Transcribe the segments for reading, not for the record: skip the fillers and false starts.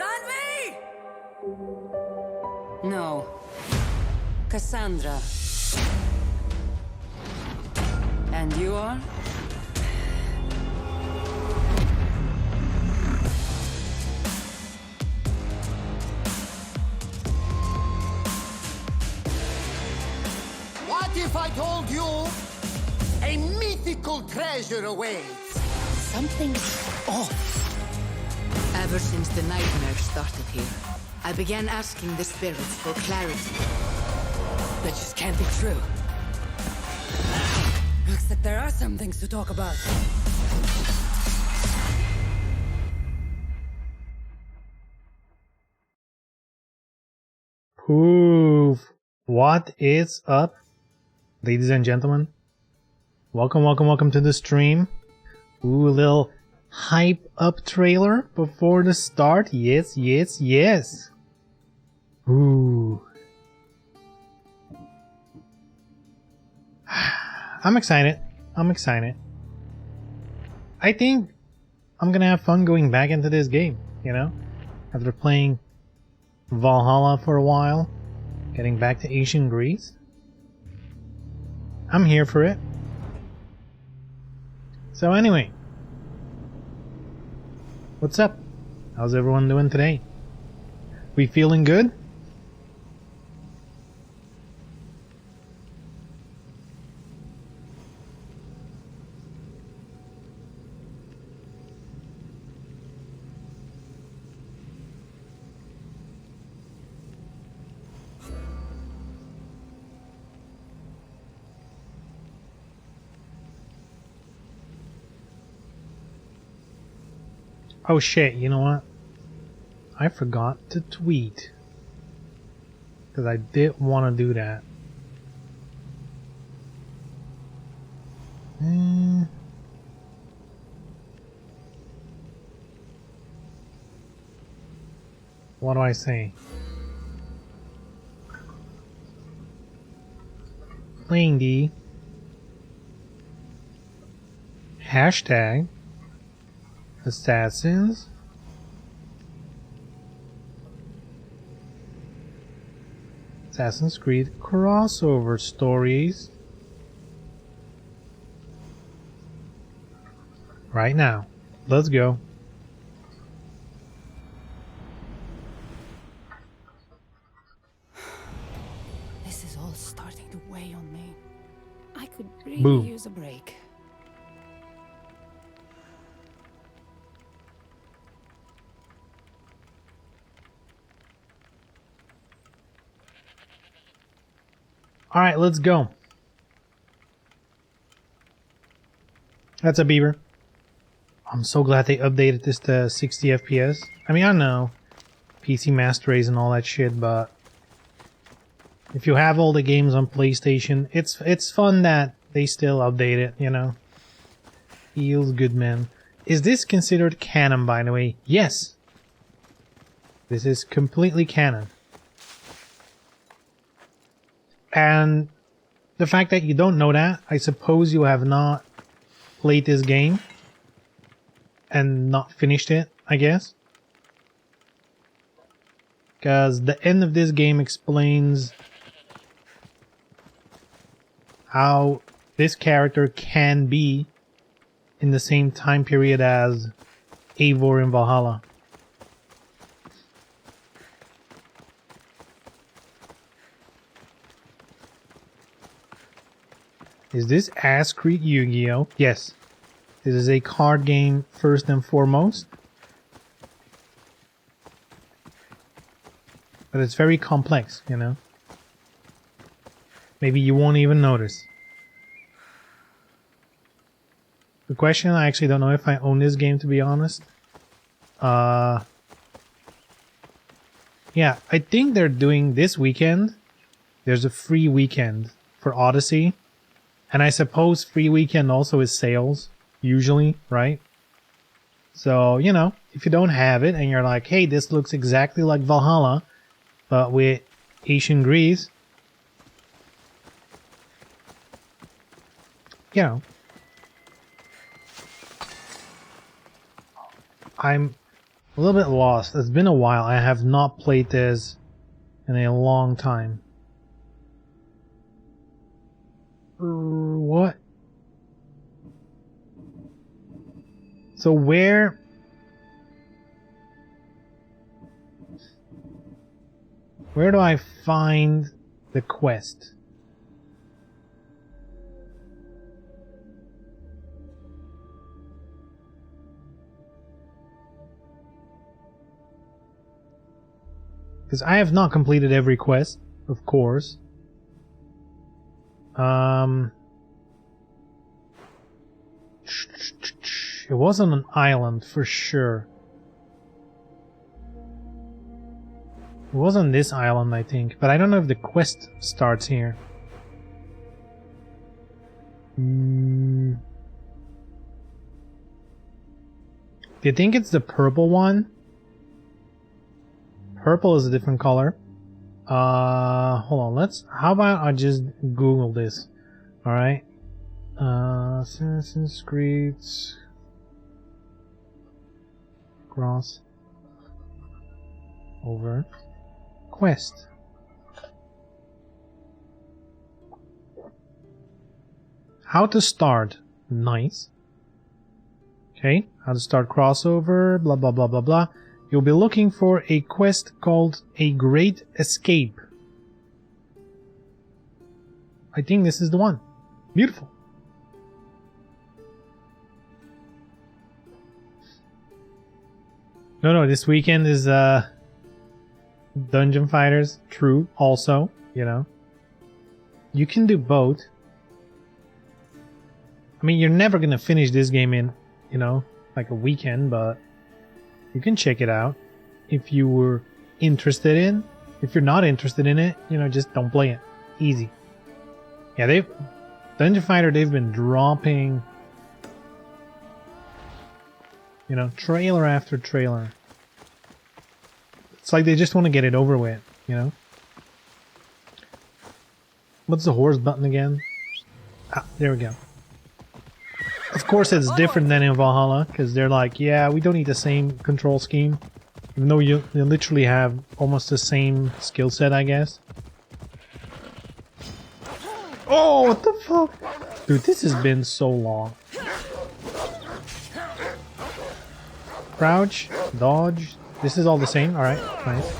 Randvi! No. Cassandra. And you are? What if I told you a mythical treasure awaits? Something's off. Ever since the nightmare started here, I began asking the spirits for clarity. That just can't be true. Looks like there are some things to talk about. Poof. What is up, ladies and gentlemen? Welcome to the stream. Ooh, a little hype up trailer before the start. Yes, yes, yes. Ooh. I'm excited. I'm excited. I think I'm gonna have fun going back into this game, you know? After playing Valhalla for a while, getting back to ancient Greece. I'm here for it. So anyway, what's up? How's everyone doing today? We feeling good? Oh shit, you know what? I forgot to tweet. Because I did want to do that. What do I say? Playing D. Hashtag Assassins. Assassin's Creed crossover stories. Right now. Let's go. This is all starting to weigh on me. I could really Boo. use a break. Alright, let's go. That's a beaver. I'm so glad they updated this to 60 FPS. I mean, I know PC Master Race and all that shit, but if you have all the games on PlayStation, it's fun that they still update it, you know. Feels good, man. Is this considered canon, by the way? Yes. This is completely canon. And the fact that you don't know that, I suppose you have not played this game and not finished it, I guess. Because the end of this game explains how this character can be in the same time period as Eivor in Valhalla. Is this Ass Creek Yu-Gi-Oh? Yes. This is a card game first and foremost. But it's very complex, you know. Maybe you won't even notice. The question, I actually don't know if I own this game, to be honest. Yeah, I think they're doing this weekend. There's a free weekend for Odyssey. And I suppose free weekend also is sales, usually, right? So, you know, if you don't have it and you're like, hey, this looks exactly like Valhalla, but with Ancient Greece, you know, I'm a little bit lost. It's been a while. I have not played this in a long time. What? So where do I find the quest? Because I have not completed every quest, of course. It was on an island for sure. It was on this island, I think, but I don't know if the quest starts here. Do you think it's the purple one? Purple is a different color. Hold on. How about I just Google this? Alright. Assassin's Creed cross over quest. How to start. Nice. Okay, how to start crossover, blah blah blah blah blah. You'll be looking for a quest called A Great Escape. I think this is the one. Beautiful. No, this weekend is Dungeon Fighters. True, also, you know. You can do both. I mean, you're never gonna finish this game in, you know, like a weekend, but you can check it out if you were interested in. If you're not interested in it, you know, just don't play it. Easy. Yeah, Dungeon Fighter, they've been dropping, you know, trailer after trailer. It's like they just want to get it over with, you know. What's the horse button again? Ah, there we go. Of course it's different than in Valhalla, because they're like, yeah, we don't need the same control scheme. Even though you literally have almost the same skill set, I guess. Oh, what the fuck? Dude, this has been so long. Crouch, dodge. This is all the same? Alright, nice.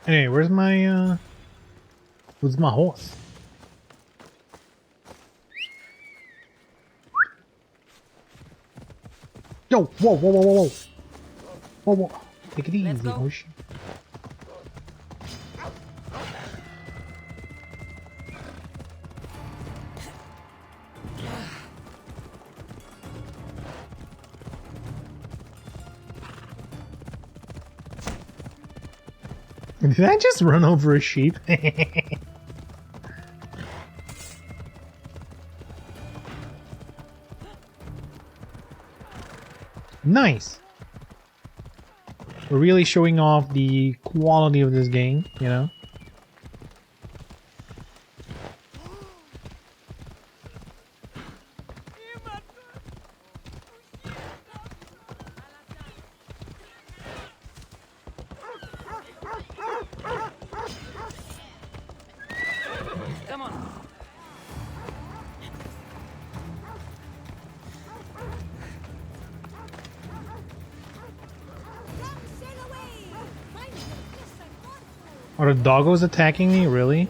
Anyway, where's my horse? Yo, whoa, whoa, whoa, whoa, whoa. Whoa, whoa. Take it easy, horse. Did I just run over a sheep? Nice! We're really showing off the quality of this game, you know? Come on. Are the doggos attacking me? Really?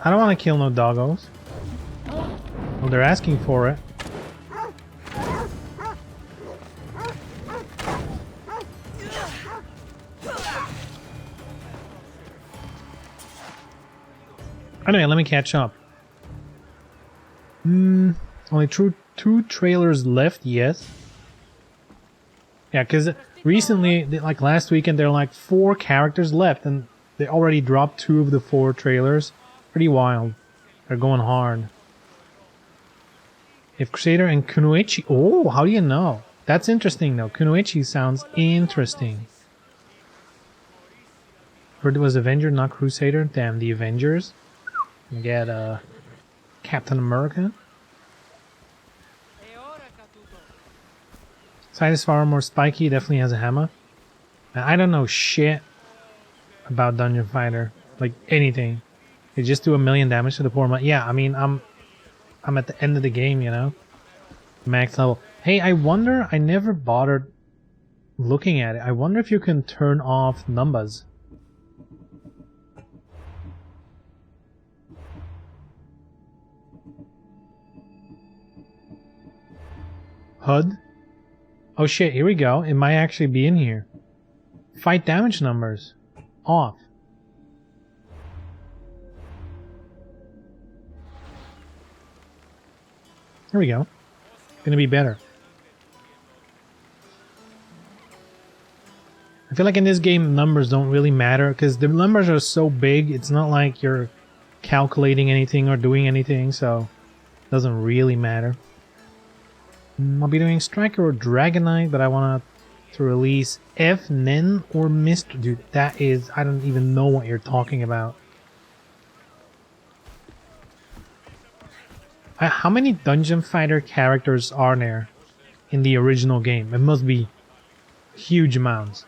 I don't want to kill no doggos. Well, they're asking for it. Anyway, let me catch up. Only two trailers left, yes. Yeah, because recently, like last weekend, there are like 4 characters left, and they already dropped 2 of the 4 trailers. Pretty wild. They're going hard. If Crusader and Kunoichi... Oh, how do you know? That's interesting, though. Kunoichi sounds interesting. Heard it was Avenger, not Crusader. Damn, the Avengers. You get Captain America. Side is far more spiky, definitely has a hammer. Now, I don't know shit about Dungeon Fighter. Like, anything. They just do 1,000,000 damage to the poor man. Yeah, I mean, I'm at the end of the game, you know? Max level. Hey, I wonder, I never bothered looking at it. I wonder if you can turn off numbers. HUD. Oh shit, here we go. It might actually be in here. Fight damage numbers. Off. Here we go. Gonna be better. I feel like in this game numbers don't really matter because the numbers are so big. It's not like you're calculating anything or doing anything, so it doesn't really matter. I'll be doing Striker or Dragonite, but I want to release F, Nen, or Mist. Dude, that is... I don't even know what you're talking about. How many Dungeon Fighter characters are there in the original game? It must be huge amounts.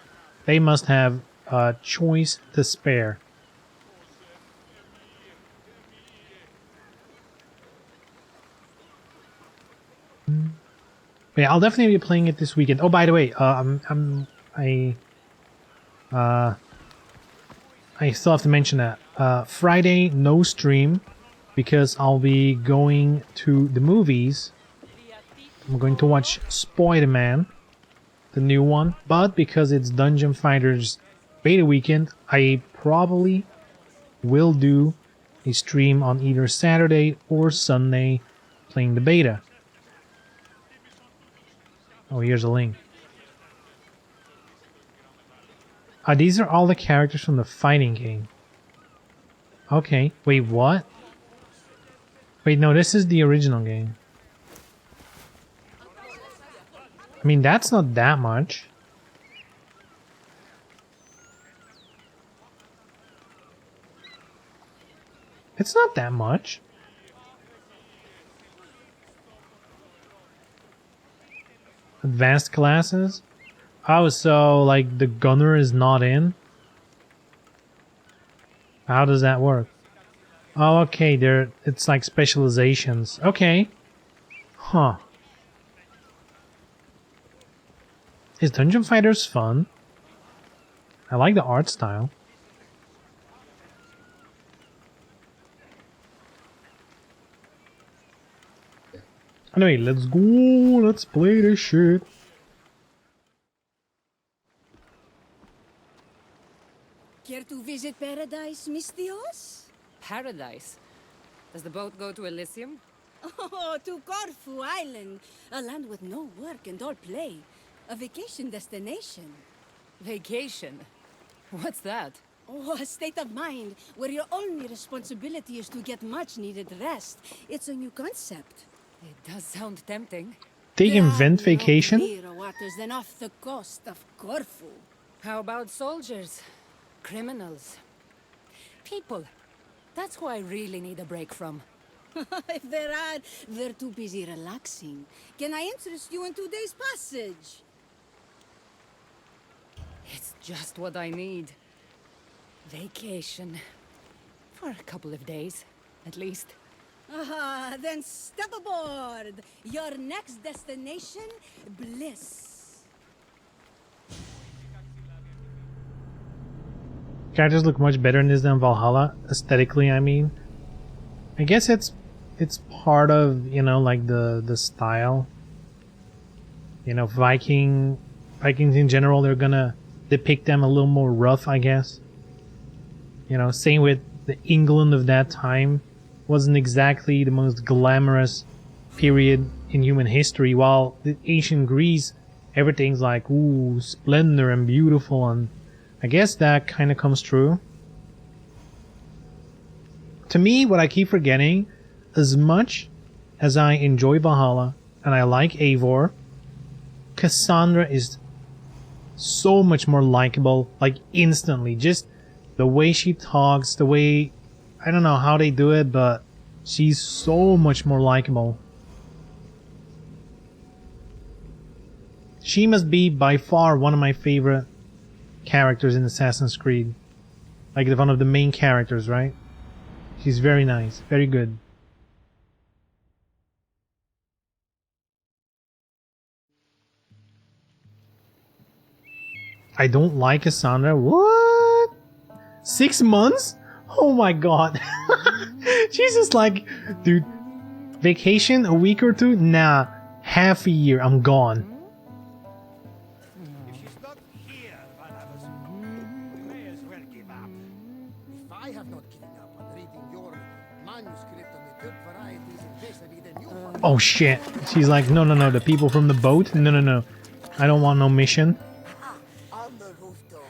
They must have a choice to spare. Yeah, I'll definitely be playing it this weekend. Oh, by the way, I still have to mention that Friday no stream because I'll be going to the movies. I'm going to watch Spider-Man, the new one, but because it's Dungeon Fighters beta weekend, I probably will do a stream on either Saturday or Sunday playing the beta. Oh, here's a link. These are all the characters from the fighting game. Okay. Wait, what? Wait, no, this is the original game. I mean, that's not that much. It's not that much. Advanced classes? Oh, so like the gunner is not in? How does that work? Oh, okay, it's like specializations. Okay. Huh. Is Dungeon Fighters fun? I like the art style. Anyway, let's go. Let's play this shit. Care to visit paradise, Mystios? Paradise? Does the boat go to Elysium? Oh, to Corfu Island. A land with no work and all play. A vacation destination. Vacation? What's that? Oh, a state of mind where your only responsibility is to get much needed rest. It's a new concept. It does sound tempting. They invent There are no vacation? clearer waters than off the coast of Corfu. How about soldiers? Criminals? People. That's who I really need a break from. If there are, they're too busy relaxing. Can I interest you in today's passage? It's just what I need. Vacation. For a couple of days, at least. Ah, then step aboard. Your next destination, bliss. Characters look much better in this than Valhalla, aesthetically, I mean. I guess it's part of, you know, like the style. You know, Vikings in general, they're gonna depict them a little more rough, I guess. You know, same with the England of that time. Wasn't exactly the most glamorous period in human history, while the ancient Greece, everything's like, ooh, splendor and beautiful, and I guess that kind of comes true. To me, what I keep forgetting, as much as I enjoy Valhalla and I like Eivor, Cassandra is so much more likable, like instantly. Just the way she talks, the way, I don't know how they do it, but she's so much more likable. She must be by far one of my favorite characters in Assassin's Creed. Like one of the main characters, right? She's very nice, very good. I don't like Cassandra. What? 6 months? Oh my god. She's just like, dude, vacation a week or two? Nah. Half a year, I'm gone. If she's not here, Barnabas, we may as well give up. If I have not given up on reading your manuscript on the good varieties of Vesely, then you are. Oh shit. She's like, no, no, no, the people from the boat? No, no, no. I don't want no mission. On the rooftop.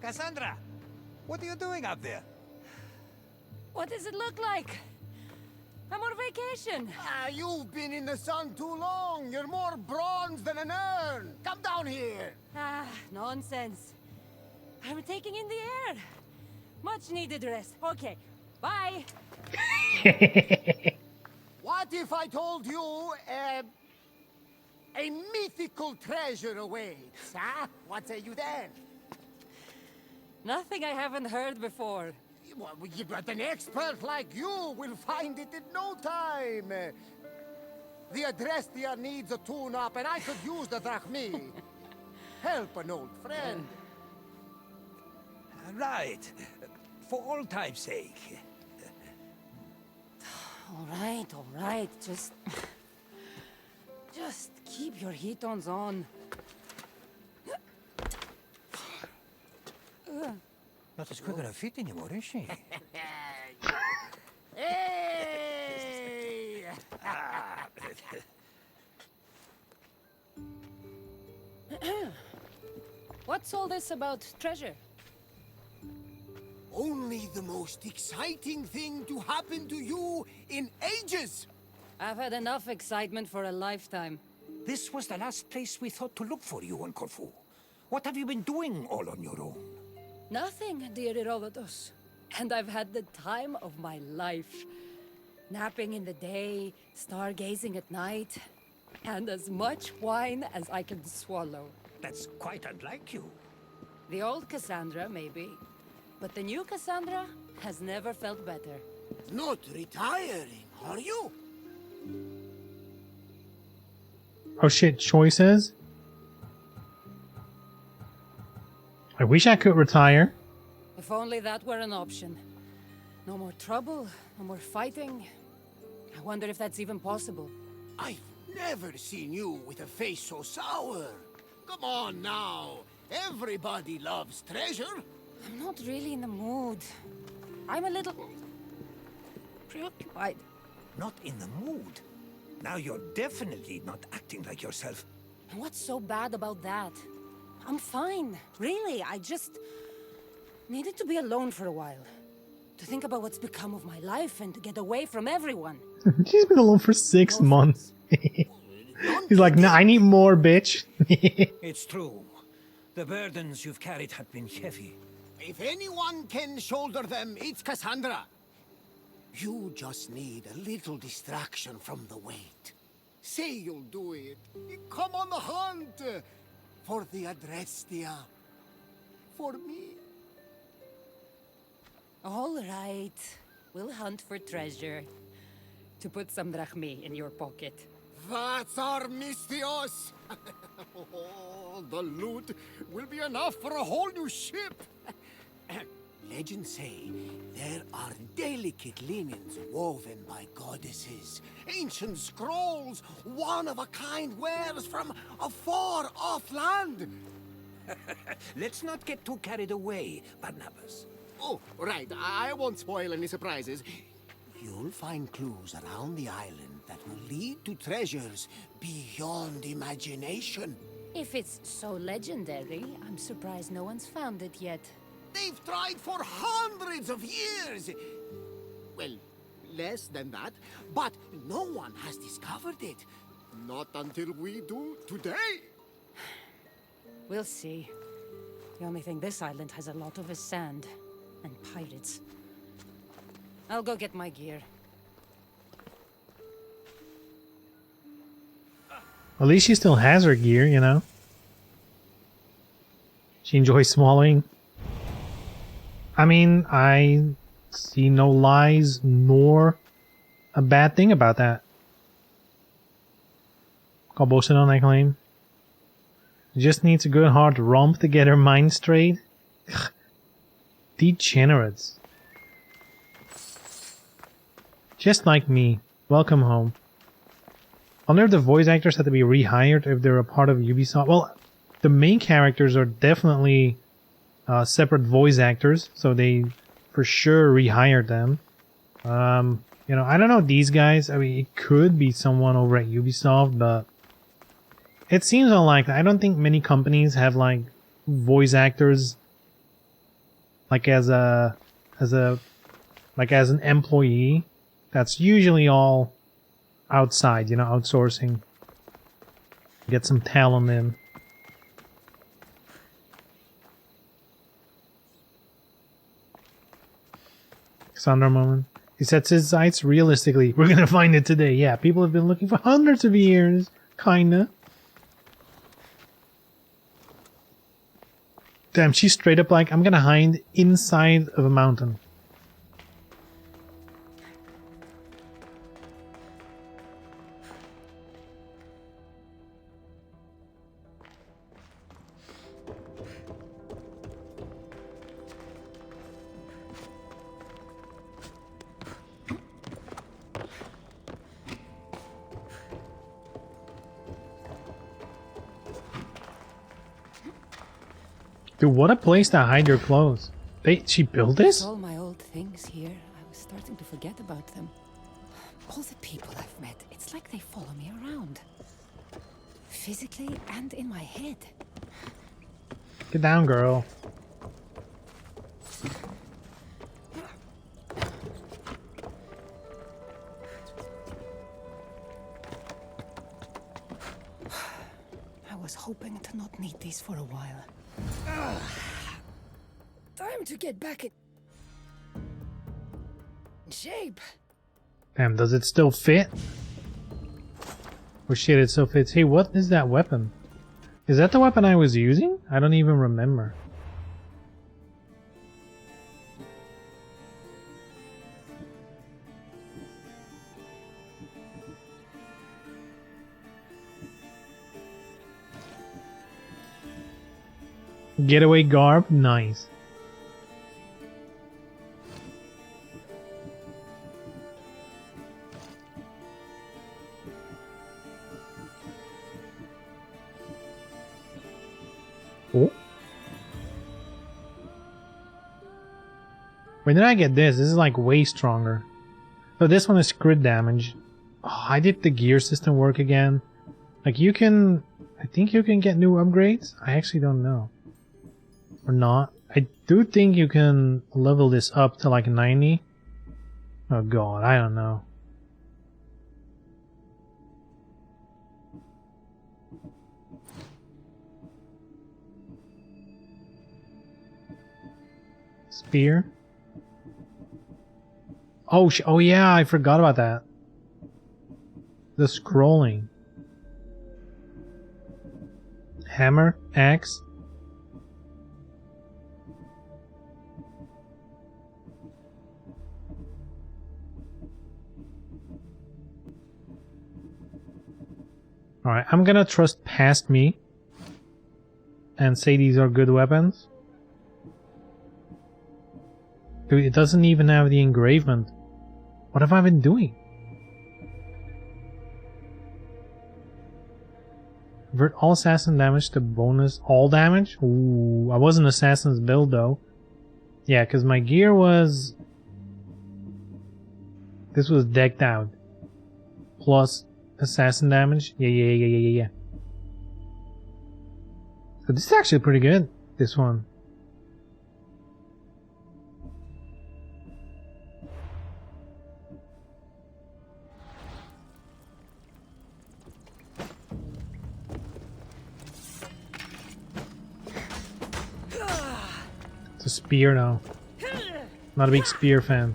Cassandra, what are you doing up there? What does it look like? I'm on vacation. You've been in the sun too long. You're more bronze than an urn. Come down here. Ah, nonsense. I'm taking in the air. Much needed rest. Okay, bye. What if I told you a mythical treasure awaits, huh? What say you then? Nothing I haven't heard before. Well, but an expert like you will find it in no time. The Adrestia needs a tune-up, and I could use the drachmi. Help an old friend. Right. For old time's sake. All right. Just keep your heat-ons on. Not as quick on her feet anymore, is she? Hey! What's all this about treasure? Only the most exciting thing to happen to you in ages. I've had enough excitement for a lifetime. This was the last place we thought to look for you on Corfu. What have you been doing all on your own? Nothing, dear Herodotus. And I've had the time of my life. Napping in the day, stargazing at night, and as much wine as I can swallow. That's quite unlike you. The old Cassandra, maybe. But the new Cassandra has never felt better. Not retiring, are you? Oh shit, Choi says? I wish I could retire. If only that were an option. No more trouble, no more fighting. I wonder if that's even possible. I've never seen you with a face so sour. Come on now. Everybody loves treasure. I'm not really in the mood. I'm a little preoccupied. Not in the mood. Now you're definitely not acting like yourself. And what's so bad about that? I'm fine. Really, I just needed to be alone for a while. To think about what's become of my life and to get away from everyone. She's been alone for 6 months. He's like, nah, I need more, bitch. It's true. The burdens you've carried have been heavy. If anyone can shoulder them, it's Cassandra. You just need a little distraction from the weight. Say you'll do it. Come on the hunt. For the Adrestia. For me. All right. We'll hunt for treasure. To put some drachmi in your pocket. That's our Mistios. Oh, the loot will be enough for a whole new ship. Legends say there are delicate linens woven by goddesses, ancient scrolls, one-of-a-kind wares from a far-off land. Let's not get too carried away, Barnabas. Oh, right. I won't spoil any surprises. You'll find clues around the island that will lead to treasures beyond imagination. If it's so legendary, I'm surprised no one's found it yet. They've tried for hundreds of years. Well, less than that. But no one has discovered it. Not until we do today. We'll see. The only thing this island has a lot of is sand. And pirates. I'll go get my gear. At least she still has her gear, you know. She enjoys swallowing. I mean, I see no lies nor a bad thing about that. Call bullshit on that claim. Just needs a good hard romp to get her mind straight. Degenerates. Just like me. Welcome home. wonder if the voice actors had to be rehired if they're a part of Ubisoft. Well, the main characters are definitely separate voice actors, so they for sure rehired them. You know, I don't know these guys. I mean, it could be someone over at Ubisoft, but it seems unlikely. I don't think many companies have like voice actors like as an employee. That's usually all outside, you know, outsourcing. Get some talent in. Sandra moment. He sets his sights realistically. We're gonna find it today. Yeah, people have been looking for hundreds of years. Kinda. Damn, she's straight up like, I'm gonna hide inside of a mountain. Dude, what a place to hide your clothes. She built this? All my old things here. I was starting to forget about them. All the people I've met, it's like they follow me around. Physically and in my head. Get down, girl. I was hoping to not need these for a while. Time to get back in shape. Damn, does it still fit? Oh shit, it still fits. Hey, what is that weapon? Is that the weapon I was using? I don't even remember. Getaway garb? Nice. Oh. When did I get this? This is like way stronger. So this one is crit damage. Oh, I did the gear system work again. Like you can... I think you can get new upgrades? I actually don't know. Or not. I do think you can level this up to like 90. Oh god, I don't know. Spear. Oh, oh yeah, I forgot about that. The scrolling. Hammer, axe. Alright, I'm gonna trust past me and say these are good weapons. Dude, it doesn't even have the engravement. What have I been doing? Convert all assassin damage to bonus all damage? Ooh, I wasn't assassin's build though. Yeah, because my gear was... This was decked out. Plus assassin damage? Yeah. So this is actually pretty good, this one. It's a spear now. Not a big spear fan.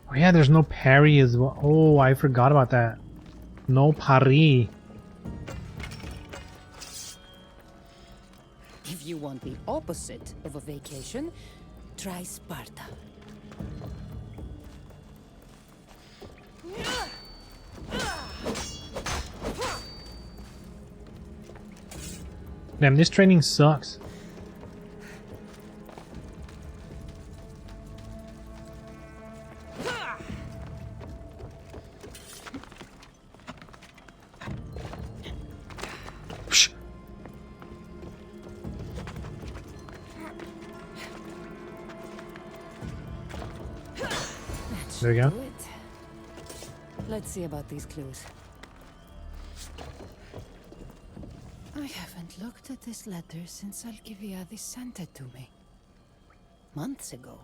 Oh yeah, there's no parry as well. Oh, I forgot about that. No parry. If you want the opposite of a vacation, try Sparta. Damn, this training sucks. There we go. do it. Let's see about these clues. I haven't looked at this letter since Alcibiades sent it to me. Months ago.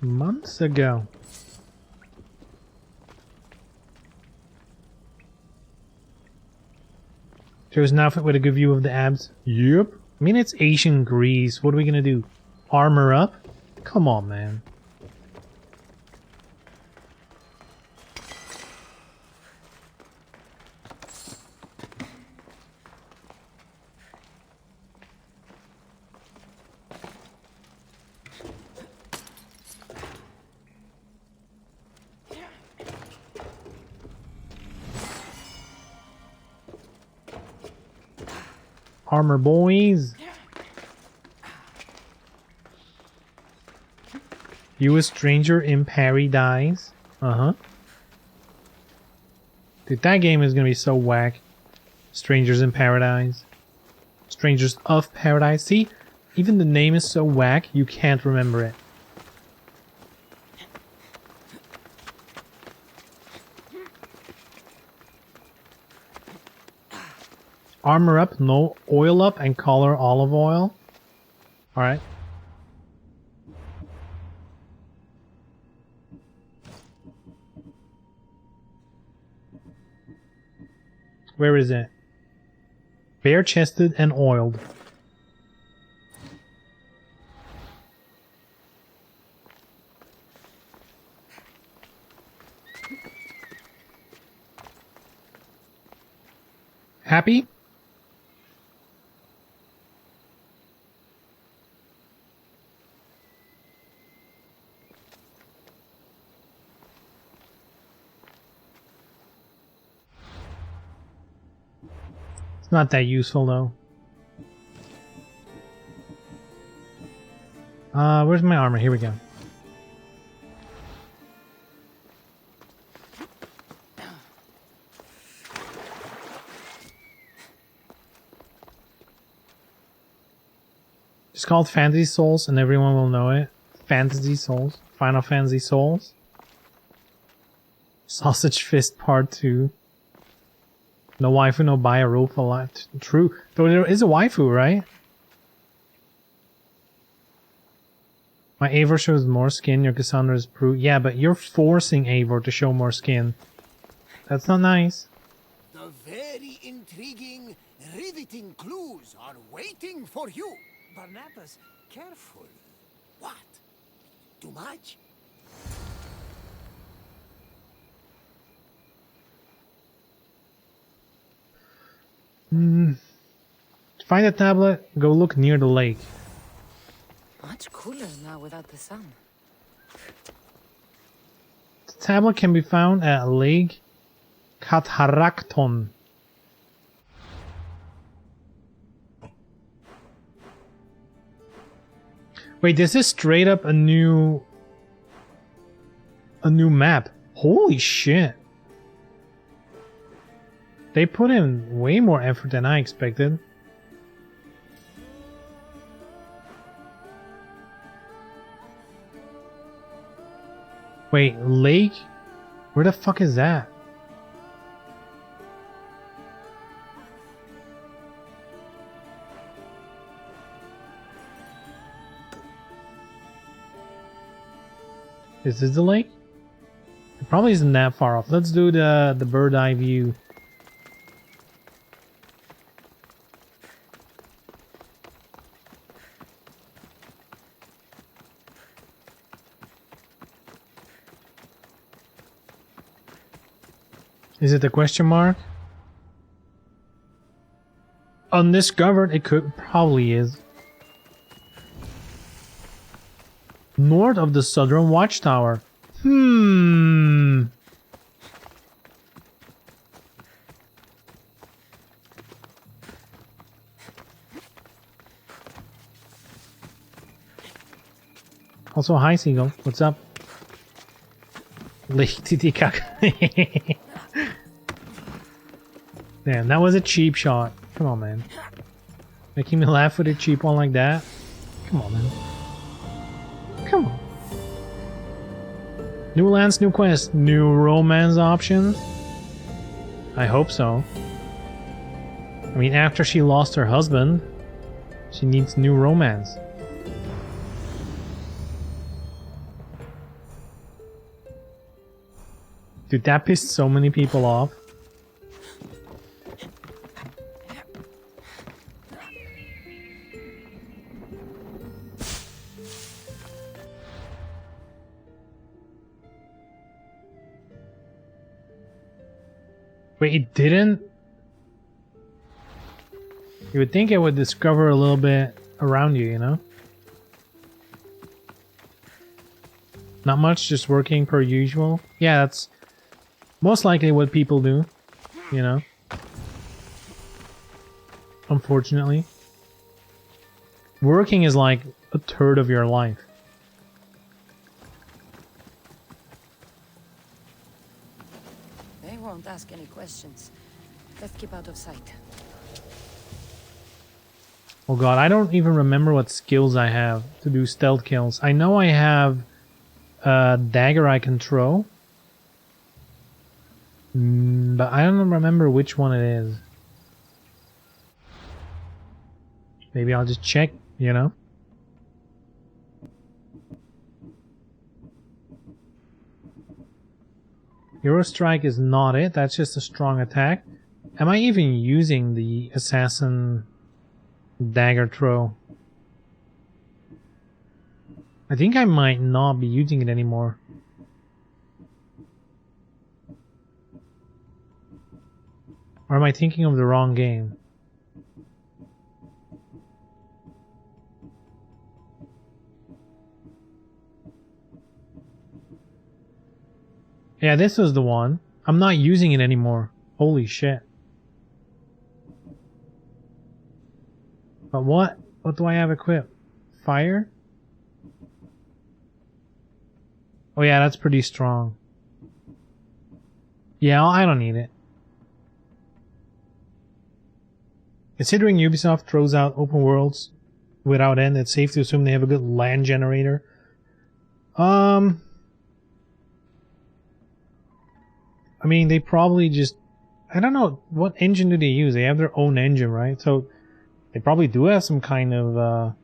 Months ago. Shows an outfit with a good view of the abs. Yep. I mean, it's Asian Greece. What are we gonna do? Armor up? Come on, man. Armor boys. You a stranger in paradise? Uh-huh. Dude, that game is gonna be so whack. Strangers in Paradise. Strangers of Paradise. See? Even the name is so whack, you can't remember it. Armor up, no. Oil up and color olive oil. Alright. Where is it? Bare-chested and oiled. Happy? It's not that useful though. Where's my armor? Here we go. It's called Fantasy Souls and everyone will know it. Fantasy Souls. Final Fantasy Souls. Sausage Fist Part 2. No waifu, no buy a rope for life. True. Though there is a waifu, right? My Eivor shows more skin, your Cassandra is proof. Yeah, but you're forcing Eivor to show more skin. That's not nice. The very intriguing, riveting clues are waiting for you. Barnabas, careful. What? Too much? To find a tablet, go look near the lake. Much cooler now without the sun. The tablet can be found at Lake Catharakton. Wait, this is straight up a new map. Holy shit. They put in way more effort than I expected. Wait, lake? Where the fuck is that? Is this the lake? It probably isn't that far off. Let's do the bird eye view. Is it a question mark? Undiscovered, it probably is. North of the southern watchtower. Also, hi Seagull. What's up? Lake Titicaca. Damn, that was a cheap shot. Come on, man. Making me laugh with a cheap one like that? Come on, man. Come on. New lands, new quests, new romance options? I hope so. I mean, after she lost her husband, she needs new romance. Dude, that pissed so many people off. Wait, it didn't? You would think it would discover a little bit around you, you know? Not much, just working per usual. Yeah, that's most likely what people do, you know? Unfortunately. Working is like a third of your life. They won't ask any questions. Let's keep out of sight. Oh god, I don't even remember what skills I have to do stealth kills. I know I have a dagger I can throw. But I don't remember which one it is. Maybe I'll just check, you know? Hero Strike is not it, that's just a strong attack. Am I even using the assassin dagger throw? I think I might not be using it anymore. Or am I thinking of the wrong game? Yeah, this was the one. I'm not using it anymore. Holy shit. But what? What do I have equipped? Fire? Oh yeah, that's pretty strong. Yeah, I don't need it. Considering Ubisoft throws out open worlds without end, it's safe to assume they have a good land generator. I mean, they probably just... I don't know, what engine do they use? They have their own engine, right? So, they probably do have some kind of,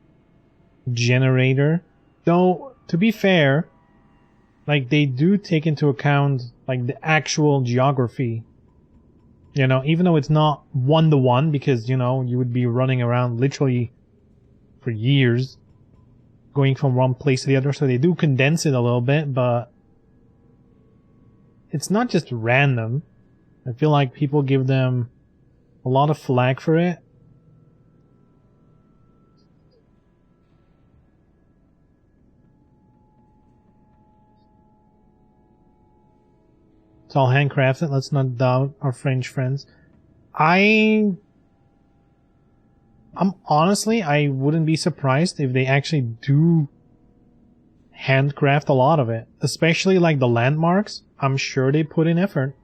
generator. Though, to be fair, like, they do take into account, like, the actual geography. You know, even though it's not one-to-one, because, you know, you would be running around literally for years, going from one place to the other, so they do condense it a little bit, but it's not just random. I feel like people give them a lot of flack for it. It's all handcrafted, let's not doubt our French friends. I'm honestly, I wouldn't be surprised if they actually do handcraft a lot of it. Especially like the landmarks. I'm sure they put in effort.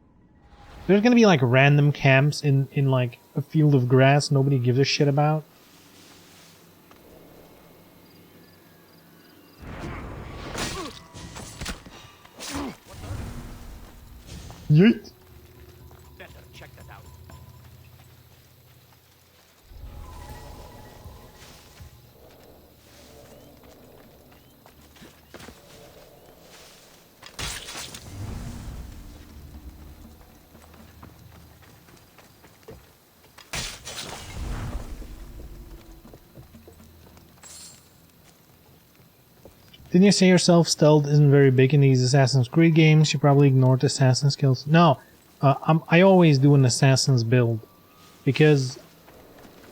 There's gonna be like random camps in like a field of grass nobody gives a shit about. Yeet. Better check that out. Didn't you say yourself stealth isn't very big in these Assassin's Creed games? You probably ignored assassin skills. No, I always do an assassin's build because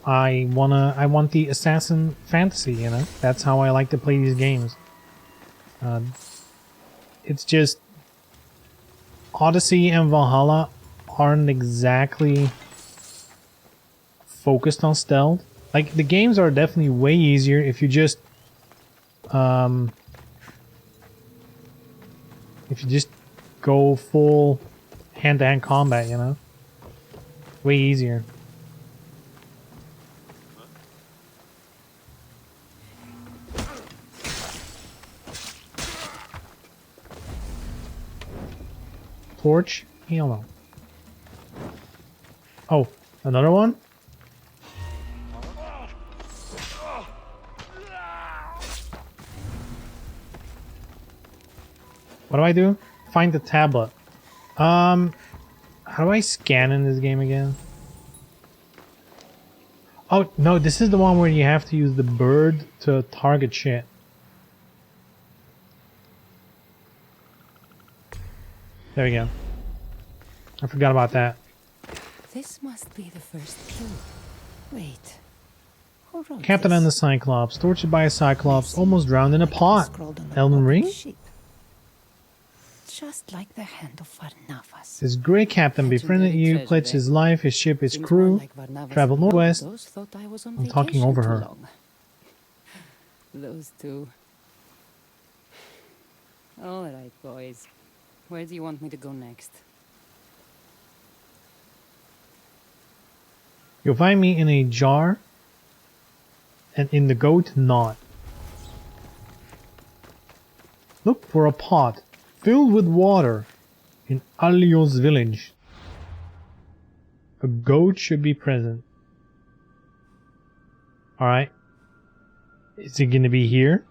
I want the assassin fantasy. You know, that's how I like to play these games. It's just Odyssey and Valhalla aren't exactly focused on stealth. Like the games are definitely way easier if you just go full hand-to-hand combat, you know? Way easier. torch? Hell no. Oh, another one? What do I do? Find the tablet. How do I scan in this game again? Oh, no, this is the one where you have to use the bird to target shit. There we go. I forgot about that. This must be the first clue. Wait. Who wrote Captain this? and the Cyclops, tortured by a Cyclops, almost drowned in a pot. Scrawled on the Elden bottom Ring? sheet. Just like the hand of Varnavas. This great captain befriended Legendary you, treasure, pledged eh? his life, his ship, his Seems crew, more like Varnavas traveled than northwest. those thought I was on I'm talking vacation over too her. long. Those two. All right, boys. Where do you want me to go next? You'll find me in a jar and in the goat knot. Look for a pot filled with water in Alios village. A goat should be present. Alright. Is it gonna be here?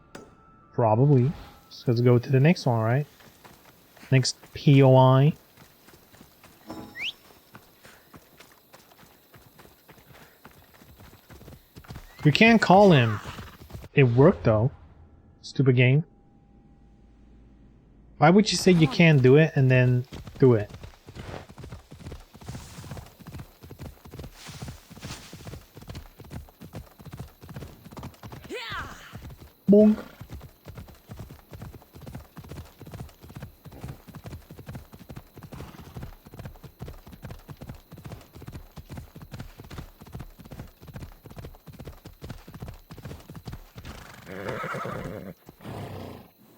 Probably. So let's go to the next one, right? Next POI. You can't call him. It worked though. Stupid game. Why would you say you can't do it and then do it? Bonk.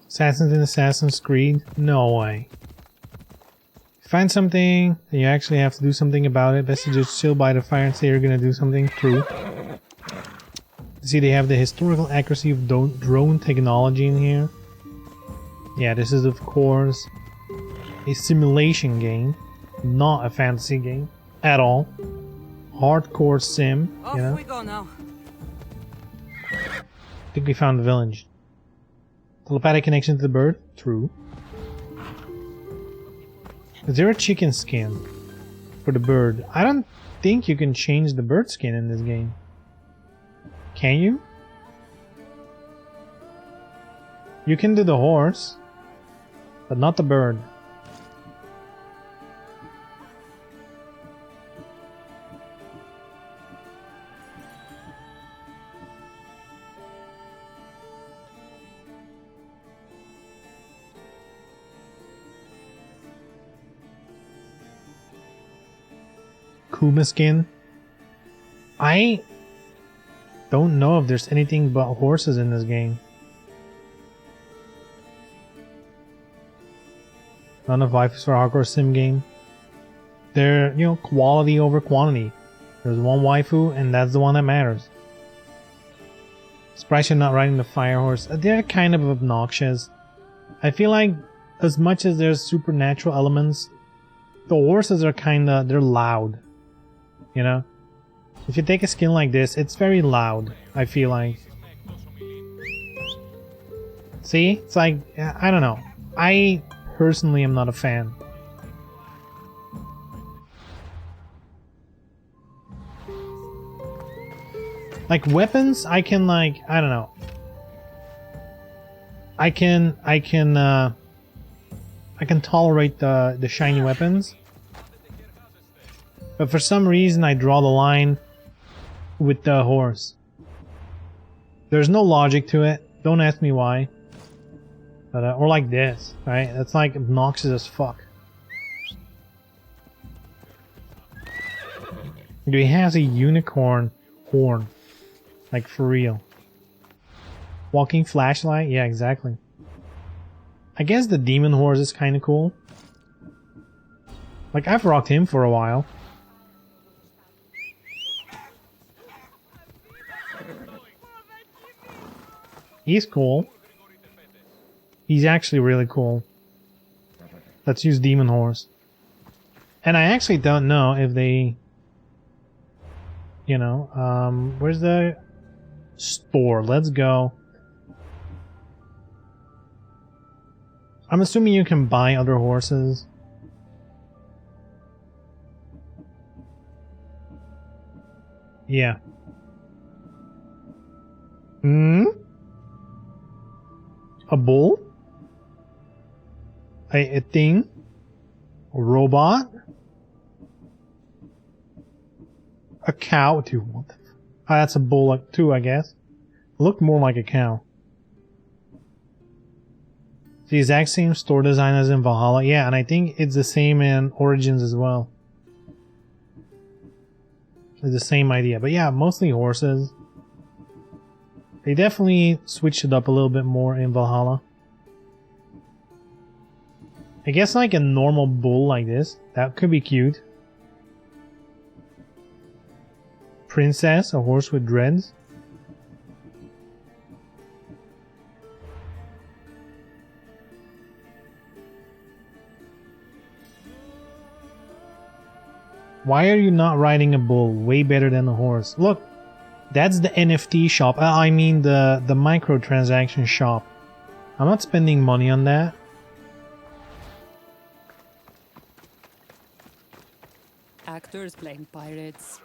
Assassins in Assassin's Creed? No way. Find something, then you actually have to do something about it. Best to just chill by the fire and say you're gonna do something. True. See, they have the historical accuracy of drone technology in here. Yeah, this is of course a simulation game, not a fantasy game at all. Hardcore sim, you know. we go now. I think we found the village. Telepathic connection to the bird? True. Is there a chicken skin for the bird? I don't think you can change the bird skin in this game. Can you? You can do the horse, but not the bird. Kuma skin. I don't know if there's anything but horses in this game. None of waifus for a hardcore sim game. They're, you know, quality over quantity. There's one waifu, and that's the one that matters. Surprised you're not riding the fire horse. They're kind of obnoxious. I feel like, as much as there's supernatural elements, the horses are kinda, they're loud. You know? If you take a skin like this, it's very loud, I feel like. See? It's like, I don't know. I personally am not a fan. Like weapons, I can like, I don't know. I can tolerate the shiny weapons. But for some reason I draw the line with the horse. There's no logic to it. Don't ask me why. But, or like this, right? That's like obnoxious as fuck. Dude, he has a unicorn horn. Like for real. Walking flashlight? Yeah, exactly. I guess the demon horse is kinda cool. Like I've rocked him for a while. He's cool. He's actually really cool. Let's use Demon Horse. And I actually don't know if they, you know, where's the store? Let's go. I'm assuming you can buy other horses. Yeah. A bull? A thing? A robot? A cow? Dude, what the f- that's a bull too, I guess. Looked more like a cow. The exact same store design as in Valhalla. Yeah, and I think it's the same in Origins as well. It's the same idea. But yeah, mostly horses. They definitely switched it up a little bit more in Valhalla. I guess like a normal bull like this. That could be cute. Princess, a horse with dreads. Why are you not riding a bull? Way better than a horse. Look, that's the NFT shop. I mean the microtransaction shop. I'm not spending money on that. Actors playing pirates.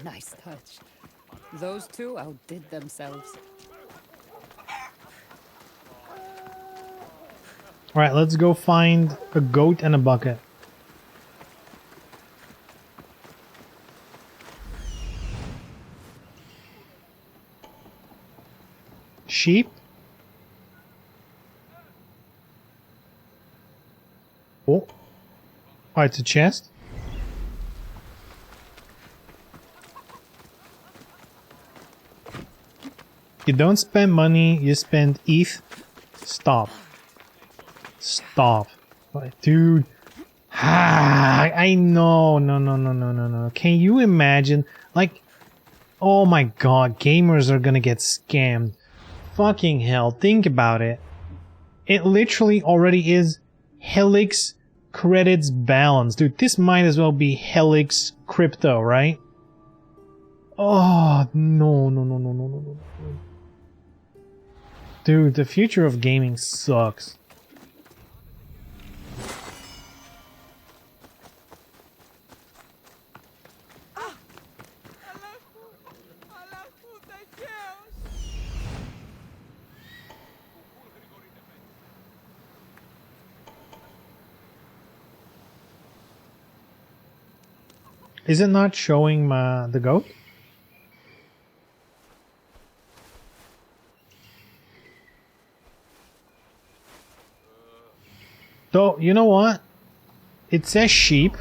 Nice touch. Those two outdid themselves. Alright, let's go find a goat and a bucket. Sheep? Oh. Oh, it's a chest? You don't spend money, you spend ETH. Stop. Stop. Dude. I know. No. Can you imagine? Like, oh my god, gamers are gonna get scammed. Fucking hell, think about it. It literally already is Helix credits balance. Dude, this might as well be Helix crypto, right? Oh, no. Dude, the future of gaming sucks. Is it not showing the goat? So, you know what? It says sheep.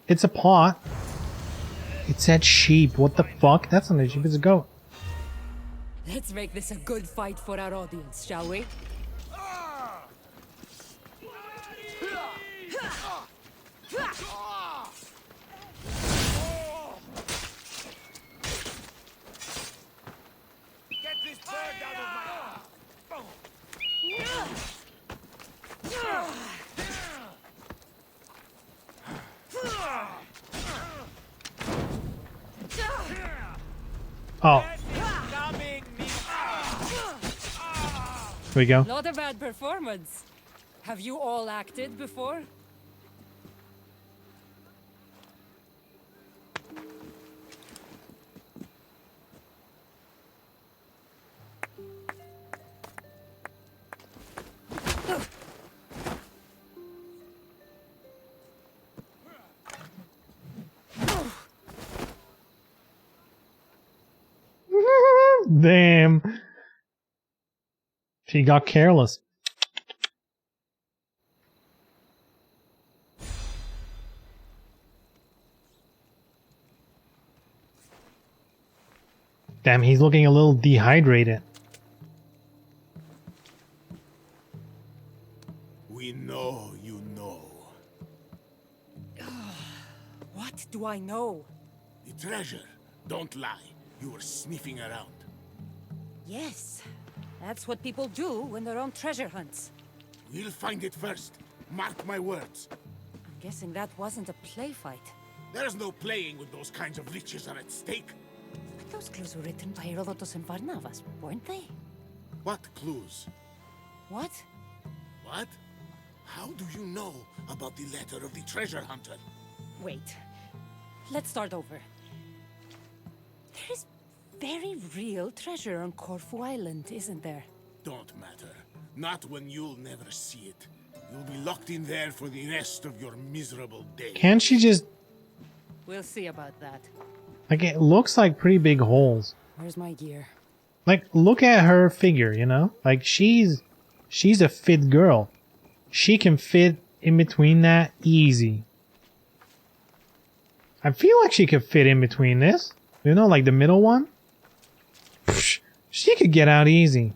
It's a pot. It said sheep. What the fuck? That's not a sheep, it's a goat. Let's make this a good fight for our audience, shall we? Oh. Here we go. Not a bad performance. Have you all acted before? Damn. She got careless. Damn, he's looking a little dehydrated. We know you know. What do I know? The treasure. Don't lie. You were sniffing around. Yes, that's what people do when they're on treasure hunts. We'll find it first. Mark my words. I'm guessing that wasn't a play fight. There's no playing with those kinds of liches are at stake. But those clues were written by Herodotus and Barnabas, weren't they? What clues? What? What? How do you know about the letter of the treasure hunter? Wait. Let's start over. There is very real treasure on Corfu Island, isn't there? Don't matter. Not when you'll never see it. You'll be locked in there for the rest of your miserable day. Can't she just... We'll see about that. Like, it looks like pretty big holes. Where's my gear? Like, look at her figure, you know? Like, she's a fit girl. She can fit in between that easy. I feel like she could fit in between this. You know, like the middle one? Psh, she could get out easy.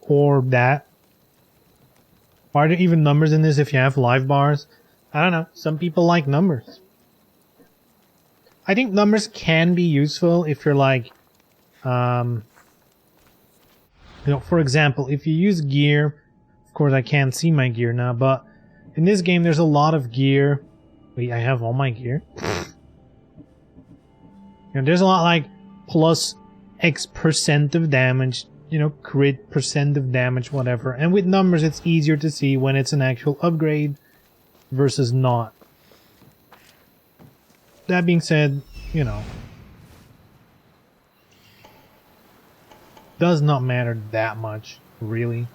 Or that. Why are there even numbers in this if you have live bars? I don't know. Some people like numbers. I think numbers can be useful if you're like, you know, for example, if you use gear, of course I can't see my gear now, but in this game there's a lot of gear. Wait, I have all my gear? You know, there's a lot like plus X% of damage, you know, crit percent of damage, whatever. And with numbers it's easier to see when it's an actual upgrade versus not. That being said, you know, does not matter that much, really.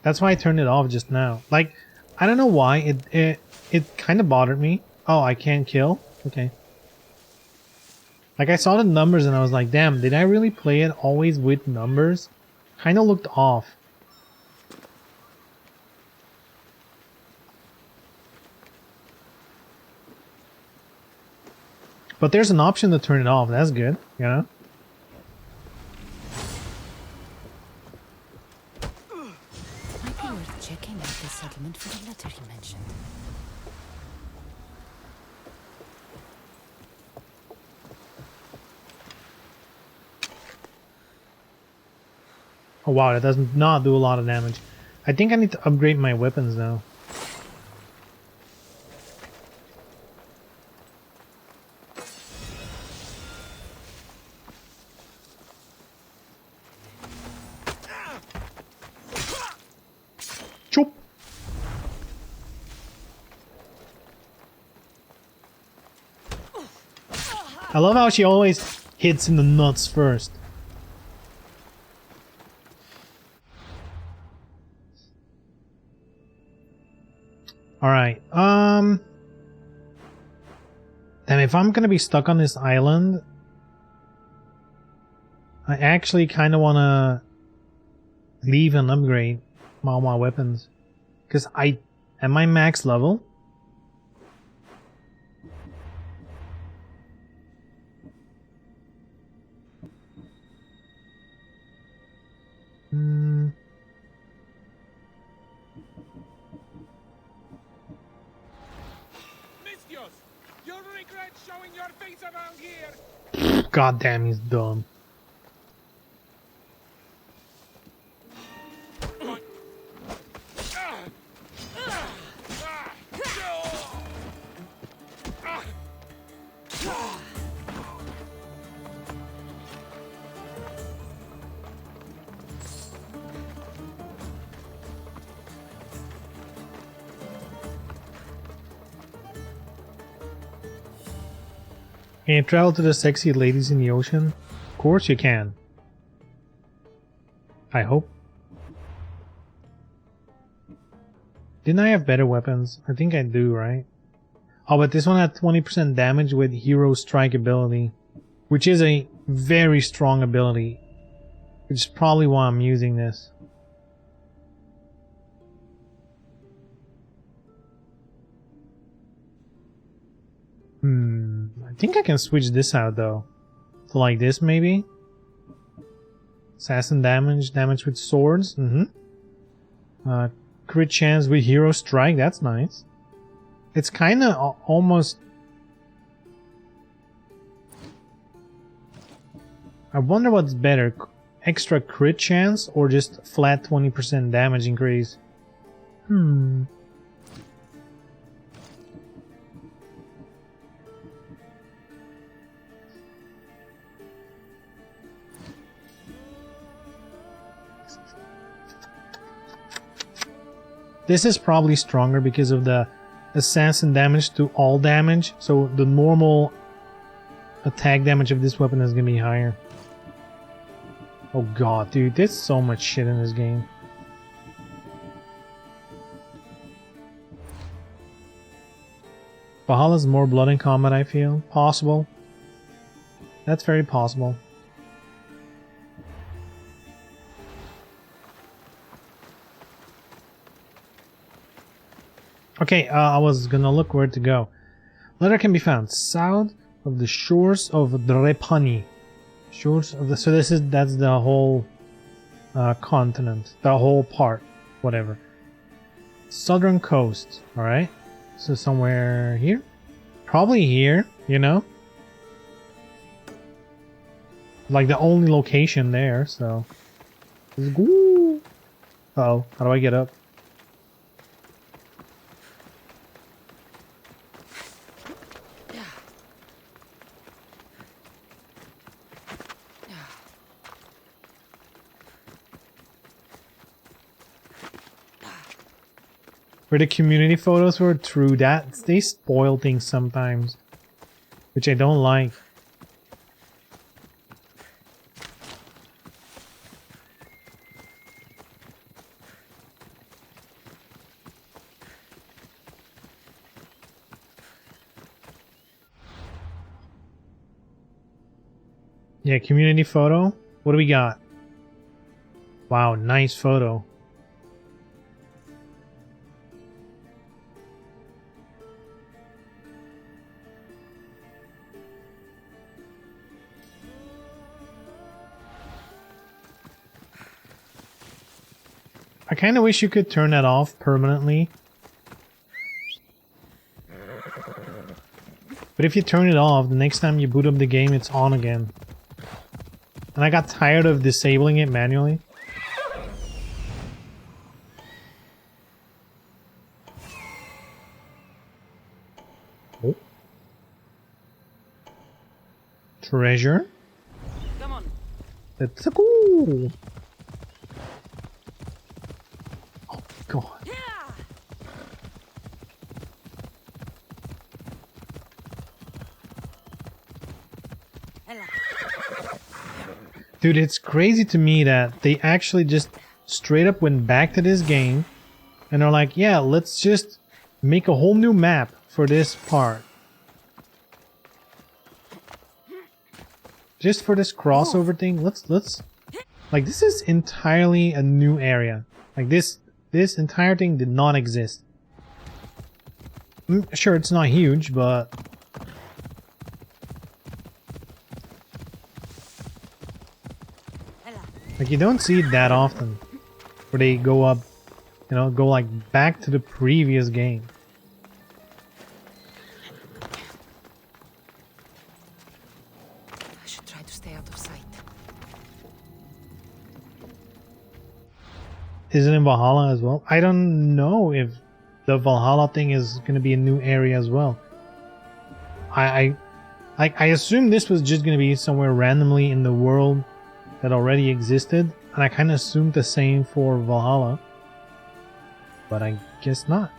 That's why I turned it off just now. Like, I don't know why, it kind of bothered me. Oh, I can't kill? Okay. Like, I saw the numbers and I was like, damn, did I really play it always with numbers? Kind of looked off. But there's an option to turn it off. That's good, you know? Might be worth checking out the settlement for the letter he mentioned. Oh wow, that does not do a lot of damage. I think I need to upgrade my weapons now. Chop! I love how she always hits in the nuts first. Alright, damn, if I'm gonna be stuck on this island, I actually kind of want to leave and upgrade all my weapons. Because am I max level? You'll regret showing your face around here. God damn, he's dumb. Can you travel to the sexy ladies in the ocean? Of course you can. I hope. Didn't I have better weapons? I think I do, right? Oh, but this one had 20% damage with Hero Strike ability, which is a very strong ability, which is probably why I'm using this. I think I can switch this out though. To like this maybe? Assassin damage, damage with swords. crit chance with Hero Strike. That's nice. It's kind of almost... I wonder what's better, extra crit chance or just flat 20% damage increase? This is probably stronger because of the assassin damage to all damage, so the normal attack damage of this weapon is gonna be higher. Oh god, dude, there's so much shit in this game. Valhalla's more blood in combat, I feel. Possible. That's very possible. Okay, I was gonna look where to go. Letter can be found south of the shores of Drepani. Shores of the... So that's the whole continent. The whole part. Whatever. Southern coast. Alright. So somewhere here? Probably here, you know? Like the only location there, so... Uh-oh. How do I get up? Where the community photos were true, that they spoil things sometimes, which I don't like. Yeah, community photo. What do we got? Wow, nice photo. I kind of wish you could turn that off permanently. But if you turn it off, the next time you boot up the game, it's on again. And I got tired of disabling it manually. Oh. Treasure? Come on. Let's go! God. Dude, it's crazy to me that they actually just straight up went back to this game and are like, yeah, let's just make a whole new map for this part. Just for this crossover thing, let's like, this is entirely a new area. Like this entire thing did not exist. Sure, it's not huge, but like, you don't see it that often where they go up, you know, go like back to the previous game. I should try to stay out of sight. Is it in Valhalla as well? I don't know if the Valhalla thing is going to be a new area as well. I assume this was just going to be somewhere randomly in the world that already existed, and I kind of assumed the same for Valhalla, but I guess not.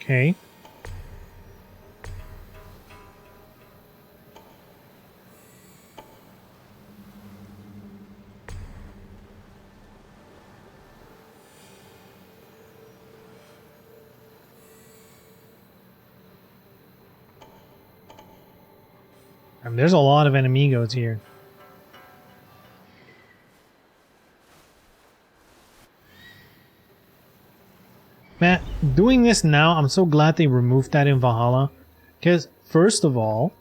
Okay. And there's a lot of enemigos here. Man, doing this now, I'm so glad they removed that in Valhalla. Because, first of all,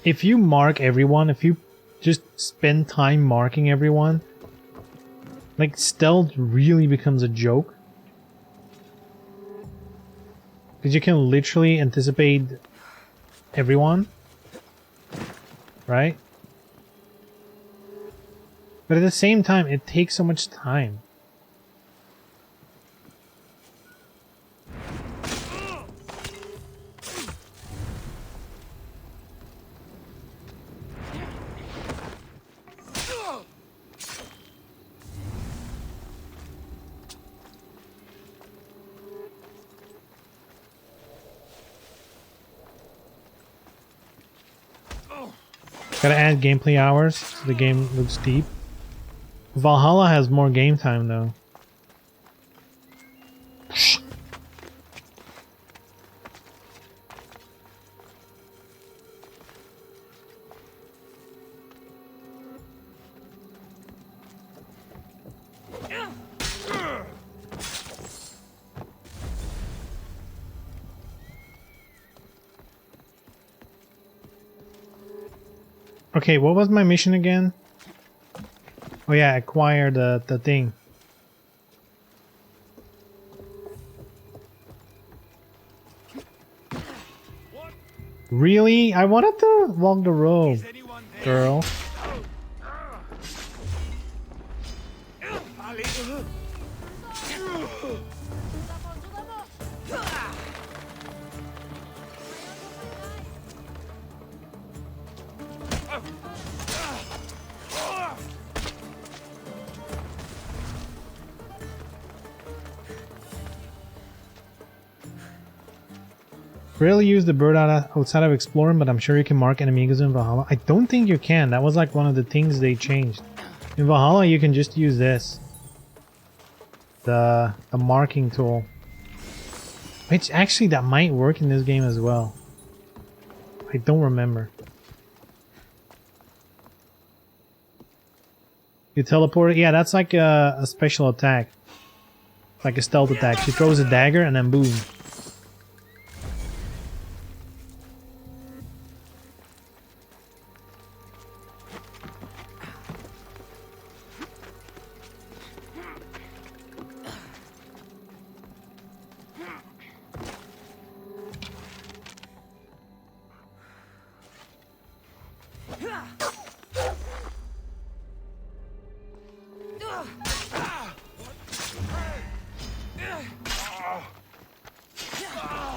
if you mark everyone, if you just spend time marking everyone, like, stealth really becomes a joke. Because you can literally anticipate everyone. Right? But at the same time, it takes so much time. Gotta add gameplay hours so the game looks deep. Valhalla has more game time though. Okay, what was my mission again? Oh yeah, acquire the thing. Really? I wanted to walk the road, girl. Rarely use the bird outside of exploring, but I'm sure you can mark enemies in Valhalla. I don't think you can. That was like one of the things they changed. In Valhalla, you can just use this. The marking tool. Which actually, that might work in this game as well. I don't remember. You teleport? Yeah, that's like a special attack. It's like a stealth attack. She throws a dagger and then boom.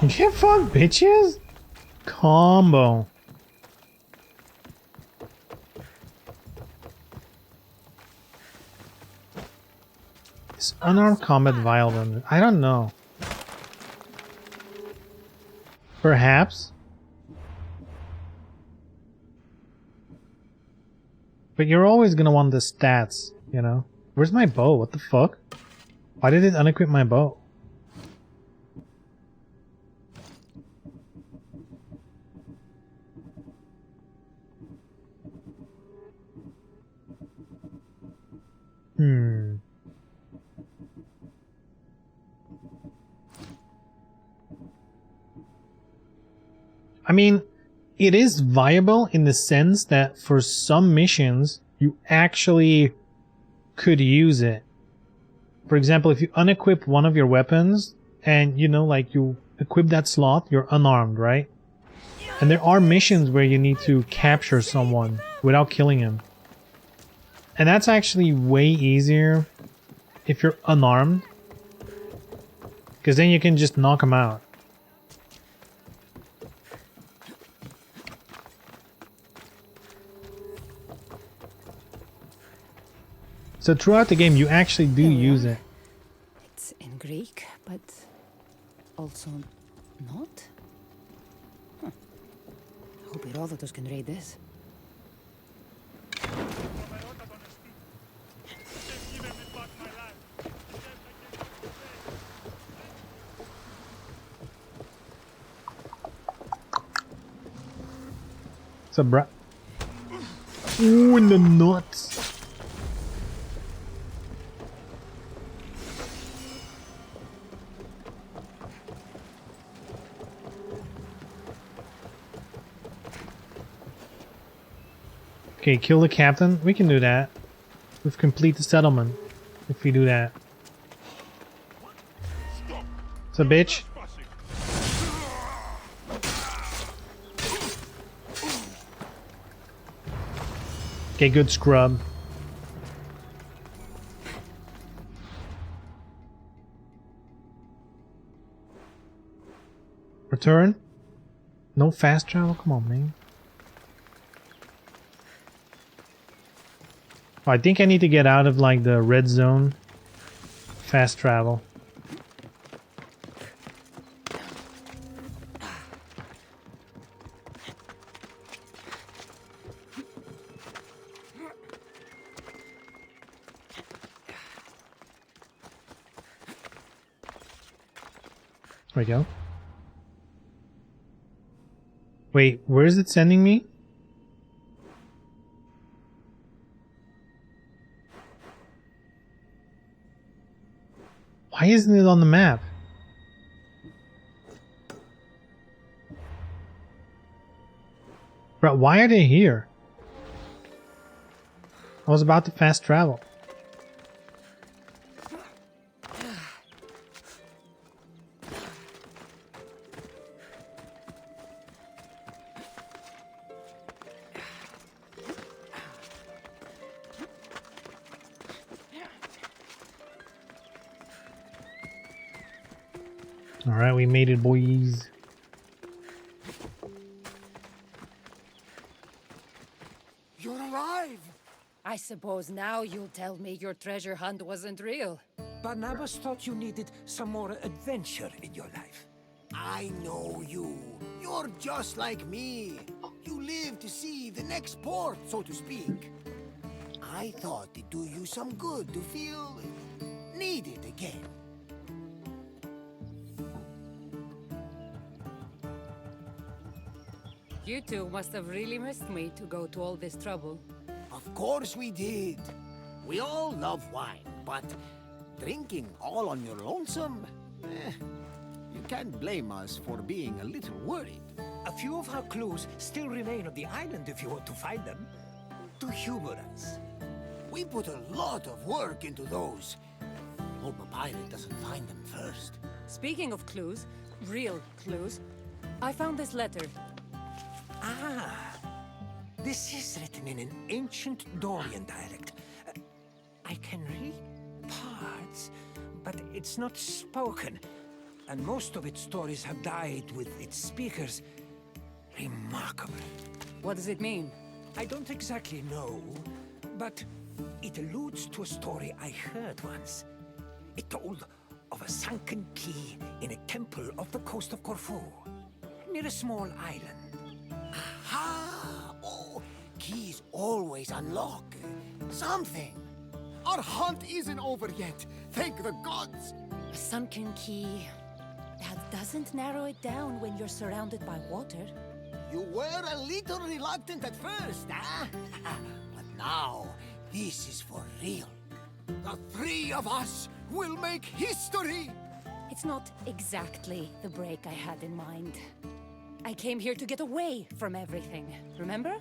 Get fucked, bitches! Combo. Is unarmed combat violent? I don't know. Perhaps. But you're always gonna want the stats, you know? Where's my bow? What the fuck? Why did it unequip my bow? I mean, it is viable in the sense that for some missions, you actually could use it. For example, if you unequip one of your weapons and, you know, like you equip that slot, you're unarmed, right? And there are missions where you need to capture someone without killing him. And that's actually way easier if you're unarmed. Because then you can just knock him out. So throughout the game, you actually do use it. It's in Greek, but also not? Huh. I hope Herodotus can read this. What's up, bruh? Ooh, in the nuts. Okay, kill the captain. We can do that. We've completed the settlement. If we do that. It's a bitch. Okay, good scrub. Return? No fast travel? Come on, man. Oh, I think I need to get out of like the red zone. Fast travel. There we go. Wait, where is it sending me? Why isn't it on the map? Bro, why are they here? I was about to fast travel. Alright, we made it, boys. You're alive! I suppose now you'll tell me your treasure hunt wasn't real. Barnabas thought you needed some more adventure in your life. I know you. You're just like me. You live to see the next port, so to speak. I thought it'd do you some good to feel needed again. You two must have really missed me to go to all this trouble. Of course we did. We all love wine, but drinking all on your lonesome? You can't blame us for being a little worried. A few of our clues still remain on the island if you want to find them. To humor us. We put a lot of work into those. Hope a pirate doesn't find them first. Speaking of clues, real clues, I found this letter. Ah, this is written in an ancient Dorian dialect. I can read parts, but it's not spoken. And most of its stories have died with its speakers. Remarkable. What does it mean? I don't exactly know, but it alludes to a story I heard once. It told of a sunken key in a temple off the coast of Corfu, near a small island. Ha! Oh, keys always unlock something. Our hunt isn't over yet. Thank the gods. A sunken key. That doesn't narrow it down when you're surrounded by water. You were a little reluctant at first, huh? But now, this is for real. The three of us will make history. It's not exactly the break I had in mind. I came here to get away from everything, remember?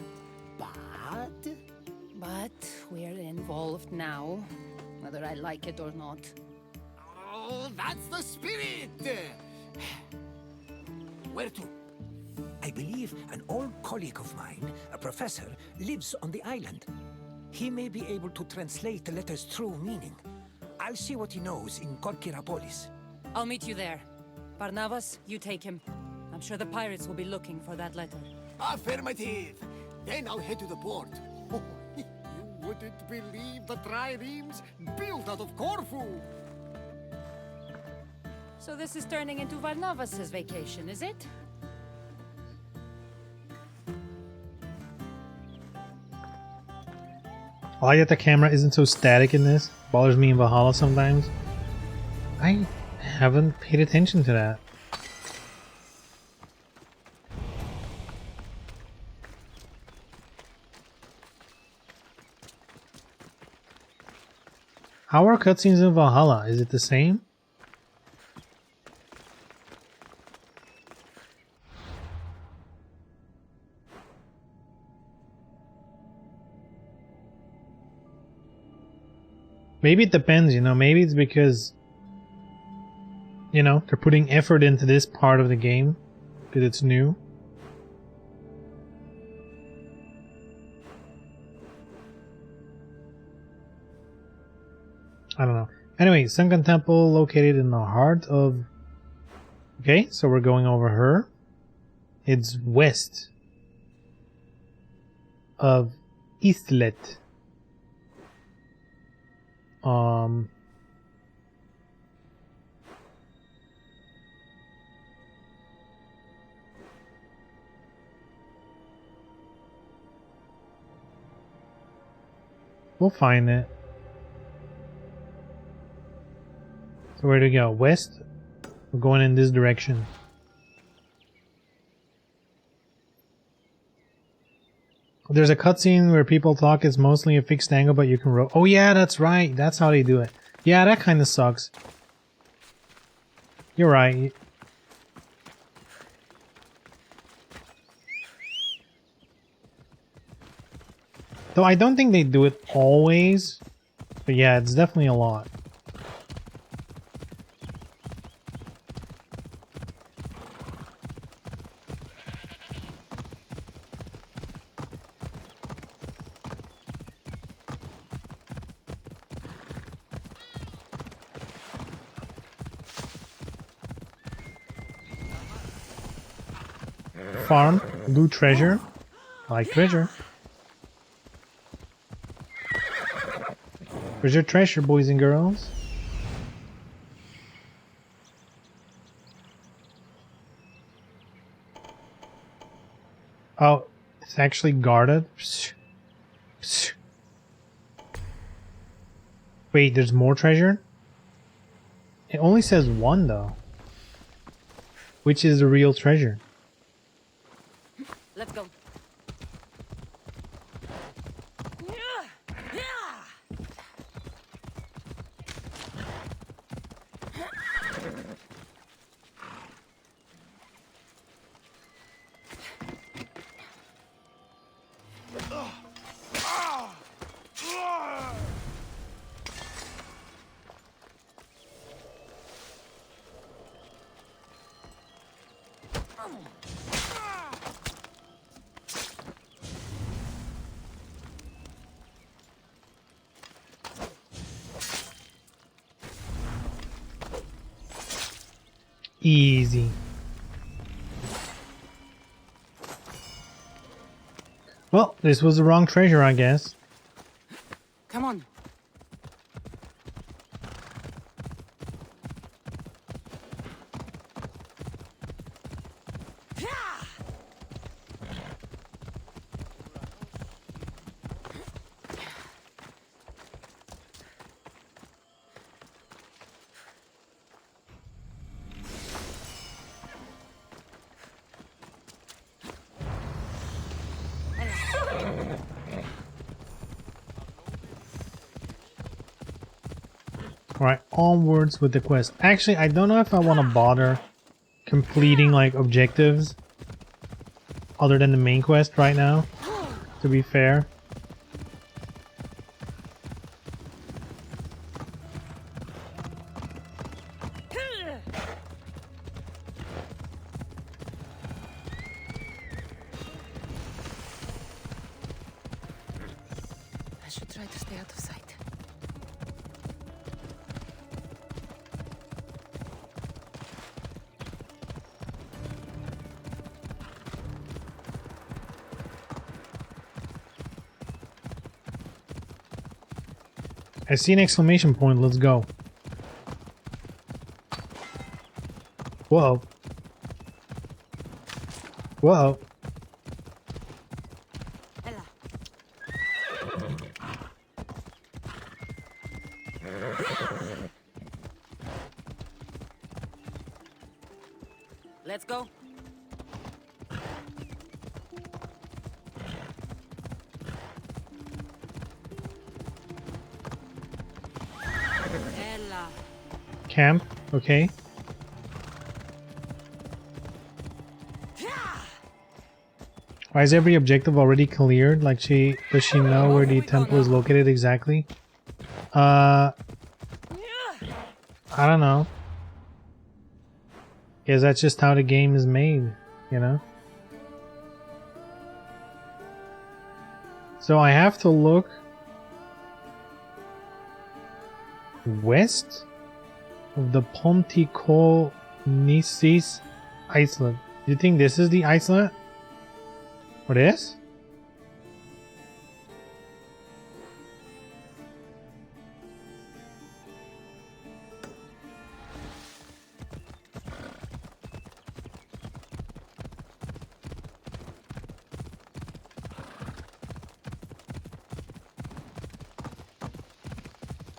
But we're involved now, whether I like it or not. Oh, that's the spirit! Where to? I believe an old colleague of mine, a professor, lives on the island. He may be able to translate the letter's true meaning. I'll see what he knows in Korkirapolis. I'll meet you there. Barnabas, you take him. I'm sure the pirates will be looking for that letter. Affirmative! Then I'll head to the port. Oh, you wouldn't believe the triremes built out of Corfu! So this is turning into Barnabas's vacation, is it? I like that the camera isn't so static in this. Bothers me in Valhalla sometimes. I haven't paid attention to that. How are cutscenes in Valhalla? Is it the same? Maybe it depends, you know, maybe it's because, you know, they're putting effort into this part of the game because it's new. I don't know. Anyway, Sunken Temple located in the heart of... Okay, so we're going over her. It's west of Istlet. We'll find it. So where to go? West? We're going in this direction. There's a cutscene where people talk. It's mostly a fixed angle, but you can oh yeah, that's right. That's how they do it. Yeah, that kind of sucks. You're right. Though I don't think they do it always. But yeah, it's definitely a lot. Farm, loot treasure. I like treasure. Where's your treasure, boys and girls? Oh, it's actually guarded. Psst. Psst. Wait, there's more treasure? It only says one though. Which is the real treasure? Let's go. Easy. Well, this was the wrong treasure, I guess. Come on. Alright, onwards with the quest. Actually, I don't know if I want to bother completing like objectives other than the main quest right now, to be fair. I should try to stay out of sight. I see an exclamation point, let's go. Whoa. Whoa. Let's go. Camp, okay. Why is every objective already cleared? Like does she know where the temple is located exactly? I don't know. Because that's just how the game is made, you know? So I have to look west of the Ponticonisis Islet. Do you think this is the islet? Or this?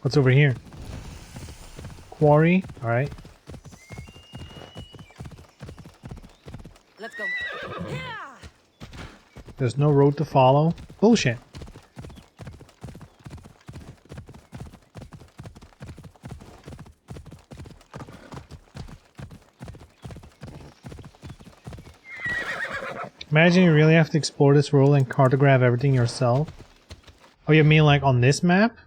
What's over here? Quarry, alright. Let's go. There's no road to follow. Bullshit. Imagine you really have to explore this world and cartograph everything yourself. Oh, you mean like on this map?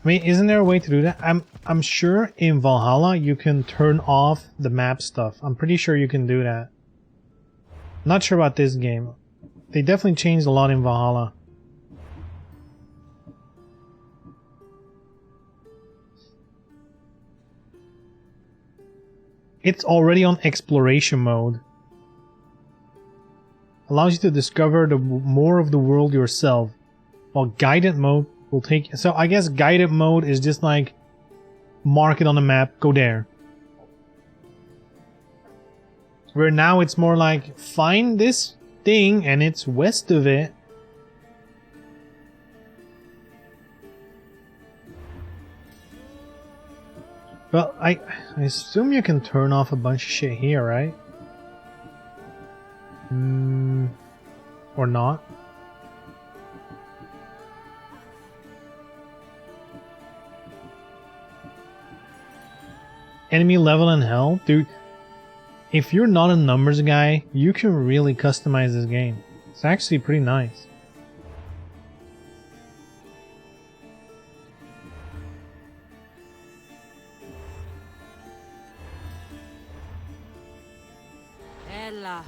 I mean, isn't there a way to do that? I'm sure in Valhalla you can turn off the map stuff. I'm pretty sure you can do that. Not sure about this game. They definitely changed a lot in Valhalla. It's already on exploration mode. Allows you to discover more of the world yourself. While guided mode will take... So I guess guided mode is just like... mark it on the map, go there. Where now it's more like, find this thing and it's west of it. Well, I assume you can turn off a bunch of shit here, right? Or not? Enemy level and health? Dude, if you're not a numbers guy, you can really customize this game. It's actually pretty nice. Ella.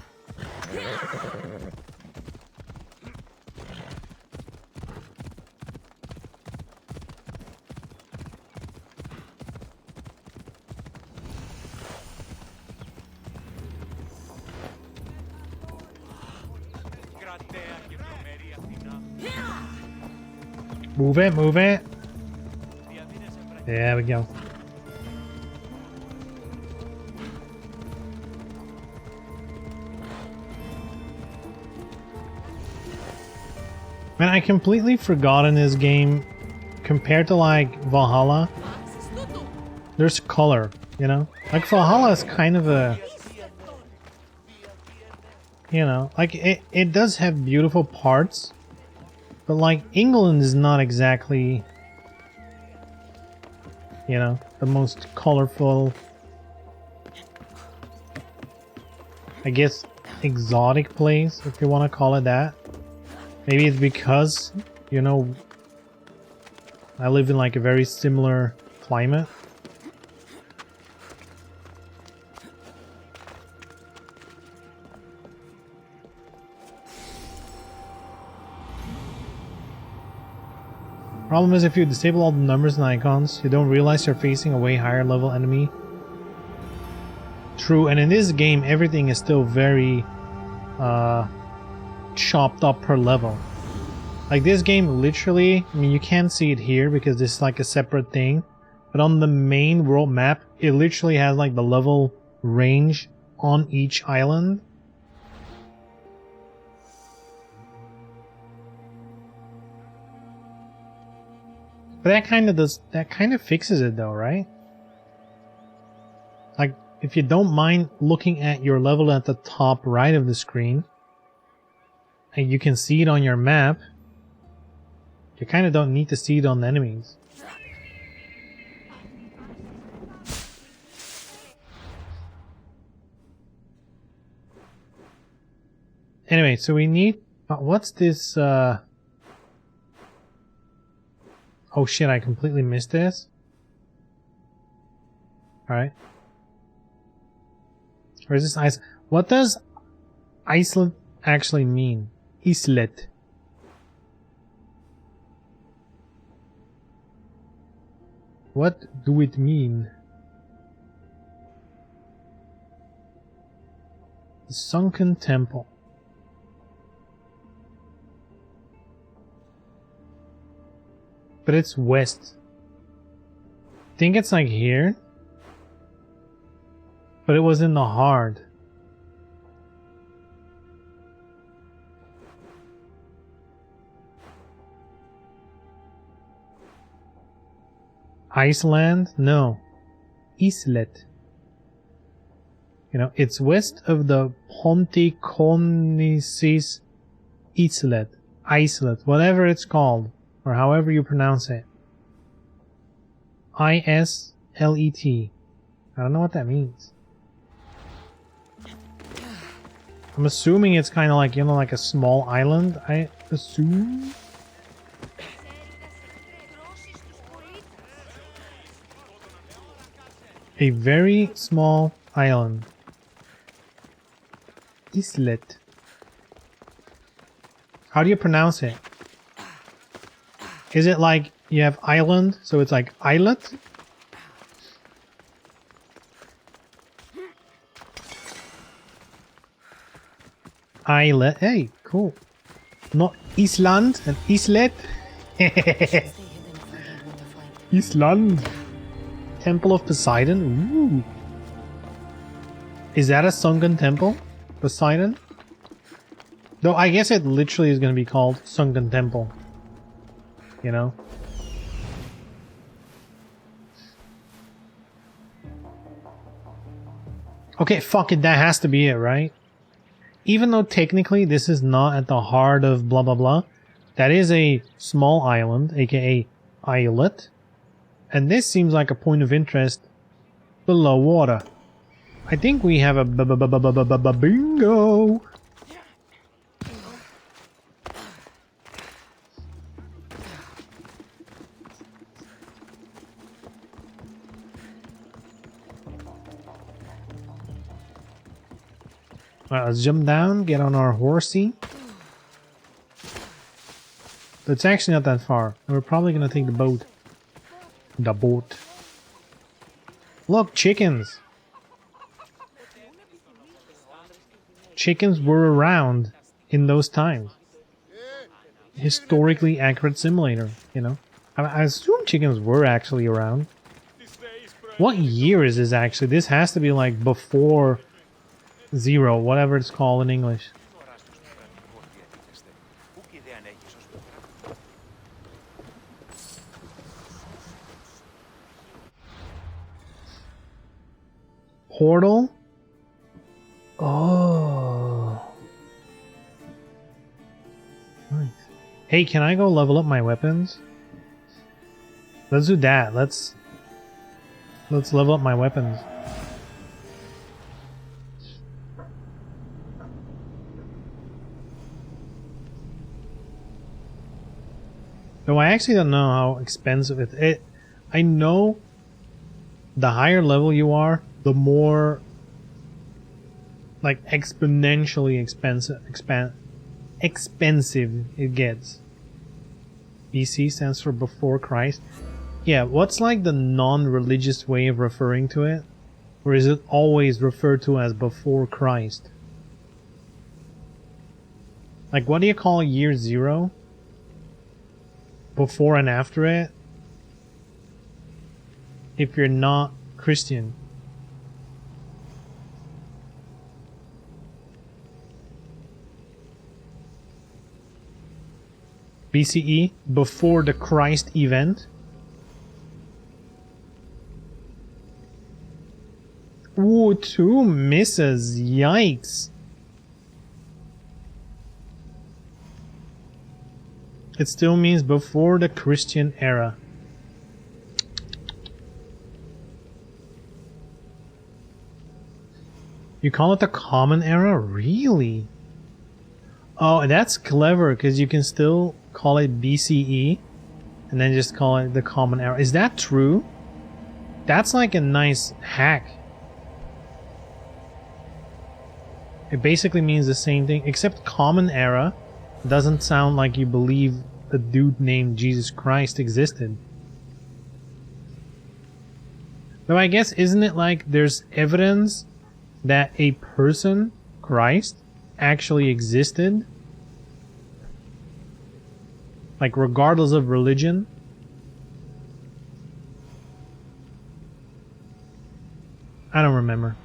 Move it, move it. There we go. Man, I completely forgot in this game, compared to like Valhalla, there's color, you know? Like Valhalla is kind of a... You know, like it does have beautiful parts, but like England is not exactly, you know, the most colorful, I guess, exotic place, if you want to call it that. Maybe it's because, you know, I live in like a very similar climate. Problem is, if you disable all the numbers and icons, you don't realize you're facing a way higher level enemy. True, and in this game, everything is still very chopped up per level. Like this game, literally, I mean, you can't see it here because this is like a separate thing, but on the main world map, it literally has like the level range on each island. But that kind of fixes it though, right? Like, if you don't mind looking at your level at the top right of the screen, and you can see it on your map, you kind of don't need to see it on the enemies. Anyway, so we need... what's this, Oh shit, I completely missed this. Alright. Or is this ice? What does Iceland actually mean? Islet. What do it mean? The Sunken Temple. But it's west. I think it's like here. But it was in the hard. Iceland? No. Islet. You know, it's west of the Ponticonisis Islet. Islet. Whatever it's called. Or however you pronounce it. I-S-L-E-T. I don't know what that means. I'm assuming it's kind of like, you know, like a small island, I assume? A very small island. Islet. How do you pronounce it? Is it like you have island, so it's like islet? Islet. Hey, cool. Not Island and Islet. Island. Temple of Poseidon. Ooh. Is that a sunken temple? Poseidon? Though I guess it literally is going to be called Sunken Temple. You know? Okay, fuck it, that has to be it, right? Even though technically this is not at the heart of blah blah blah, that is a small island, aka islet, and this seems like a point of interest below water. I think we have a bingo! Alright, let's jump down, get on our horsey. It's actually not that far. We're probably gonna take the boat. The boat. Look, chickens! Chickens were around in those times. Historically accurate simulator, you know? I assume chickens were actually around. What year is this actually? This has to be like before... Zero, whatever it's called in English. Portal? Oh. Nice. Hey, can I go level up my weapons? Let's do that. Let's level up my weapons. No, I actually don't know how expensive it is. I know the higher level you are, the more like exponentially expensive it gets. BC stands for before Christ. Yeah, what's like the non-religious way of referring to it? Or is it always referred to as before Christ? Like, what do you call year zero? Before and after it, if you're not Christian. BCE, before the Christ event. Ooh, 2 misses, yikes. It still means before the Christian era. You call it the Common Era? Really? Oh, that's clever, because you can still call it BCE and then just call it the Common Era. Is that true? That's like a nice hack. It basically means the same thing, except Common Era doesn't sound like you believe a dude named Jesus Christ existed. Though I guess, isn't it like there's evidence that a person, Christ, actually existed? Like, regardless of religion? I don't remember.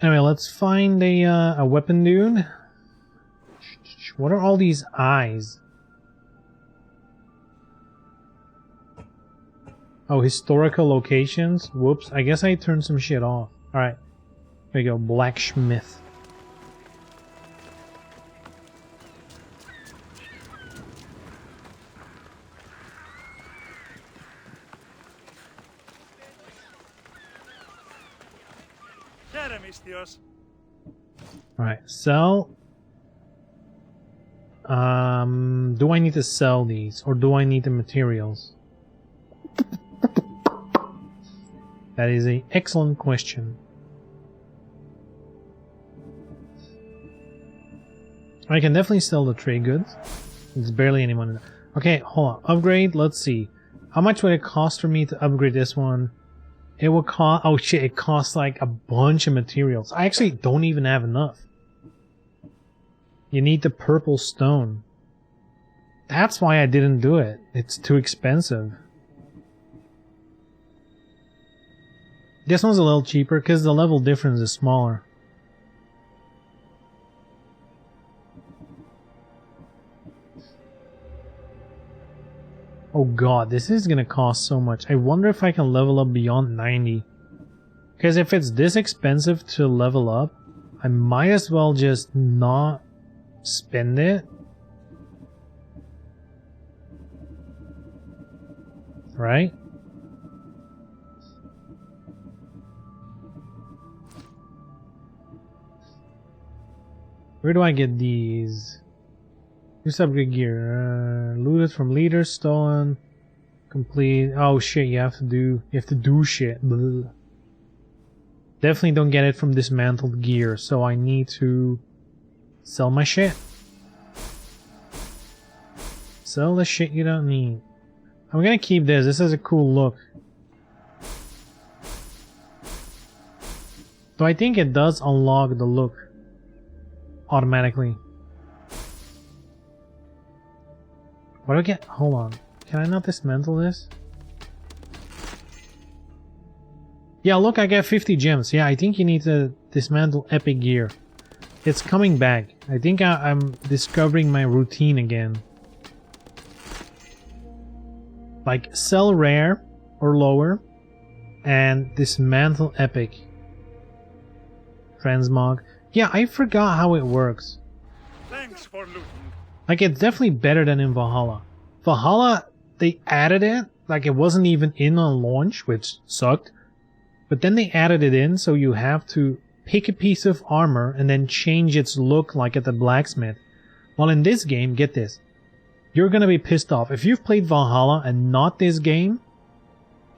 Anyway, let's find a weapon, dude. What are all these eyes? Oh, historical locations. Whoops, I guess I turned some shit off. Alright, there you go, blacksmith. Alright, sell. Do I need to sell these, or do I need the materials? That is an excellent question. I can definitely sell the trade goods. There's barely anyone in there. Okay, hold on. Upgrade, let's see. How much would it cost for me to upgrade this one? It will cost... Oh shit, it costs like a bunch of materials. I actually don't even have enough. You need the purple stone. That's why I didn't do it. It's too expensive. This one's a little cheaper because the level difference is smaller. Oh god, this is gonna cost so much. I wonder if I can level up beyond 90. Because if it's this expensive to level up, I might as well just not spend it. Right? Where do I get these? Use upgrade gear. Looted from leaders, stolen, complete. Oh shit! You have to do shit. Blah. Definitely don't get it from dismantled gear, so I need to sell my shit. Sell the shit you don't need. I'm gonna keep this. This has a cool look. So I think it does unlock the look automatically. What do I get? Hold on. Can I not dismantle this? Yeah, look, I get 50 gems. Yeah, I think you need to dismantle epic gear. It's coming back. I think I'm discovering my routine again. Like, sell rare or lower and dismantle epic. Transmog. Yeah, I forgot how it works. Thanks for looting. Like, it's definitely better than in Valhalla. Valhalla, they added it. Like, it wasn't even in on launch, which sucked. But then they added it in, so you have to pick a piece of armor and then change its look like at the blacksmith. While in this game, get this. You're gonna be pissed off. If you've played Valhalla and not this game,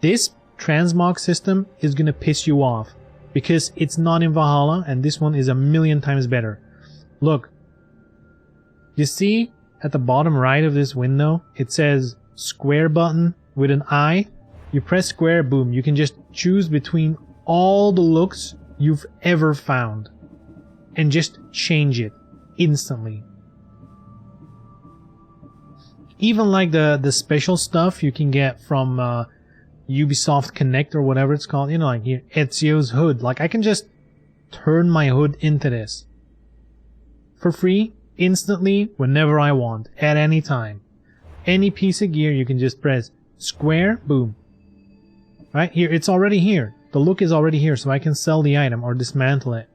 this transmog system is gonna piss you off. Because it's not in Valhalla, and this one is a million times better. Look. You see, at the bottom right of this window, it says square button with an eye. You press square, boom, you can just choose between all the looks you've ever found. And just change it instantly. Even like the special stuff you can get from Ubisoft Connect or whatever it's called. You know, like here, Ezio's hood. Like, I can just turn my hood into this. For free. Instantly, whenever I want, at any time. Any piece of gear, you can just press square, boom. Right here, it's already here. The look is already here, so I can sell the item or dismantle it.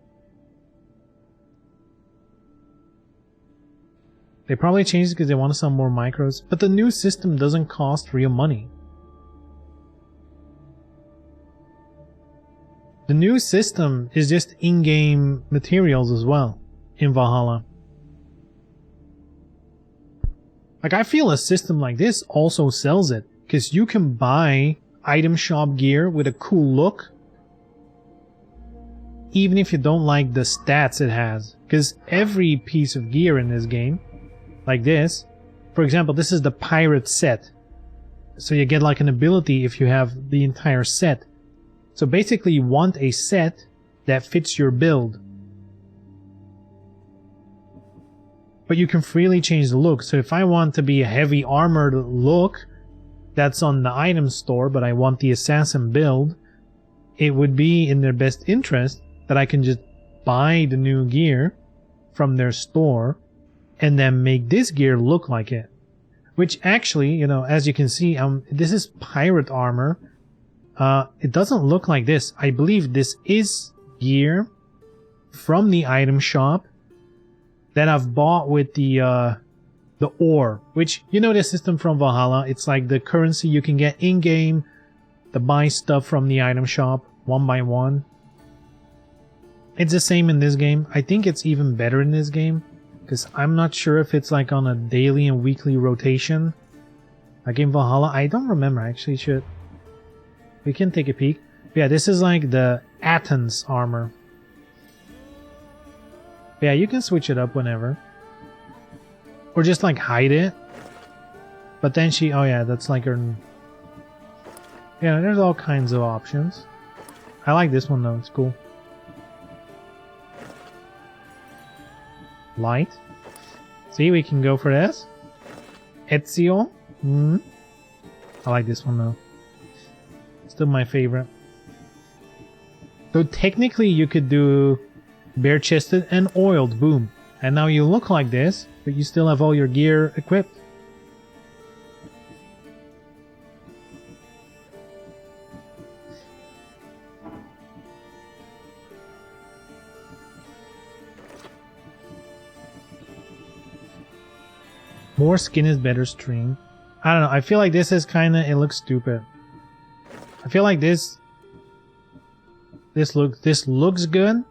They probably changed it because they want to sell more micros, but the new system doesn't cost real money. The new system is just in-game materials as well in Valhalla. Like, I feel a system like this also sells it, because you can buy item shop gear with a cool look even if you don't like the stats it has, because every piece of gear in this game, like this, for example, this is the pirate set, so you get like an ability if you have the entire set. So basically you want a set that fits your build, but you can freely change the look. So if I want to be a heavy armored look that's on the item store, but I want the assassin build, it would be in their best interest that I can just buy the new gear from their store and then make this gear look like it. Which actually, you know, as you can see, this is pirate armor. It doesn't look like this. I believe this is gear from the item shop that I've bought with the ore, which, you know, the system from Valhalla, it's like the currency you can get in-game to buy stuff from the item shop one by one. It's the same in this game. I think it's even better in this game, because I'm not sure if it's like on a daily and weekly rotation like in Valhalla. I don't remember, actually. We can take a peek. Yeah, this is like the Athens armor. Yeah, you can switch it up whenever. Or just like hide it. But then she... Oh yeah, that's like her... Yeah, there's all kinds of options. I like this one though, it's cool. Light. See, we can go for this. Ezio. I like this one though. Still my favorite. So technically you could do bare-chested and oiled, boom. And now you look like this, but you still have all your gear equipped. More skin is better stream. I don't know, I feel like this is kinda, it looks stupid. I feel like this looks good,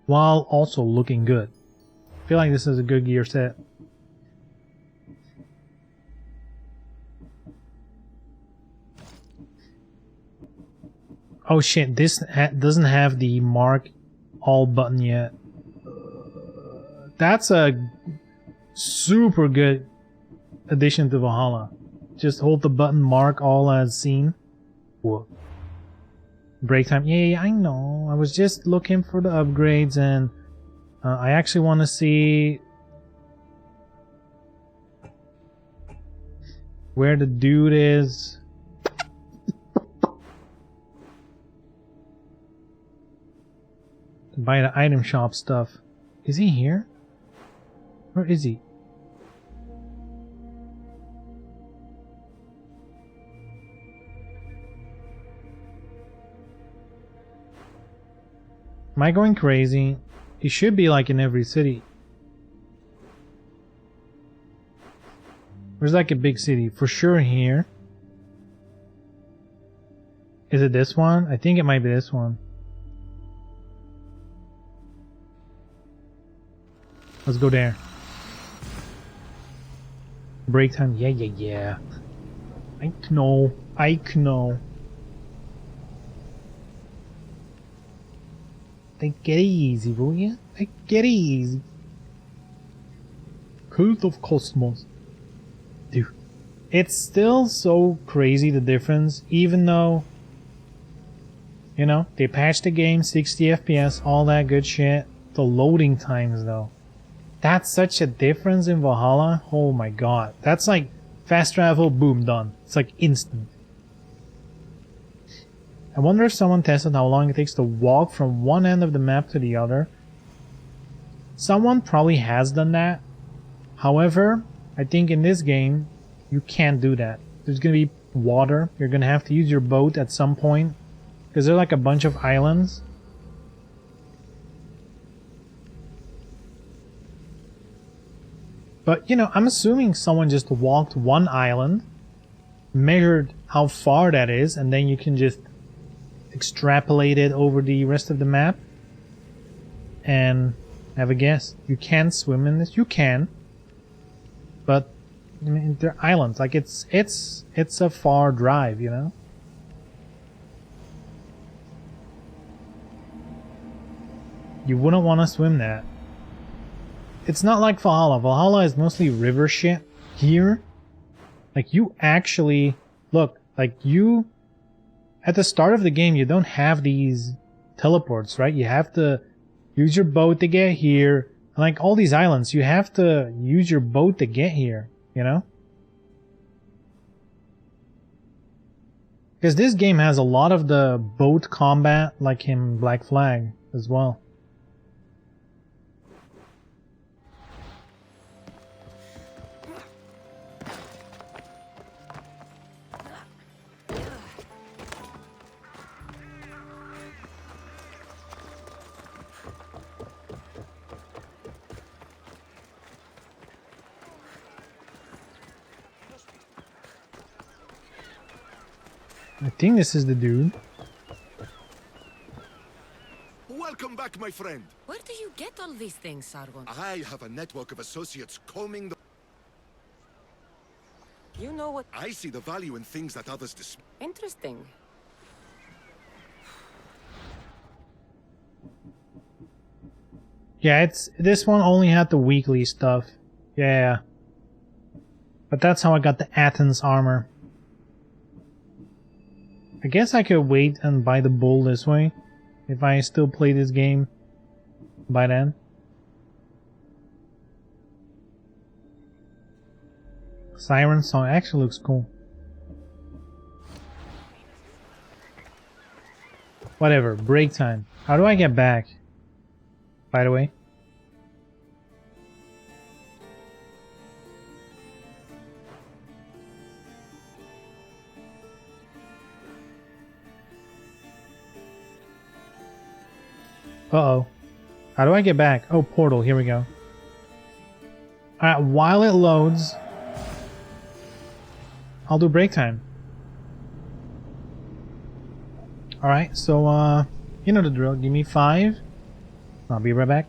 while also looking good. I feel like this is a good gear set. Oh shit, this doesn't have the mark all button yet. That's a super good addition to Valhalla. Just hold the button, mark all as seen. Whoa. Break time. Yeah, I know. I was just looking for the upgrades, and I actually want to see where the dude is. Buy the item shop stuff. Is he here? Where is he? Am I going crazy? He should be like in every city. Where's like a big city? For sure here. Is it this one? I think it might be this one. Let's go there. Break time. Yeah. I know. Take it easy, will ya? Take it easy. Cult of Cosmos. Dude. It's still so crazy, the difference, even though, you know, they patched the game, 60 FPS, all that good shit. The loading times, though. That's such a difference in Valhalla. Oh my god. That's like fast travel, boom, done. It's like instant. I wonder if someone tested how long it takes to walk from one end of the map to the other. Someone probably has done that. However, I think in this game, you can't do that. There's gonna be water. You're gonna have to use your boat at some point because they're like a bunch of islands. But, you know, I'm assuming someone just walked one island, measured how far that is, and then you can just extrapolate it over the rest of the map and have a guess. You can swim in this. You can. But, I mean, they're islands. Like, it's a far drive, you know? You wouldn't want to swim that. It's not like Valhalla. Valhalla is mostly river shit. Here, like, you actually... Look, like, you... At the start of the game, you don't have these teleports, right? You have to use your boat to get here. Like, all these islands, you have to use your boat to get here, you know? Because this game has a lot of the boat combat, like in Black Flag, as well. I think this is the dude. Welcome back, my friend. Where do you get all these things, Sargon? I have a network of associates combing the... You know what? I see the value in things that others dismiss. Interesting. Yeah, this one only had the weekly stuff. Yeah. But that's how I got the Athens armor. I guess I could wait and buy the bull this way, if I still play this game by then. Siren song actually looks cool. Whatever, break time. How do I get back? By the way. Uh-oh. How do I get back? Oh, portal. Here we go. Alright, while it loads, I'll do break time. Alright, so, you know the drill. Give me 5. I'll be right back.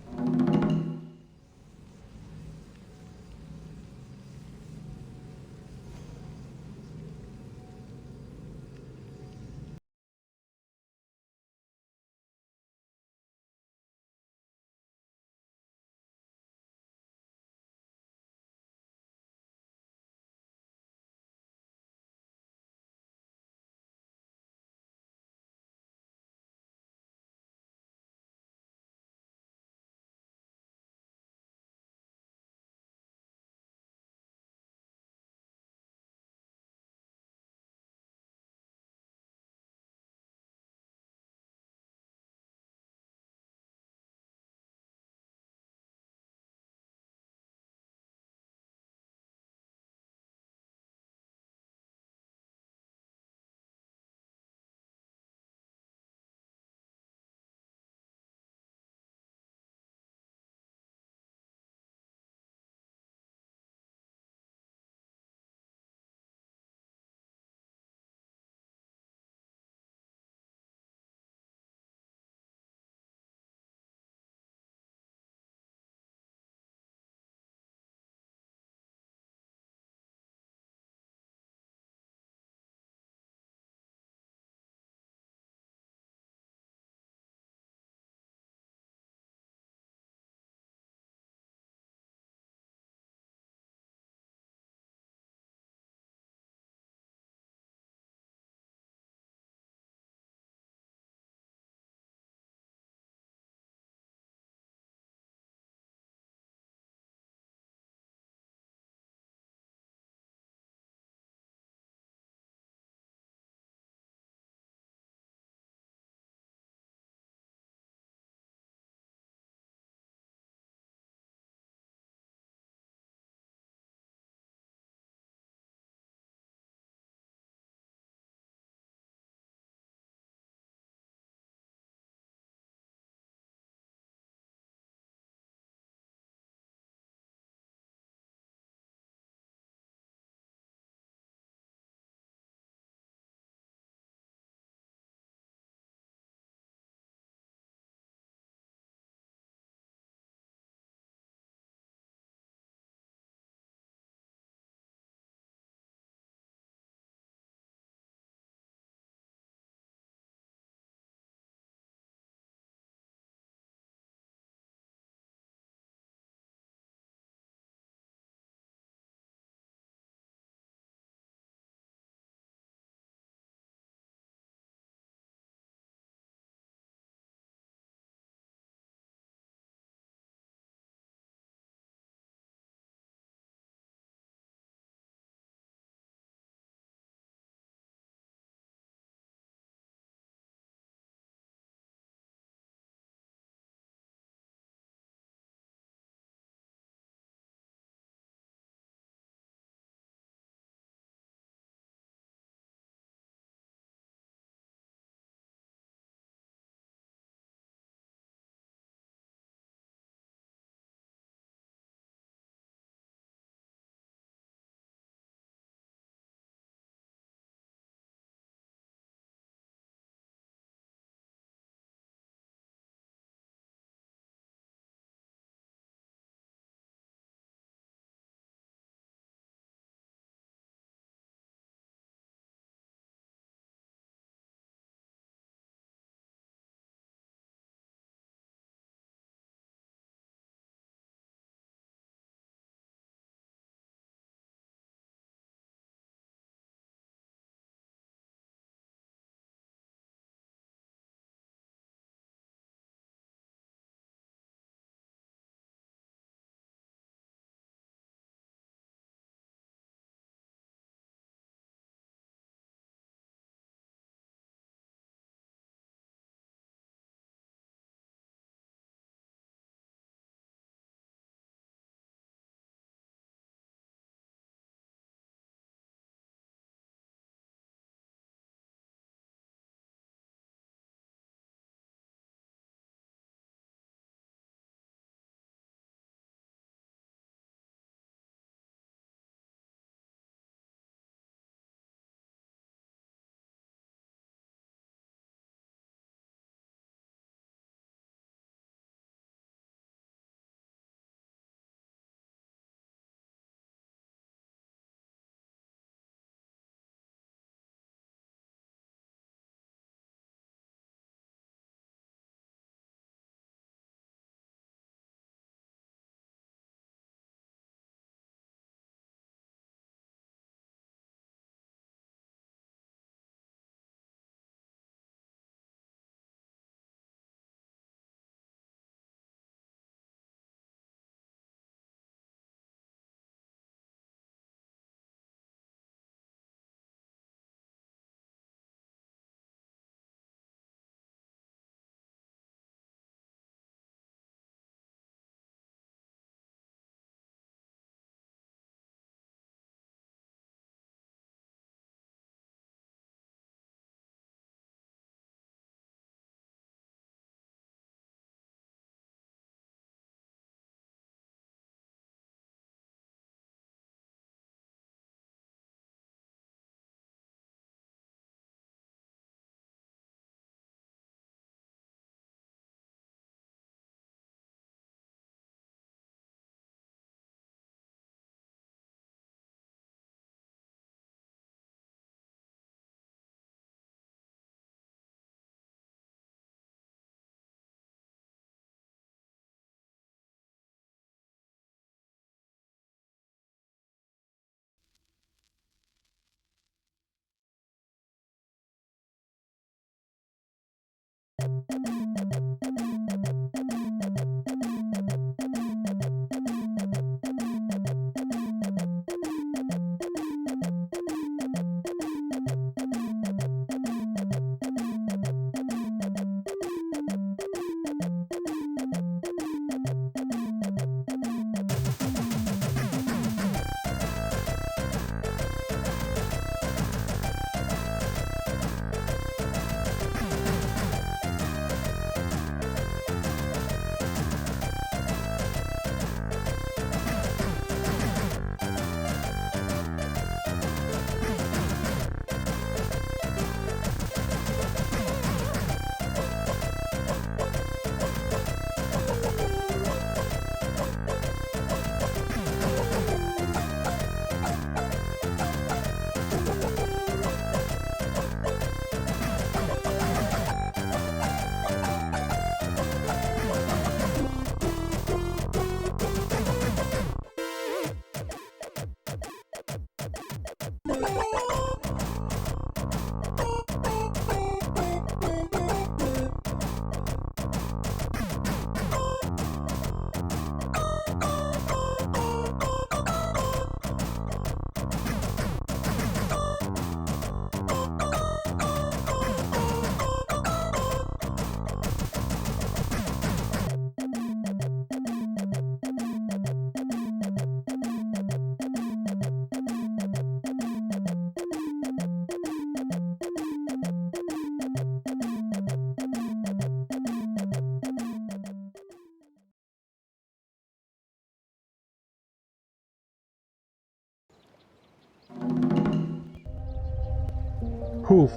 Poof.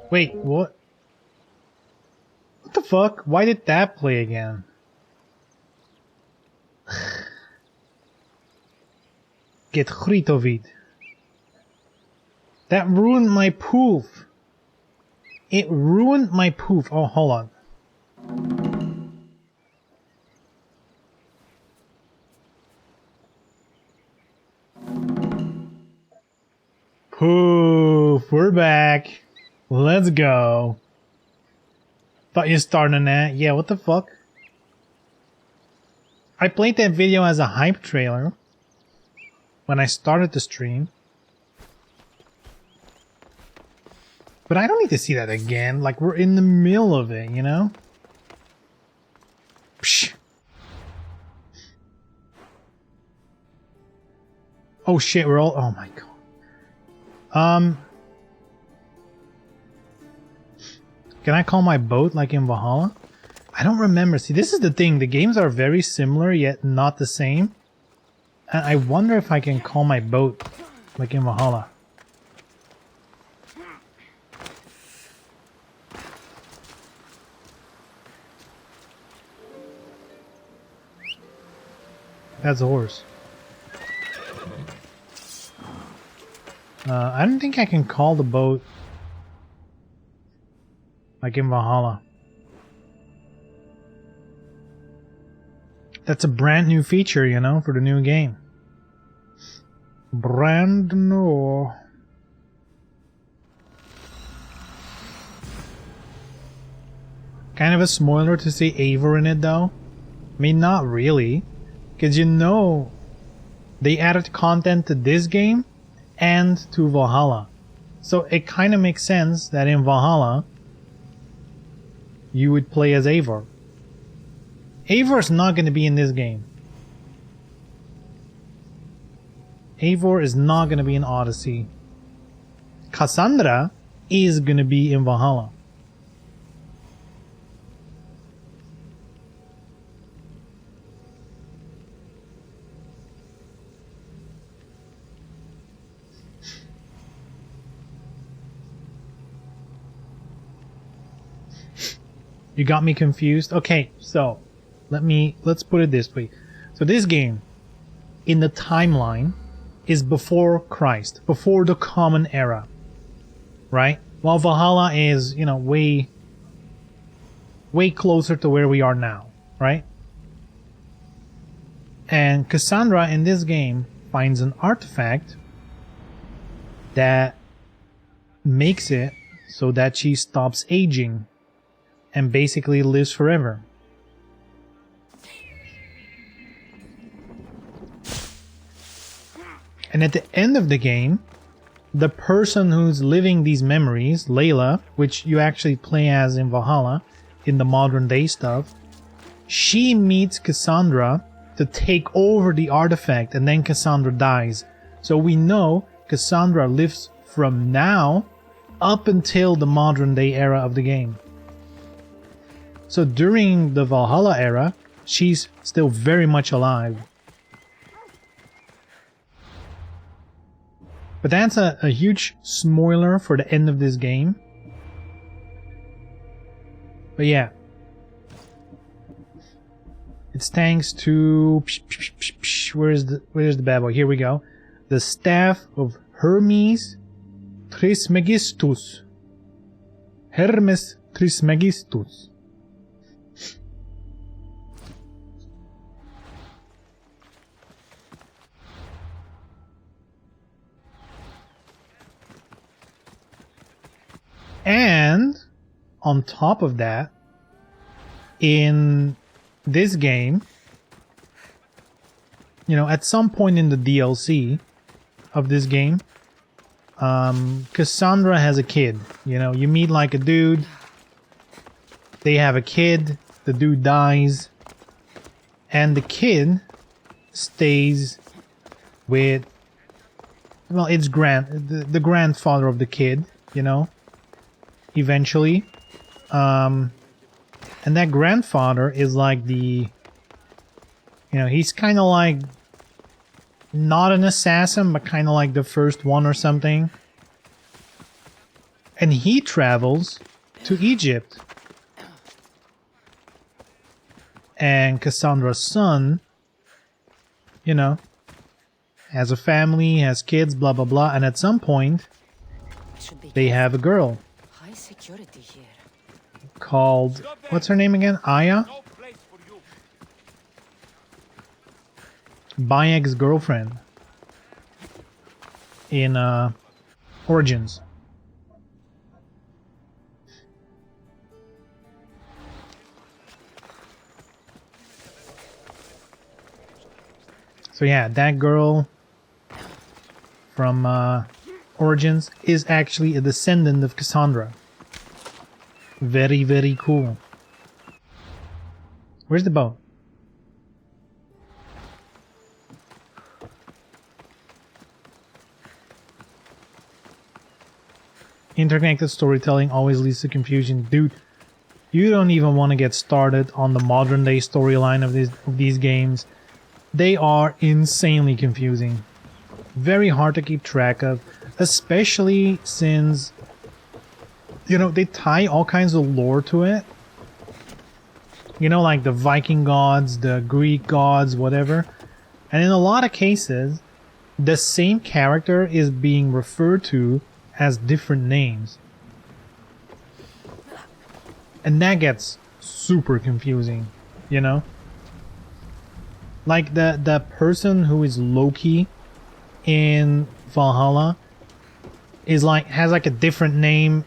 Wait, what? What the fuck? Why did that play again? Get rid of it. That ruined my poof. It ruined my poof. Oh, hold on. Poof, we're back. Let's go. Thought you started on that. Yeah, what the fuck? I played that video as a hype trailer when I started the stream. But I don't need to see that again. Like, we're in the middle of it, you know? Psh. Oh shit, we're all... Oh my god. Can I call my boat like in Valhalla? I don't remember. See, this is the thing. The games are very similar, yet not the same. And I wonder if I can call my boat like in Valhalla. That's a horse. I don't think I can call the boat like in Valhalla. That's a brand new feature, you know, for the new game. Brand new. Kind of a spoiler to see Eivor in it, though. I mean, not really. Because you know, they added content to this game and to Valhalla. So it kind of makes sense that in Valhalla, you would play as Eivor. Eivor's not going to be in this game. Eivor is not going to be in Odyssey. Cassandra is going to be in Valhalla. You got me confused? Okay, so let's put it this way. So this game in the timeline is before Christ, before the Common Era, right? While Valhalla is, you know, way closer to where we are now, right? And Cassandra in this game finds an artifact that makes it so that she stops aging. and basically lives forever. And at the end of the game, the person who's living these memories, Layla, which you actually play as in Valhalla, in the modern day stuff, she meets Cassandra to take over the artifact, and then Cassandra dies. So we know Cassandra lives from now up until the modern day era of the game. So during the Valhalla era, she's still very much alive. But that's a huge spoiler for the end of this game. But yeah. It's thanks to... Where's the bad boy? Here we go. The staff of Hermes Trismegistus. Hermes Trismegistus. And on top of that, in this game, you know, at some point in the DLC of this game, Cassandra has a kid. You know, you meet like a dude, they have a kid, the dude dies, and the kid stays with, well, it's the grandfather of the kid, you know, eventually. And that grandfather is like the, you know, he's kind of like not an assassin, but kind of like the first one or something. And he travels to Egypt. And Cassandra's son, you know, has a family, has kids, blah blah blah, and at some point they have a girl. High security here. Called, what's her name again? Aya? Bayek's girlfriend in Origins. So yeah, that girl from Origins is actually a descendant of Cassandra. Very, very cool. Where's the boat? Interconnected storytelling always leads to confusion. Dude, you don't even want to get started on the modern day storyline of these games. They are insanely confusing. Very hard to keep track of, especially since, you know, they tie all kinds of lore to it. You know, like the Viking gods, the Greek gods, whatever. And in a lot of cases, the same character is being referred to as different names. And that gets super confusing, you know? Like the person who is Loki in Valhalla is like, has like a different name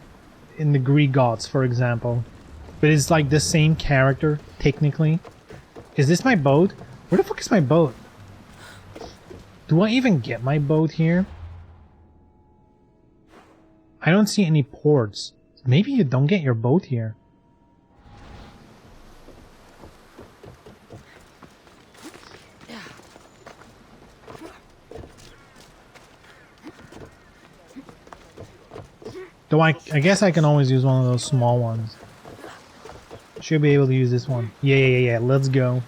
in the Greek gods, for example. But it's like the same character, technically. Is this my boat? Where the fuck is my boat? Do I even get my boat here? I don't see any ports. Maybe you don't get your boat here. Though I guess I can always use one of those small ones. Should be able to use this one. Yeah, let's go.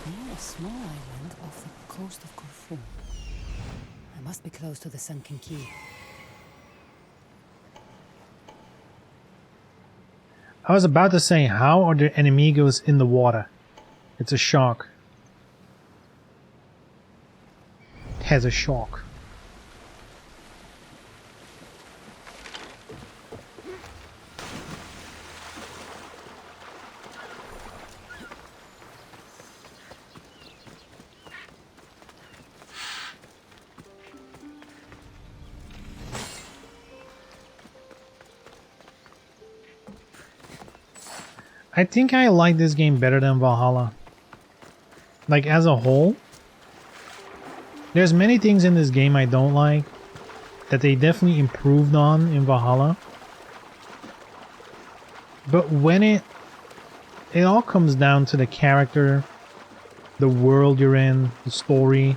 Near a small island off the coast of Corfu. I must be close to the sunken quay. I was about to say, how are the enemigos in the water? It's a shark. It has a shark. I think I like this game better than Valhalla. Like, as a whole. There's many things in this game I don't like that they definitely improved on in Valhalla. But when it all comes down to the character, the world you're in, the story.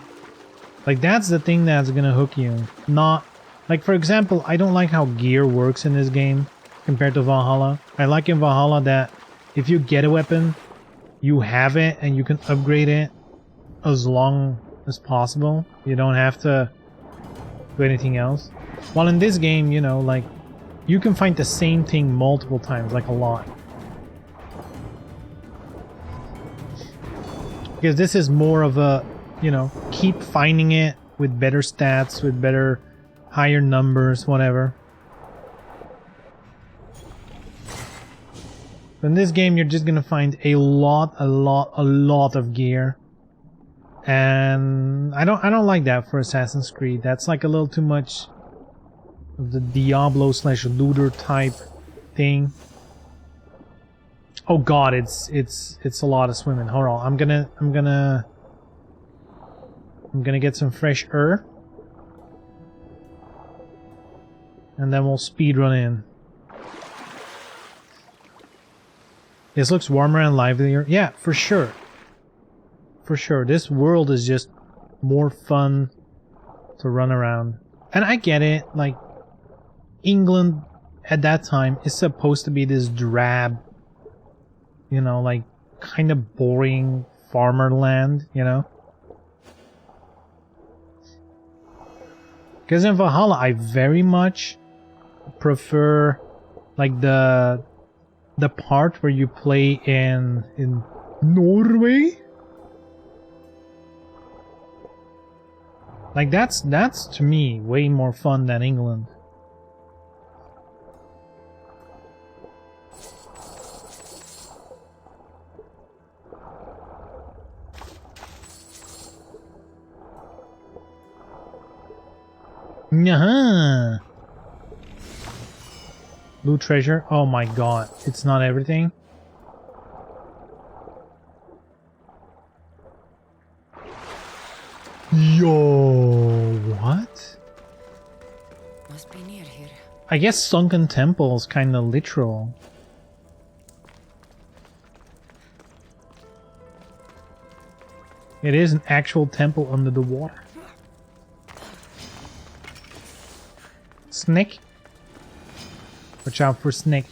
Like, that's the thing that's gonna hook you. Not, like, for example, I don't like how gear works in this game compared to Valhalla. I like in Valhalla that if you get a weapon, you have it and you can upgrade it as long as possible. You don't have to do anything else. While in this game, you know, like, you can find the same thing multiple times, like a lot. Because this is more of a, you know, keep finding it with better stats, with better, higher numbers, whatever. In this game, you're just gonna find a lot of gear. And I don't like that for Assassin's Creed. That's like a little too much of the Diablo / looter type thing. Oh god, it's a lot of swimming. Hold on, I'm gonna get some fresh air, and then we'll speed run in. This looks warmer and livelier. Yeah, for sure. For sure. This world is just more fun to run around. And I get it, like, England at that time is supposed to be this drab, you know, like, kind of boring farmer land, you know? Because in Valhalla, I very much prefer, like, the part where you play in Norway. Like, that's to me way more fun than England. Nyah. Loot treasure? Oh my god, it's not everything? Yo, what? Must be near here. I guess Sunken Temple is kinda literal. It is an actual temple under the water. Snake? Watch out for snake.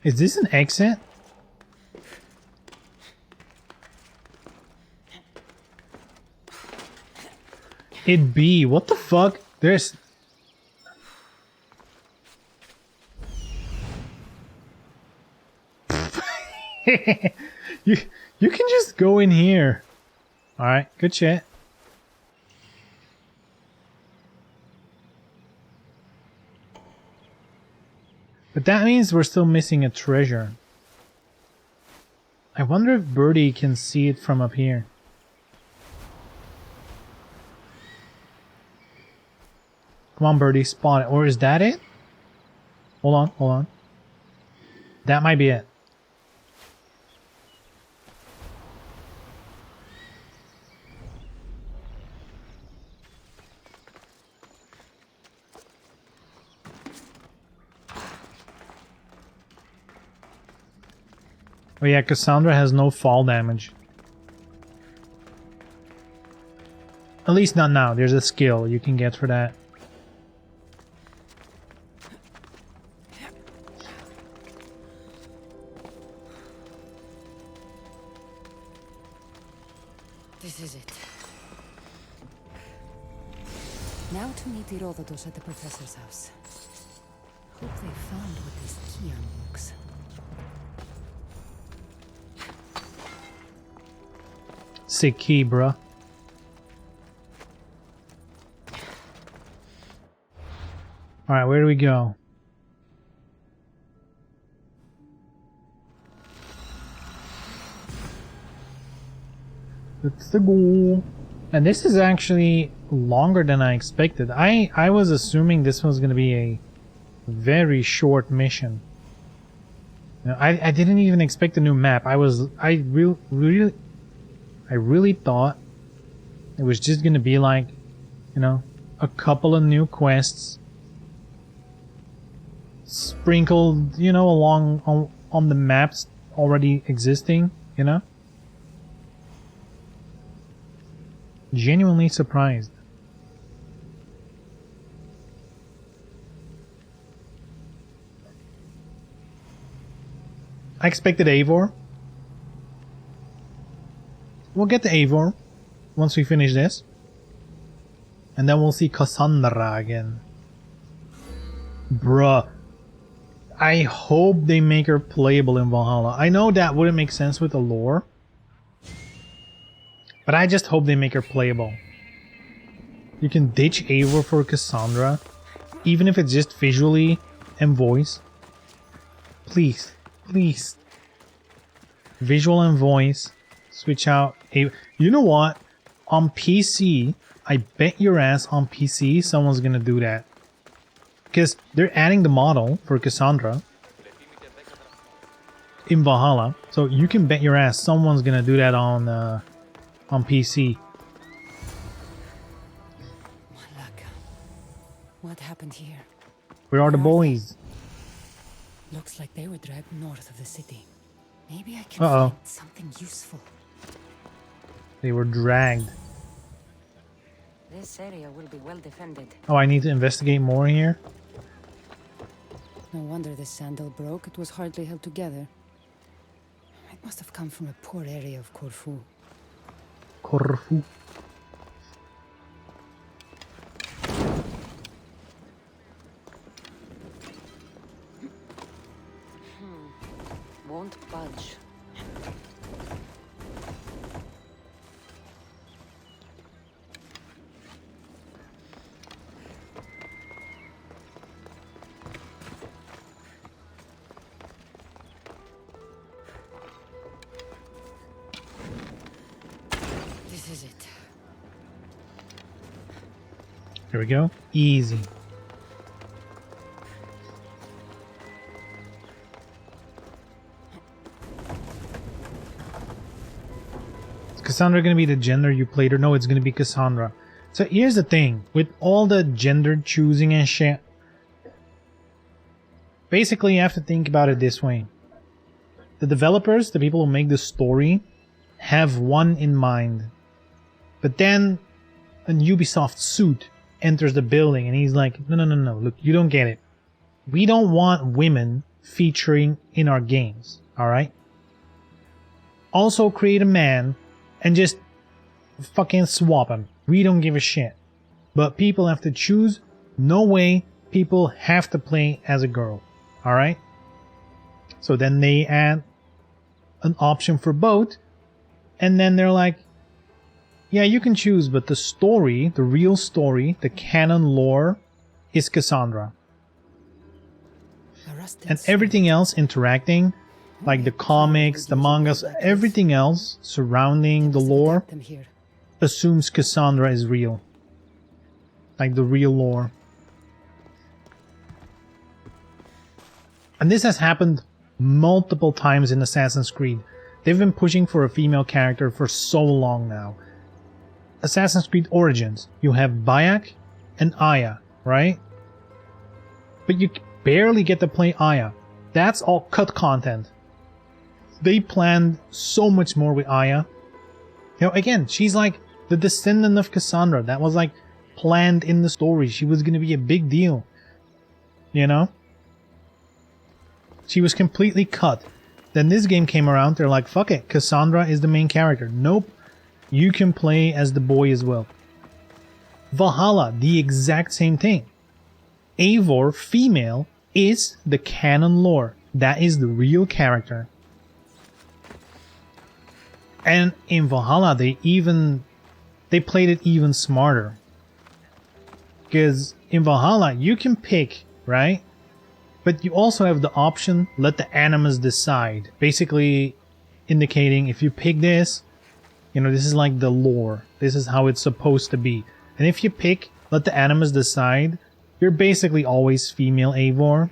Is this an exit? It be. What the fuck? There's... you can just go in here. Alright, good shit. But that means we're still missing a treasure. I wonder if Birdie can see it from up here. Come on, Birdie, spot it. Or is that it? Hold on, hold on. That might be it. Oh yeah, Cassandra has no fall damage. At least not now. There's a skill you can get for that. This is it. Now to meet Herodotus at the professor's house. Hope they found what this key unlocks. Sick key, bruh. Alright, where do we go? That's the goal. And this is actually longer than I expected. I was assuming this was going to be a very short mission. You know, I didn't even expect a new map. I really thought it was just going to be like, you know, a couple of new quests sprinkled, you know, along on the maps already existing, you know? Genuinely surprised. I expected Eivor. We'll get to Eivor once we finish this. And then we'll see Cassandra again. Bruh. I hope they make her playable in Valhalla. I know that wouldn't make sense with the lore. But I just hope they make her playable. You can ditch Eivor for Cassandra. Even if it's just visually and voice. Please. Please. Visual and voice. Switch out Eivor. You know what? On PC, I bet your ass on PC someone's gonna do that. Because they're adding the model for Cassandra in Valhalla. So you can bet your ass someone's gonna do that on PC. Malaka. What happened here? Where are the boys? Looks like they were dragged north of the city. Maybe I can Uh-oh. find something useful. They were dragged. This area will be well defended. Oh, I need to investigate more here? No wonder this sandal broke. It was hardly held together. It must have come from a poor area of Corfu. Corfu. Won't budge. This is it. Here we go. Easy. Is Cassandra gonna be the gender you played, or no, it's gonna be Cassandra. So here's the thing, with all the gender choosing and shit, basically you have to think about it this way. The developers, the people who make the story, have one in mind. But then a Ubisoft suit enters the building and he's like, no, look, you don't get it. We don't want women featuring in our games, alright? Also create a man and just fucking swap him. We don't give a shit. But people have to choose. No way people have to play as a girl, alright? So then they add an option for both, and then they're like, yeah, you can choose, but the story, the real story, the canon lore, is Cassandra. And everything else interacting, like the comics, the mangas, everything else surrounding the lore, assumes Cassandra is real. Like the real lore. And this has happened multiple times in Assassin's Creed. They've been pushing for a female character for so long now. Assassin's Creed Origins, you have Bayek and Aya, right? But you barely get to play Aya. That's all cut content. They planned so much more with Aya. You know, again, she's like the descendant of Cassandra. That was like planned in the story. She was going to be a big deal. You know? She was completely cut. Then this game came around, they're like, fuck it, Cassandra is the main character. Nope. you can play as the boy as well. Valhalla, the exact same thing. Eivor, female, is the canon lore. That is the real character. And in Valhalla, they played it even smarter. Because in Valhalla, you can pick, right? But you also have the option, let the animus decide. Basically indicating if you pick this, you know, this is like the lore. This is how it's supposed to be. And if you pick, let the animus decide, you're basically always female Eivor.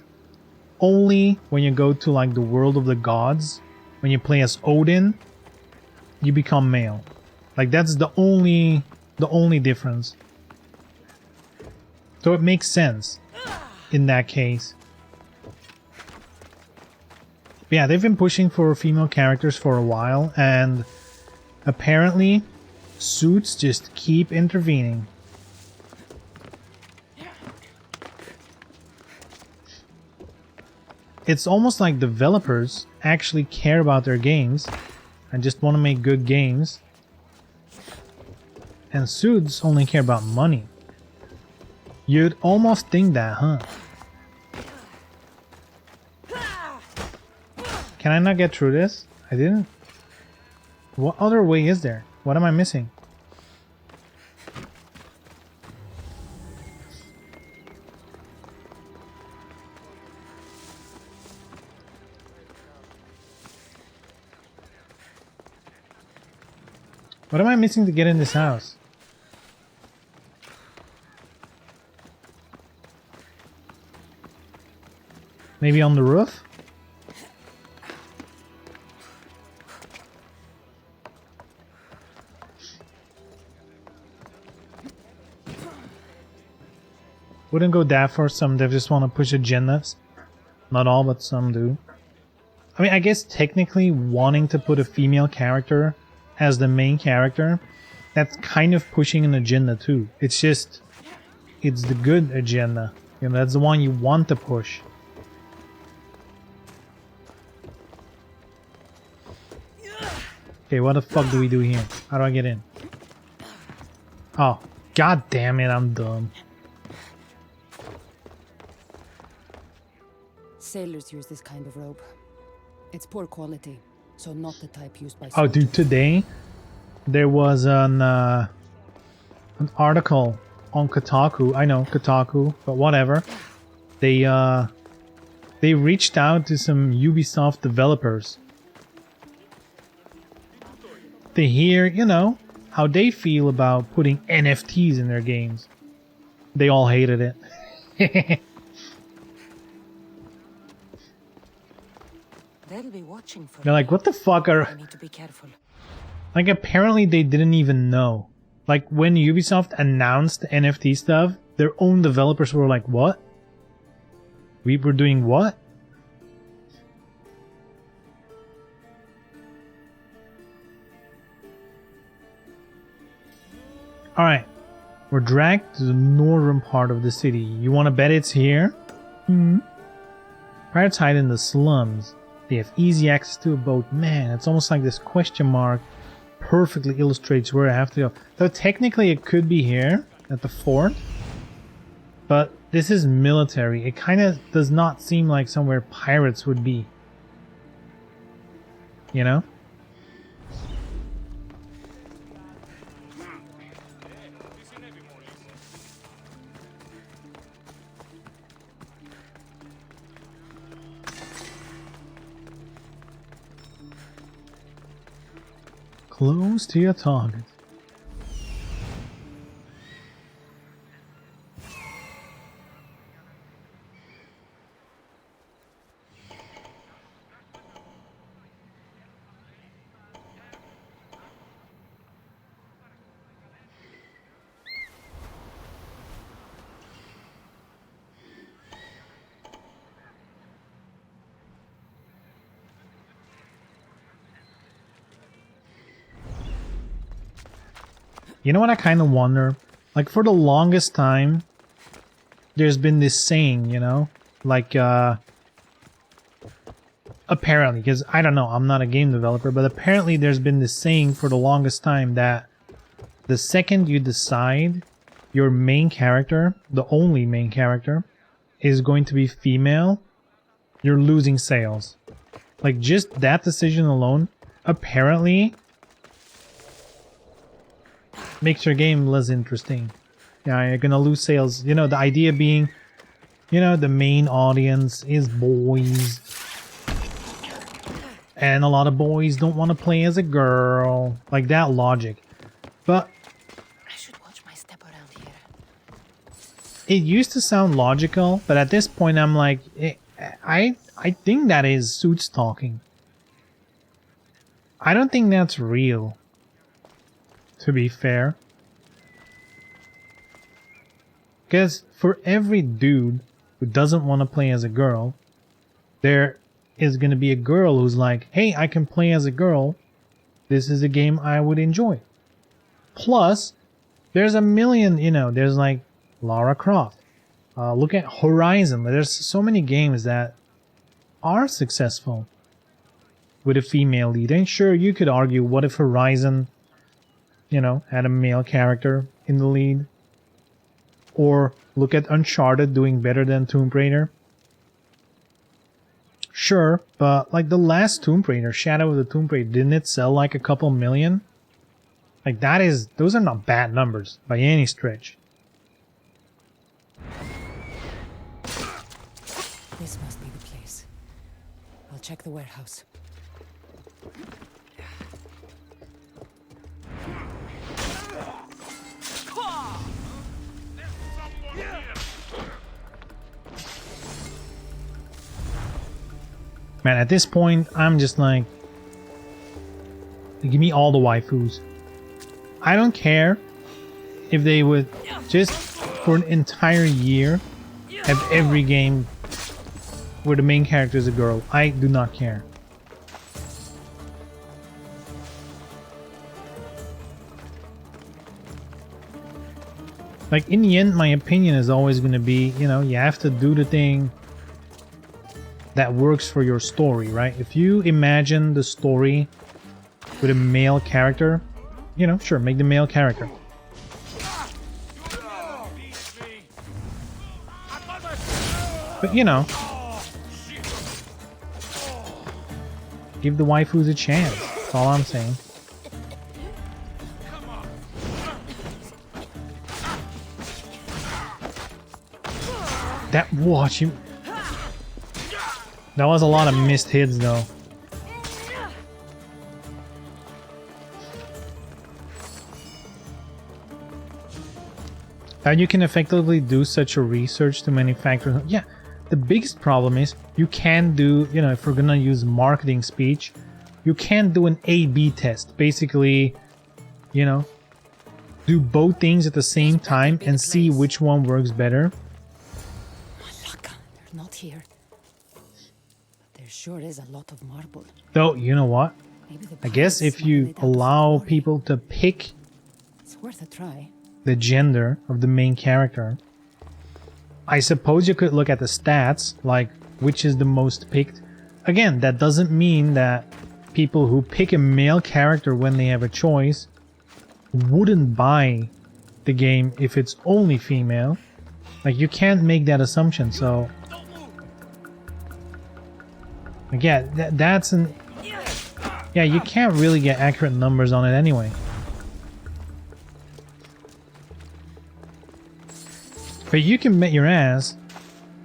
Only when you go to like the world of the gods, when you play as Odin, you become male. Like that's the only difference. So it makes sense in that case. But yeah, they've been pushing for female characters for a while, and apparently suits just keep intervening. It's almost like developers actually care about their games and just want to make good games, and suits only care about money. You'd almost think that, huh? Can I not get through this? I didn't. What other way is there? What am I missing? What am I missing to get in this house? Maybe on the roof? Wouldn't go that far. Some devs just want to push agendas. Not all, but some do. I mean, I guess technically wanting to put a female character as the main character, that's kind of pushing an agenda too. It's just, it's the good agenda. You know, that's the one you want to push. Okay, what the fuck do we do here? How do I get in? Oh, god damn it, I'm dumb. Sailors use this kind of rope. It's poor quality, so not the type used by Oh, soldiers. dude, today there was an article on Kotaku. I know Kotaku, but whatever. They reached out to some Ubisoft developers to hear, you know, how they feel about putting NFTs in their games. They all hated it. They'll be watching for They're like, what the fuck are... I need to be careful. Like, apparently they didn't even know. Like, when Ubisoft announced the NFT stuff, their own developers were like, what? We were doing what? Alright. We're dragged to the northern part of the city. You want to bet it's here? Pirates hide in the slums. They have easy access to a boat. Man, it's almost like this question mark perfectly illustrates where I have to go. Though technically it could be here at the fort, but this is military. It kind of does not seem like somewhere pirates would be. You know? Close to your target. You know what I kind of wonder? Like, for the longest time, there's been this saying, you know? Like, apparently, because I don't know, I'm not a game developer, but apparently there's been this saying for the longest time that the second you decide your main character, the only main character, is going to be female, you're losing sales. Like, just that decision alone, apparently, makes your game less interesting. Yeah, you're gonna lose sales. You know, the idea being, you know, the main audience is boys. And a lot of boys don't want to play as a girl. Like, that logic. But I should watch my step around here. it used to sound logical, but at this point I'm like, I think that is Suits talking. I don't think that's real, to be fair. Because for every dude who doesn't want to play as a girl, there is going to be a girl who's like, hey, I can play as a girl. This is a game I would enjoy. Plus, there's a million, you know, there's like Lara Croft. Look at Horizon. There's so many games that are successful with a female lead. And sure, you could argue, what if Horizon, you know, had a male character in the lead? Or look at Uncharted doing better than Tomb Raider. Sure, but like the last Tomb Raider, Shadow of the Tomb Raider, didn't it sell like a couple million? Like, that is, those are not bad numbers by any stretch. This must be the place. I'll check the warehouse. Man, at this point, I'm just like, give me all the waifus. I don't care if they would just for an entire year have every game where the main character is a girl. I do not care. Like, in the end, my opinion is always going to be, you know, you have to do the thing that works for your story, right? If you imagine the story with a male character, you know, sure, make the male character. But, you know, give the waifus a chance. That's all I'm saying. That, watch him. That was a lot of missed hits, though. How you can effectively do such a research to manufacture... Yeah, the biggest problem is you can't do, you know, if we're gonna use marketing speech, you can't do an A/B test. Basically, you know, do both things at the same time and see which one works better. Malaka, they're not here. But there sure is a lot of marble. Though, you know what? Maybe the I guess if you allow people to pick it's worth a try. the gender of the main character, I suppose you could look at the stats, like which is the most picked. Again, that doesn't mean that people who pick a male character when they have a choice wouldn't buy the game if it's only female. Like, you can't make that assumption, so... Like, yeah, that's an... Yeah, you can't really get accurate numbers on it anyway. But you can bet your ass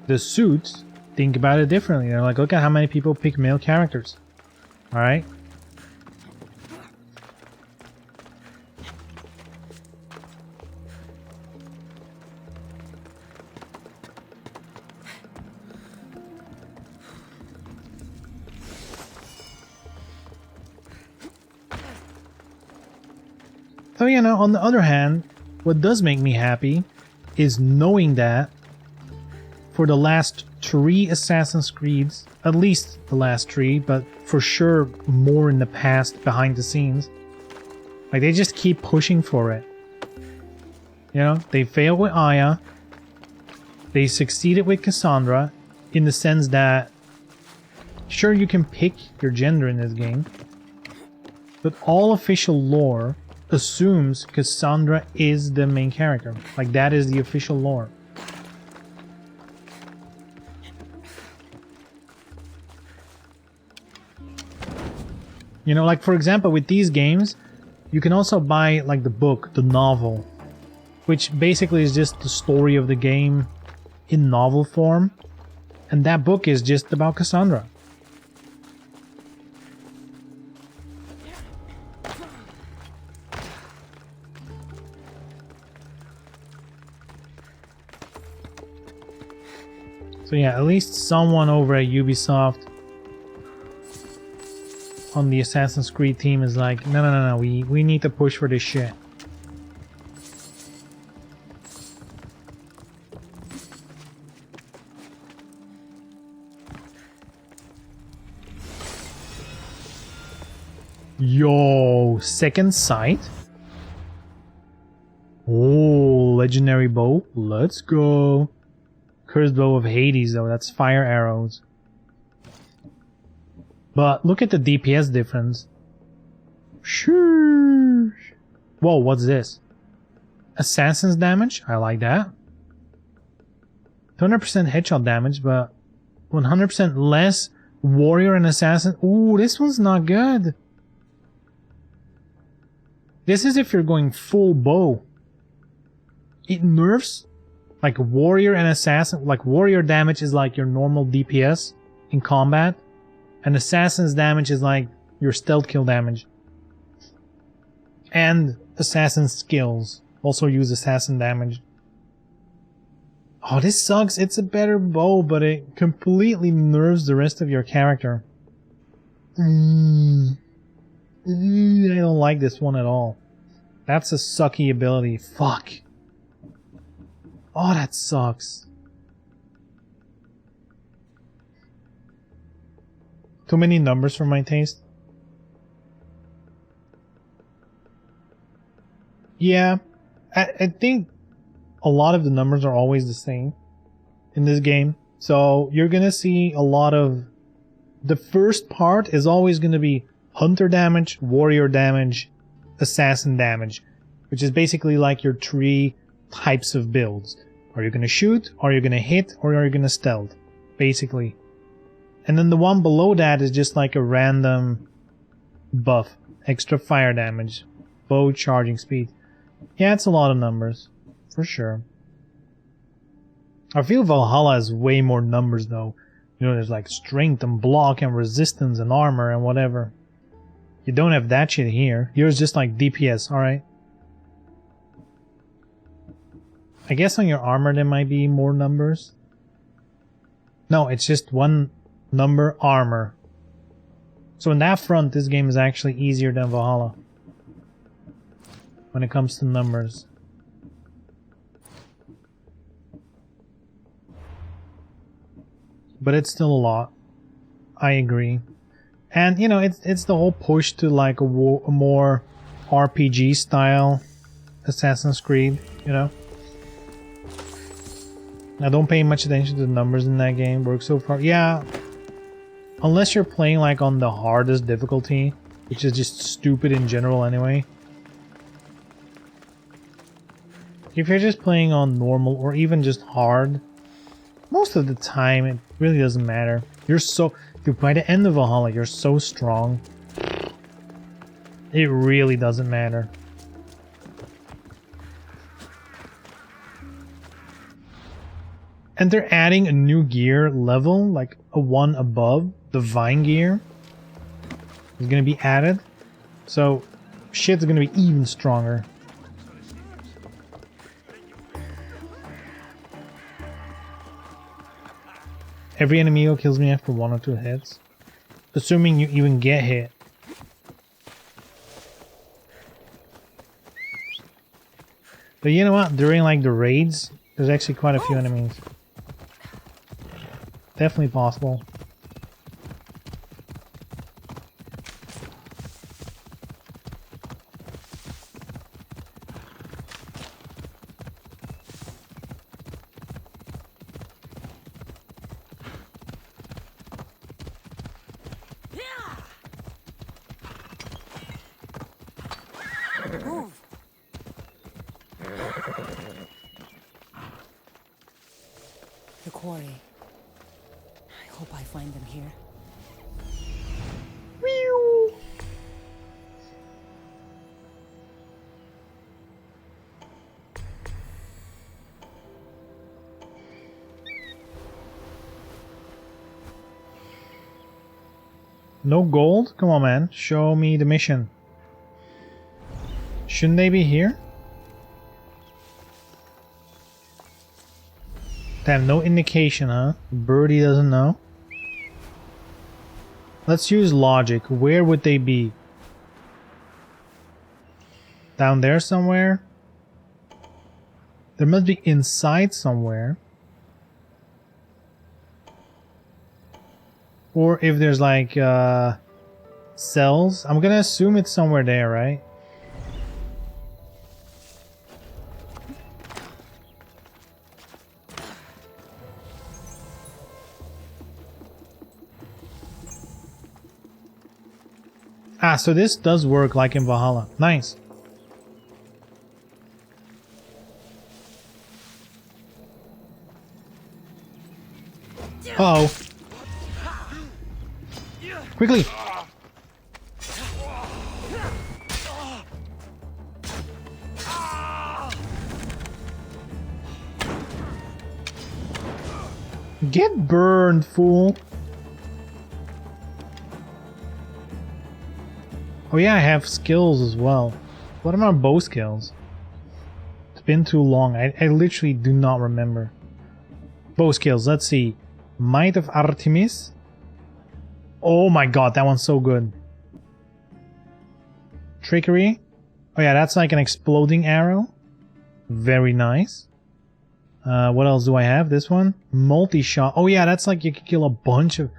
the Suits think about it differently. They're like, look at how many people pick male characters. Alright? So, you know, on the other hand, what does make me happy is knowing that for the last 3 Assassin's Creeds, at least the last 3, but for sure more in the past behind the scenes, like, they just keep pushing for it. You know, they failed with Aya, they succeeded with Cassandra, in the sense that, sure, you can pick your gender in this game, but all official lore assumes Cassandra is the main character. Like, that is the official lore. You know, like, for example, with these games, you can also buy, like, the book, the novel, which basically is just the story of the game in novel form. And that book is just about Cassandra. So yeah, at least someone over at Ubisoft on the Assassin's Creed team is like, no, we need to push for this shit. Yo, second sight? Oh, legendary bow. Let's go. Cursed bow of Hades though, that's fire arrows. But look at the DPS difference. Sheesh. Whoa, what's this? Assassin's damage? I like that. 200% headshot damage, but 100% less warrior and assassin. Ooh, this one's not good. This is if you're going full bow. It nerfs like warrior and assassin. Like warrior damage is like your normal DPS in combat. And assassin's damage is like your stealth kill damage. And assassin's skills also use assassin damage. Oh, this sucks. It's a better bow, but it completely nerfs the rest of your character. I don't like this one at all. That's a sucky ability. Fuck. Oh, that sucks. Too many numbers for my taste. Yeah, I think a lot of the numbers are always the same in this game. So you're gonna see a lot of... The first part is always gonna be hunter damage, warrior damage, assassin damage, which is basically like your 3 types of builds. Are you gonna shoot, are you gonna hit, or are you gonna stealth? Basically. And then the one below that is just like a random buff. Extra fire damage. Bow charging speed. Yeah, it's a lot of numbers. For sure. I feel Valhalla has way more numbers though. You know, there's like strength and block and resistance and armor and whatever. You don't have that shit here. Yours just like DPS, alright? I guess on your armor there might be more numbers. No, it's just one number armor. So in that front, this game is actually easier than Valhalla when it comes to numbers. But it's still a lot. I agree. And you know, it's the whole push to like a more RPG style Assassin's Creed, you know. Now don't pay much attention to the numbers in that game. Works so far. Yeah. Unless you're playing like on the hardest difficulty, which is just stupid in general anyway. If you're just playing on normal or even just hard, most of the time it really doesn't matter. You're so... Dude, by the end of Valhalla, you're so strong. It really doesn't matter. And they're adding a new gear level, like a one above. The Vine gear is gonna be added. So, shit's gonna be even stronger. Every enemy kills me after 1 or 2 hits. Assuming you even get hit. But you know what? During like the raids, there's actually quite a few enemies. Definitely possible. Move. The quarry. I hope I find them here. No gold? Come on, man. Show me the mission. Shouldn't they be here? They have no indication, huh? Birdie doesn't know. Let's use logic. Where would they be? Down there somewhere? There must be inside somewhere. Or if there's like cells. I'm gonna assume it's somewhere there, right? Ah, so this does work like in Valhalla. Nice. Uh-oh. Quickly! Get burned, fool! Oh yeah, I have skills as well. What are my bow skills? It's been too long. I literally do not remember. Bow skills, let's see. Might of Artemis. Oh my god, that one's so good. Trickery. Oh yeah, that's like an exploding arrow. Very nice. What else do I have? This one? Multi-shot. Oh yeah, that's like you can kill a bunch of...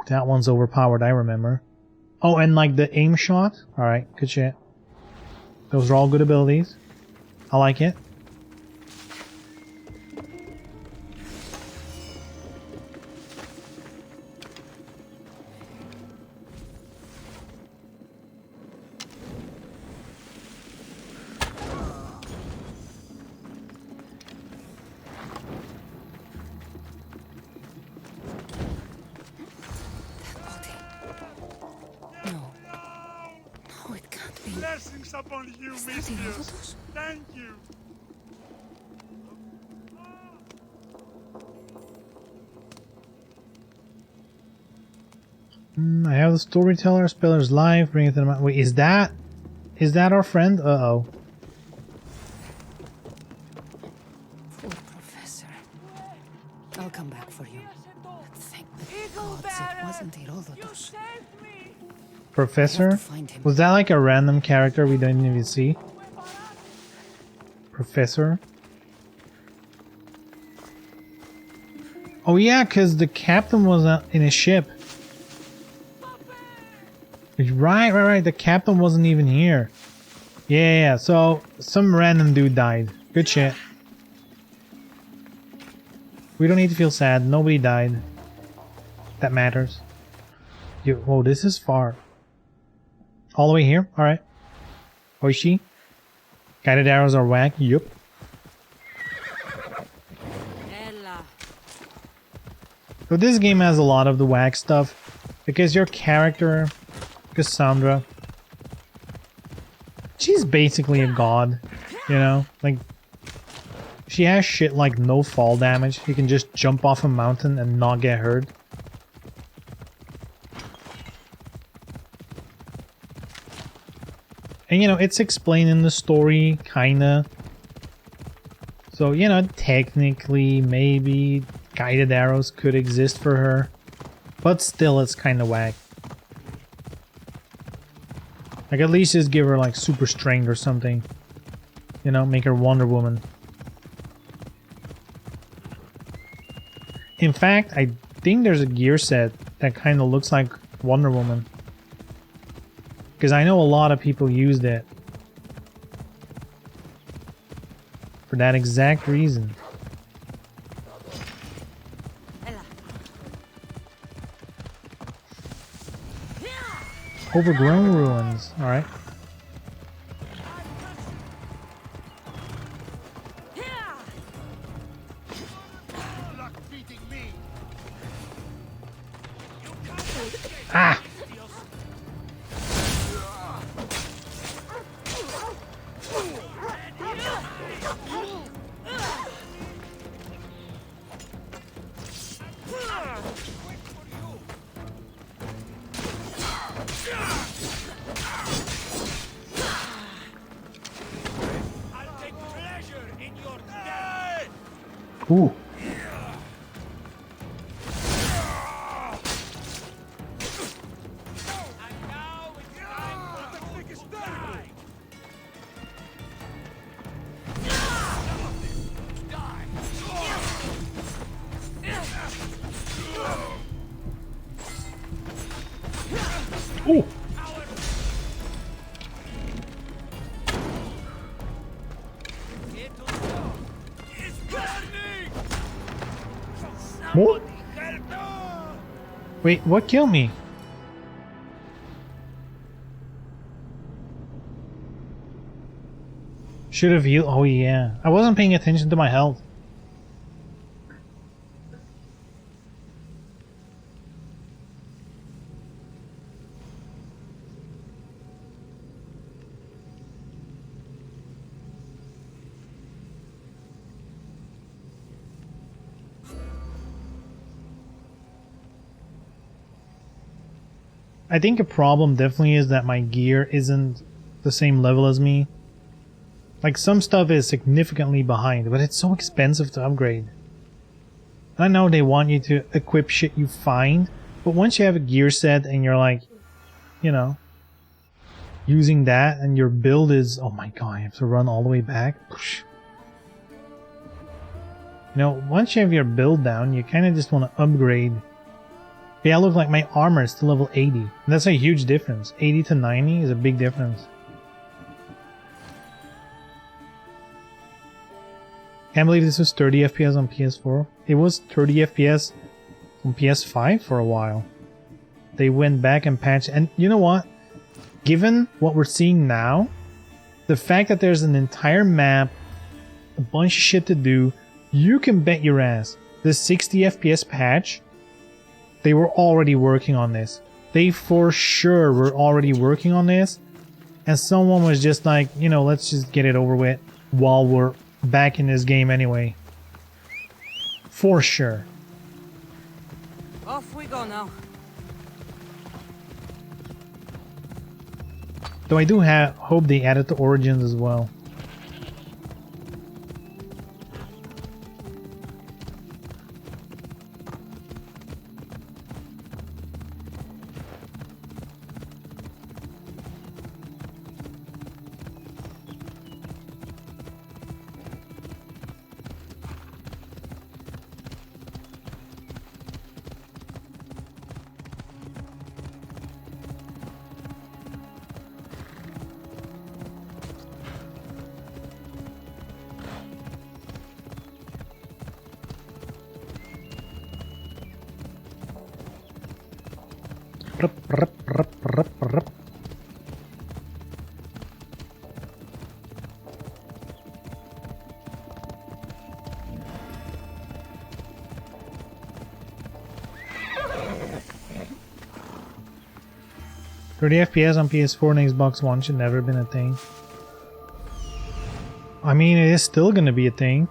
That one's overpowered, I remember. Oh, and like the aim shot. Alright, good shit. Those are all good abilities. I like it. Blessings upon you, Mistress. Thank you. I have the storyteller, Speller's life, bring it to the... Wait, is that our friend? Uh-oh. Poor Professor. I'll come back for you. Thank the gods it wasn't Herodotus. Professor? Was that like a random character we didn't even see? Professor? Oh yeah, because the captain was in a ship. Right. The captain wasn't even here. Yeah. So some random dude died. Good shit. We don't need to feel sad. Nobody died. That matters. Whoa, this is far. All the way here? Alright. Oishi. Guided arrows are whack. Yup. So this game has a lot of the whack stuff. Because your character, Cassandra, she's basically a god. You know? Like, she has shit like no fall damage. You can just jump off a mountain and not get hurt. And, you know, it's explained in the story, kinda. So, you know, technically, maybe guided arrows could exist for her. But still, it's kinda whack. Like, at least just give her, like, super strength or something. You know, make her Wonder Woman. In fact, I think there's a gear set that kinda looks like Wonder Woman. Because I know a lot of people used it for that exact reason. Overgrown ruins. Alright. Ah! Ooh. Ooh. What? Wait, what killed me? Should have healed. Oh yeah, I wasn't paying attention to my health. I think a problem definitely is that my gear isn't the same level as me. Like, some stuff is significantly behind, but it's so expensive to upgrade. I know they want you to equip shit you find, but once you have a gear set and you're like, you know, using that and your build is, oh my god, you have to run all the way back. You know, once you have your build down, you kind of just want to upgrade. Yeah, look, like my armor is to level 80. And that's a huge difference. 80 to 90 is a big difference. Can't believe this was 30 FPS on PS4. It was 30 FPS on PS5 for a while. They went back and patched. And you know what? Given what we're seeing now, the fact that there's an entire map, a bunch of shit to do, you can bet your ass the 60 FPS patch, they were already working on this. They for sure were already working on this. And someone was just like, you know, let's just get it over with while we're back in this game anyway. For sure. Off we go now. Though I do hope they added the Origins as well. Rup. 30 FPS on PS4 and Xbox One should never have been a thing. I mean, it is still gonna be a thing.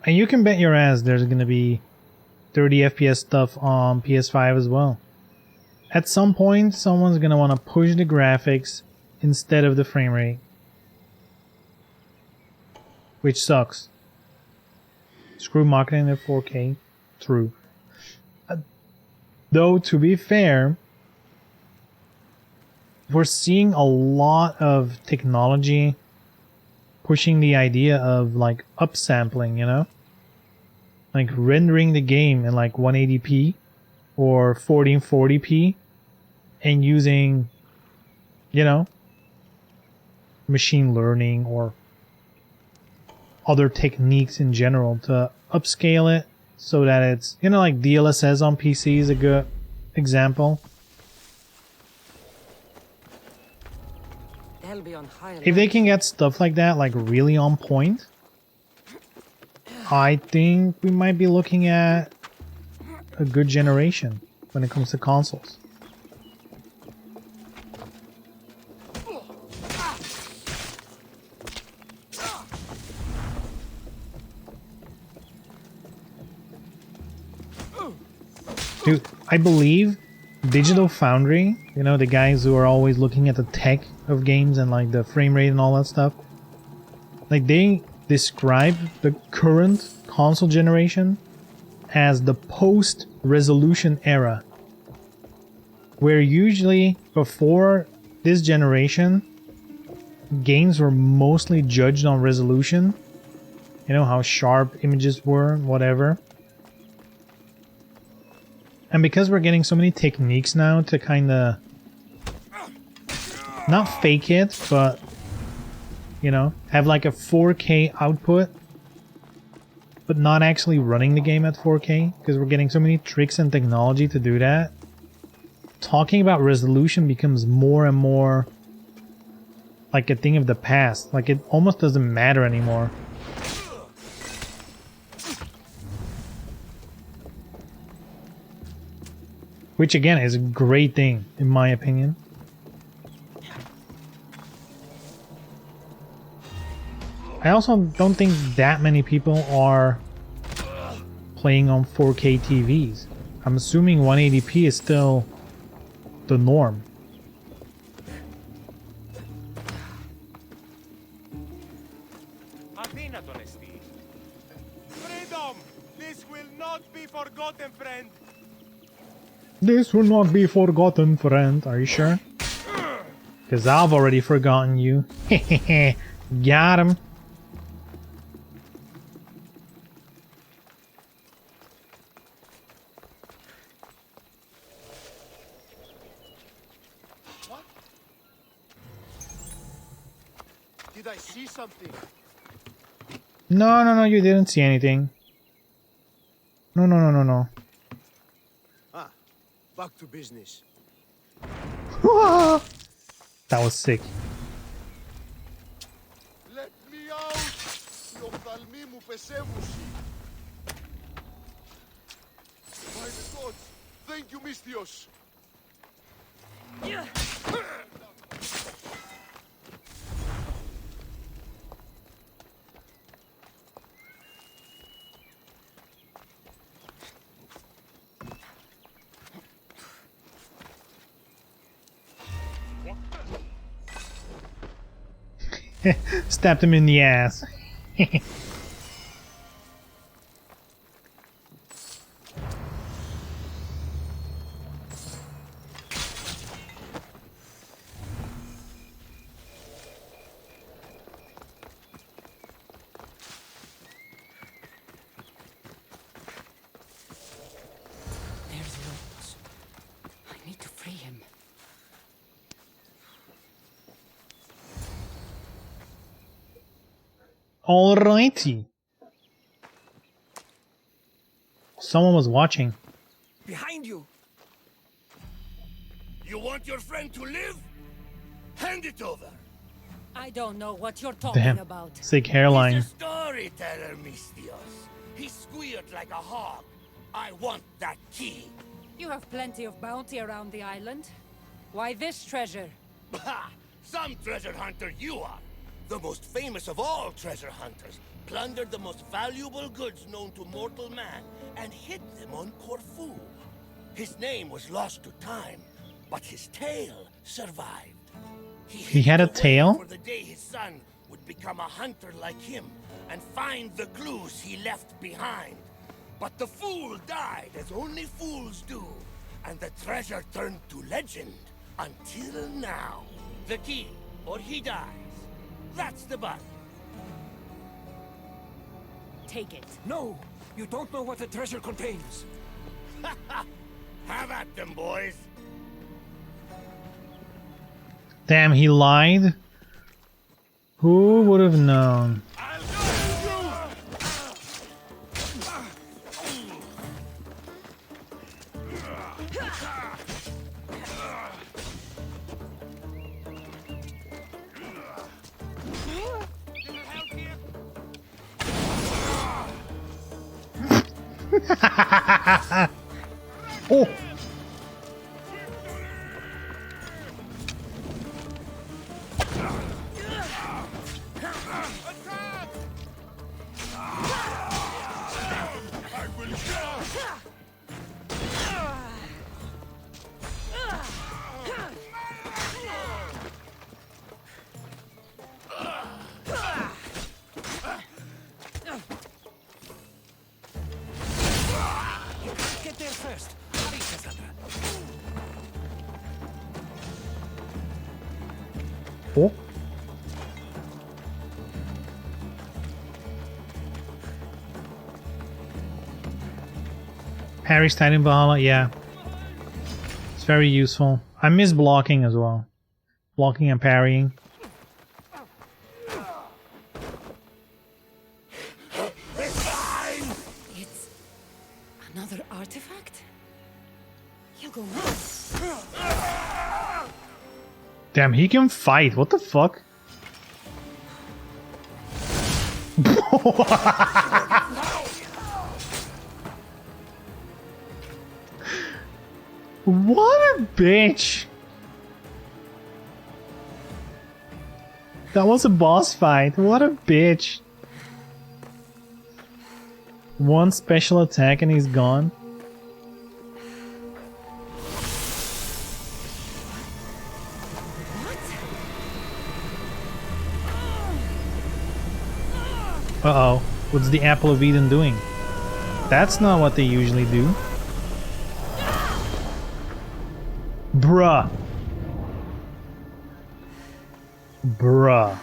And you can bet your ass there's gonna be 30 FPS stuff on PS5 as well. At some point, someone's gonna want to push the graphics instead of the frame rate. Which sucks. Screw marketing at 4K. True. Though, to be fair, we're seeing a lot of technology pushing the idea of like upsampling, you know? Like rendering the game in like 180p or 1440p and using, you know, machine learning or other techniques in general to upscale it so that it's, you know, like DLSS on PC is a good example. They'll be on high If they can get stuff like that, like really on point, I think we might be looking at a good generation when it comes to consoles. Dude, I believe Digital Foundry, you know, the guys who are always looking at the tech of games and like the frame rate and all that stuff, like they describe the current console generation as the post-resolution era, where usually before this generation games were mostly judged on resolution, you know, how sharp images were, whatever. And because we're getting so many techniques now to kind of not fake it, but you know, have like a 4K output, but not actually running the game at 4K, because we're getting so many tricks and technology to do that. Talking about resolution becomes more and more like a thing of the past. Like it almost doesn't matter anymore. Which again is a great thing, in my opinion. I also don't think that many people are playing on 4K TVs. I'm assuming 180p is still the norm. Freedom! This will not be forgotten, friend! This will not be forgotten, friend. Are you sure? Because I've already forgotten you. Hehehe. Got him. What? Did I see something? No, you didn't see anything. No. Ah, back to business. That was sick. Let me out! Οι οφθαλμοί μου πεσεύουσι. By the gods! Thank you, Misthios! Stabbed him in the ass. There's Locus. I need to free him. Alrighty. Someone was watching. Behind you! You want your friend to live? Hand it over. I don't know what you're talking Damn. about. Sick hairline. He's a storyteller, Misthios. He squealed like a hog. I want that key. You have plenty of bounty around the island. Why this treasure? Ha! Some treasure hunter you are. The most famous of all treasure hunters. Plundered the most valuable goods known to mortal man and hid them on Corfu. His name was lost to time, but his tale survived. He had a hid away tail? For the day his son would become a hunter like him and find the clues he left behind. But the fool died as only fools do, and the treasure turned to legend until now. The key, or he dies. That's the button. Take it. No! You don't know what the treasure contains! Have at them, boys. Damn, he lied? Who would have known? Oh! Get there first. Hurry, Cassandra. Oh! Parry's tight in Valhalla, yeah. It's very useful. I miss blocking as well. Blocking and parrying. It's another artifact? He'll go mad. Damn, he can fight. What the fuck? What a bitch! That was a boss fight. What a bitch. One special attack and he's gone. Uh-oh. What's the Apple of Eden doing? That's not what they usually do. Bruh. Bruh.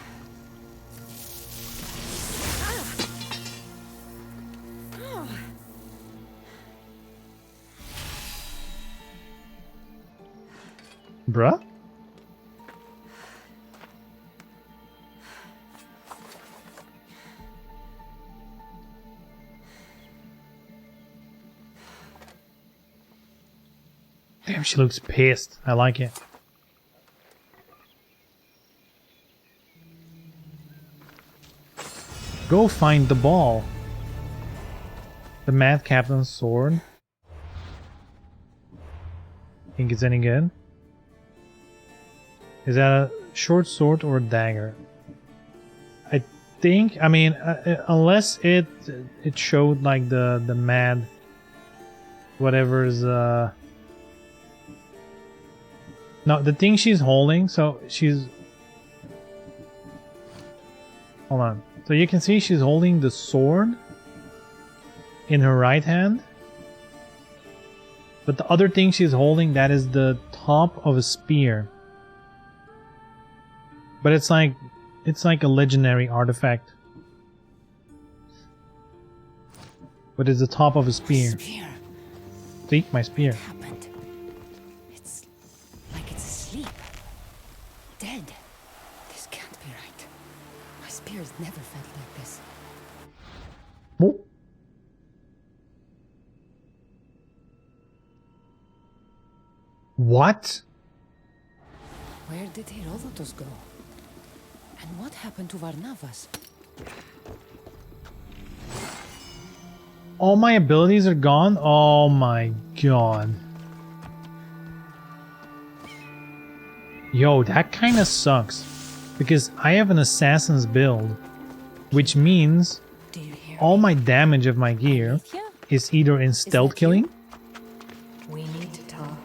Bruh? Damn, she looks pissed. I like it. Go find the ball. The Mad Captain's sword. Think it's any good? Is that a short sword or a dagger? I think, I mean, unless it showed like the mad whatever's no, the thing she's holding, so she's... Hold on. So you can see she's holding the sword in her right hand. But the other thing she's holding, that is the top of a spear. But it's like a legendary artifact. But it's the top of a spear. See? My spear. It's like it's asleep. Dead. This can't be right. My spear's never felt like this. Oh. What? Where did Herodotus go? And what happened to Varnavas? All my abilities are gone? Oh my god. Yo, that kinda sucks. Because I have an assassin's build. Which means all my damage of my gear is either in stealth killing We need to talk.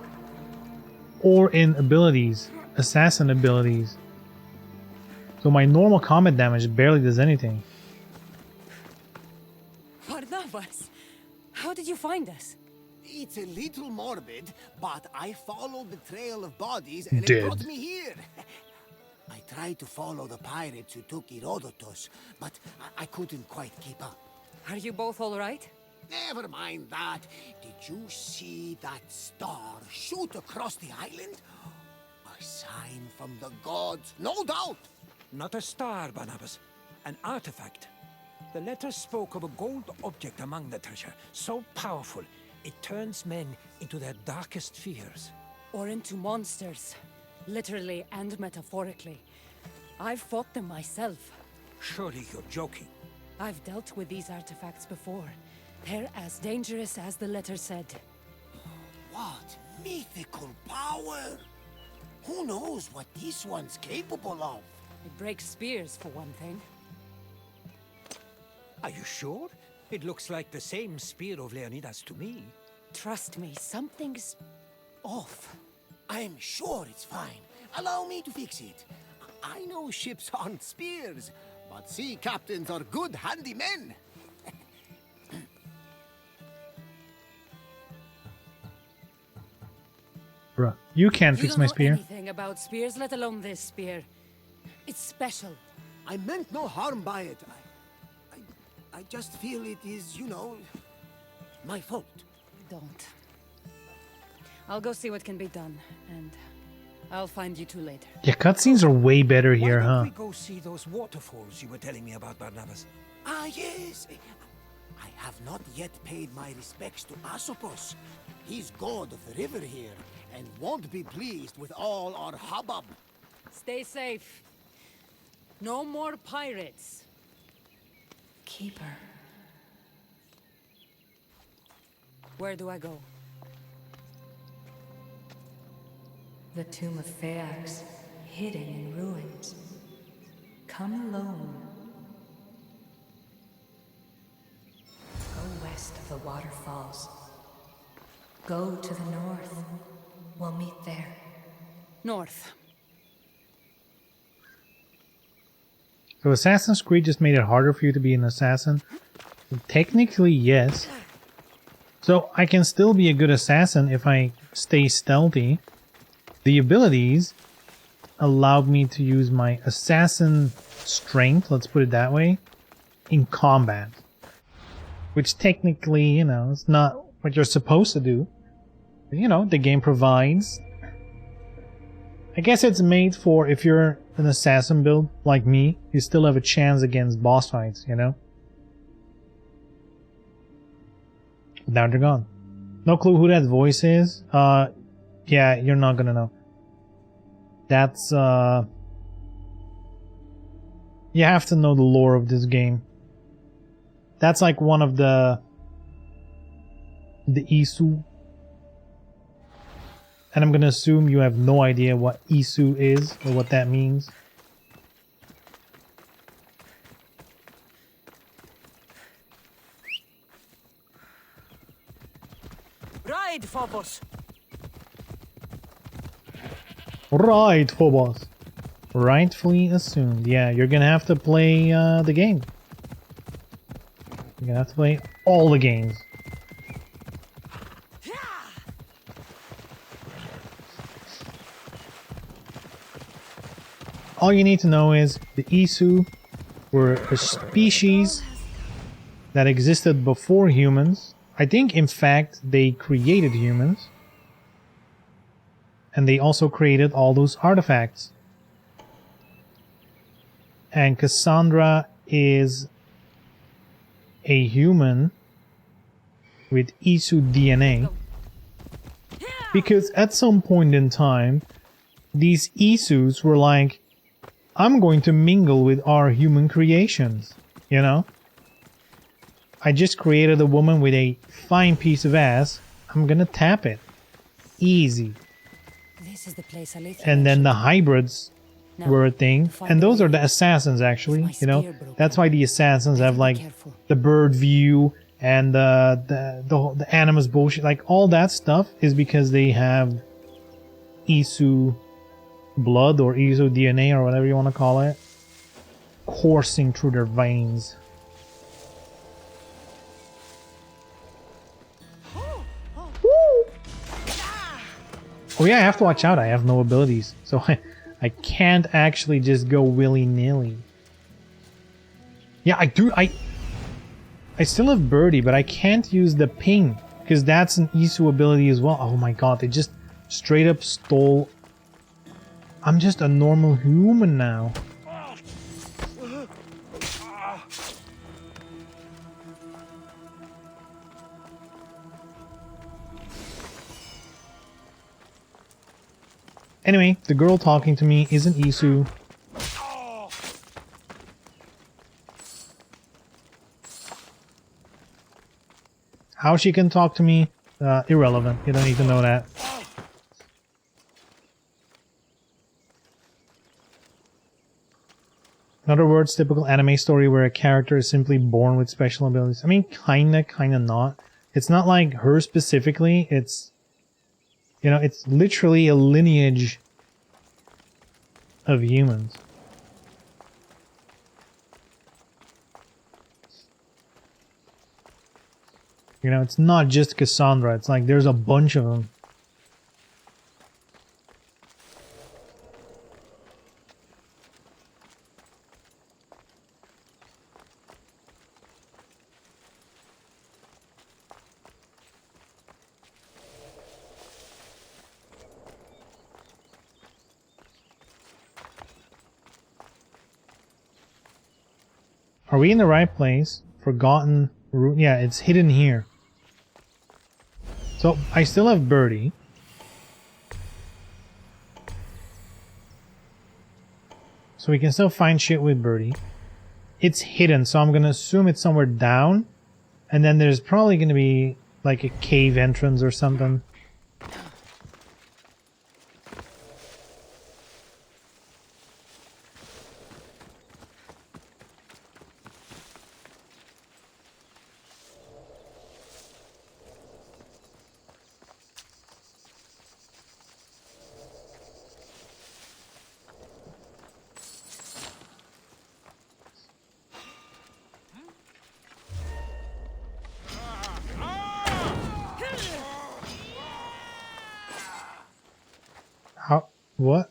or in abilities, assassin abilities. So my normal combat damage barely does anything. Varnavas! How did you find us? It's a little morbid, but I followed the trail of bodies and Dead. it brought me here. I tried to follow the pirates who took Herodotus, but I couldn't quite keep up. Are you both all right? Never mind that. Did you see that star shoot across the island? A sign from the gods, no doubt. Not a star, Barnabas. An artifact. The letter spoke of a gold object among the treasure, so powerful it turns men into their darkest fears. Or into monsters. Literally and metaphorically. I've fought them myself. Surely you're joking. I've dealt with these artifacts before. They're as dangerous as the letter said. What mythical power! Who knows what this one's capable of? It breaks spears, for one thing. Are you sure? It looks like the same spear of Leonidas to me. Trust me, something's off. I'm sure it's fine. Allow me to fix it. I know ships aren't spears, but sea captains are good handymen. Bruh, you can't You fix don't my know spear. anything about spears, let alone this spear. It's special. I meant no harm by it. I just feel it is, you know, my fault. Don't. I'll go see what can be done, and I'll find you two later. Yeah, cutscenes are way better here, Why don't huh? we go see those waterfalls you were telling me about, Barnabas? Ah, yes. I have not yet paid my respects to Asopos. He's god of the river here, and won't be pleased with all our hubbub. Stay safe. No more pirates. Keeper. Where do I go? The tomb of Phaeax, hidden in ruins. Come alone. Go west of the waterfalls. Go to the north. We'll meet there. North. So Assassin's Creed just made it harder for you to be an assassin? Technically, yes. So I can still be a good assassin if I stay stealthy. The abilities allowed me to use my assassin strength, let's put it that way, in combat. Which technically, you know, it's not what you're supposed to do. But, you know, the game provides. I guess it's made for if you're an assassin build like me, you still have a chance against boss fights, you know? Now they're gone. No clue who that voice is. Yeah, you're not gonna know. That's, you have to know the lore of this game. That's like one of the Isu. And I'm gonna assume you have no idea what Isu is or what that means. Ride, Phobos! Right, Phobos. Rightfully assumed. Yeah, you're gonna have to play the game. You're gonna have to play all the games. All you need to know is the Isu were a species that existed before humans. I think, in fact, they created humans. And they also created all those artifacts. And Cassandra is a human with Isu DNA. Because at some point in time, these Isus were like, I'm going to mingle with our human creations, you know? I just created a woman with a fine piece of ass. I'm gonna tap it. Easy. This is the place Alethea And then the hybrids Now, were a thing. find And a those way. are the assassins, actually, My you know? spear broke. That's why the assassins have, Be like, careful. the bird view and the animus bullshit. Like, all that stuff is because they have Isu blood or Isu DNA or whatever you want to call it coursing through their veins. Oh yeah, I have to watch out. I have no abilities, so I can't actually just go willy-nilly. Yeah, I do. I still have Birdie, but I can't use the ping because that's an Isu ability as well. Oh my god, they just straight up stole. I'm just a normal human now. Anyway, the girl talking to me isn't Isu. How she can talk to me, irrelevant. You don't need to know that. In other words, typical anime story where a character is simply born with special abilities. I mean, kinda not. It's not like her specifically. It's, you know, it's literally a lineage of humans. You know, it's not just Cassandra. It's like there's a bunch of them. Are we in the right place? Forgotten room. Yeah, it's hidden here. So, I still have Birdie. So we can still find shit with Birdie. It's hidden, so I'm gonna assume it's somewhere down. And then there's probably gonna be like a cave entrance or something. How? What?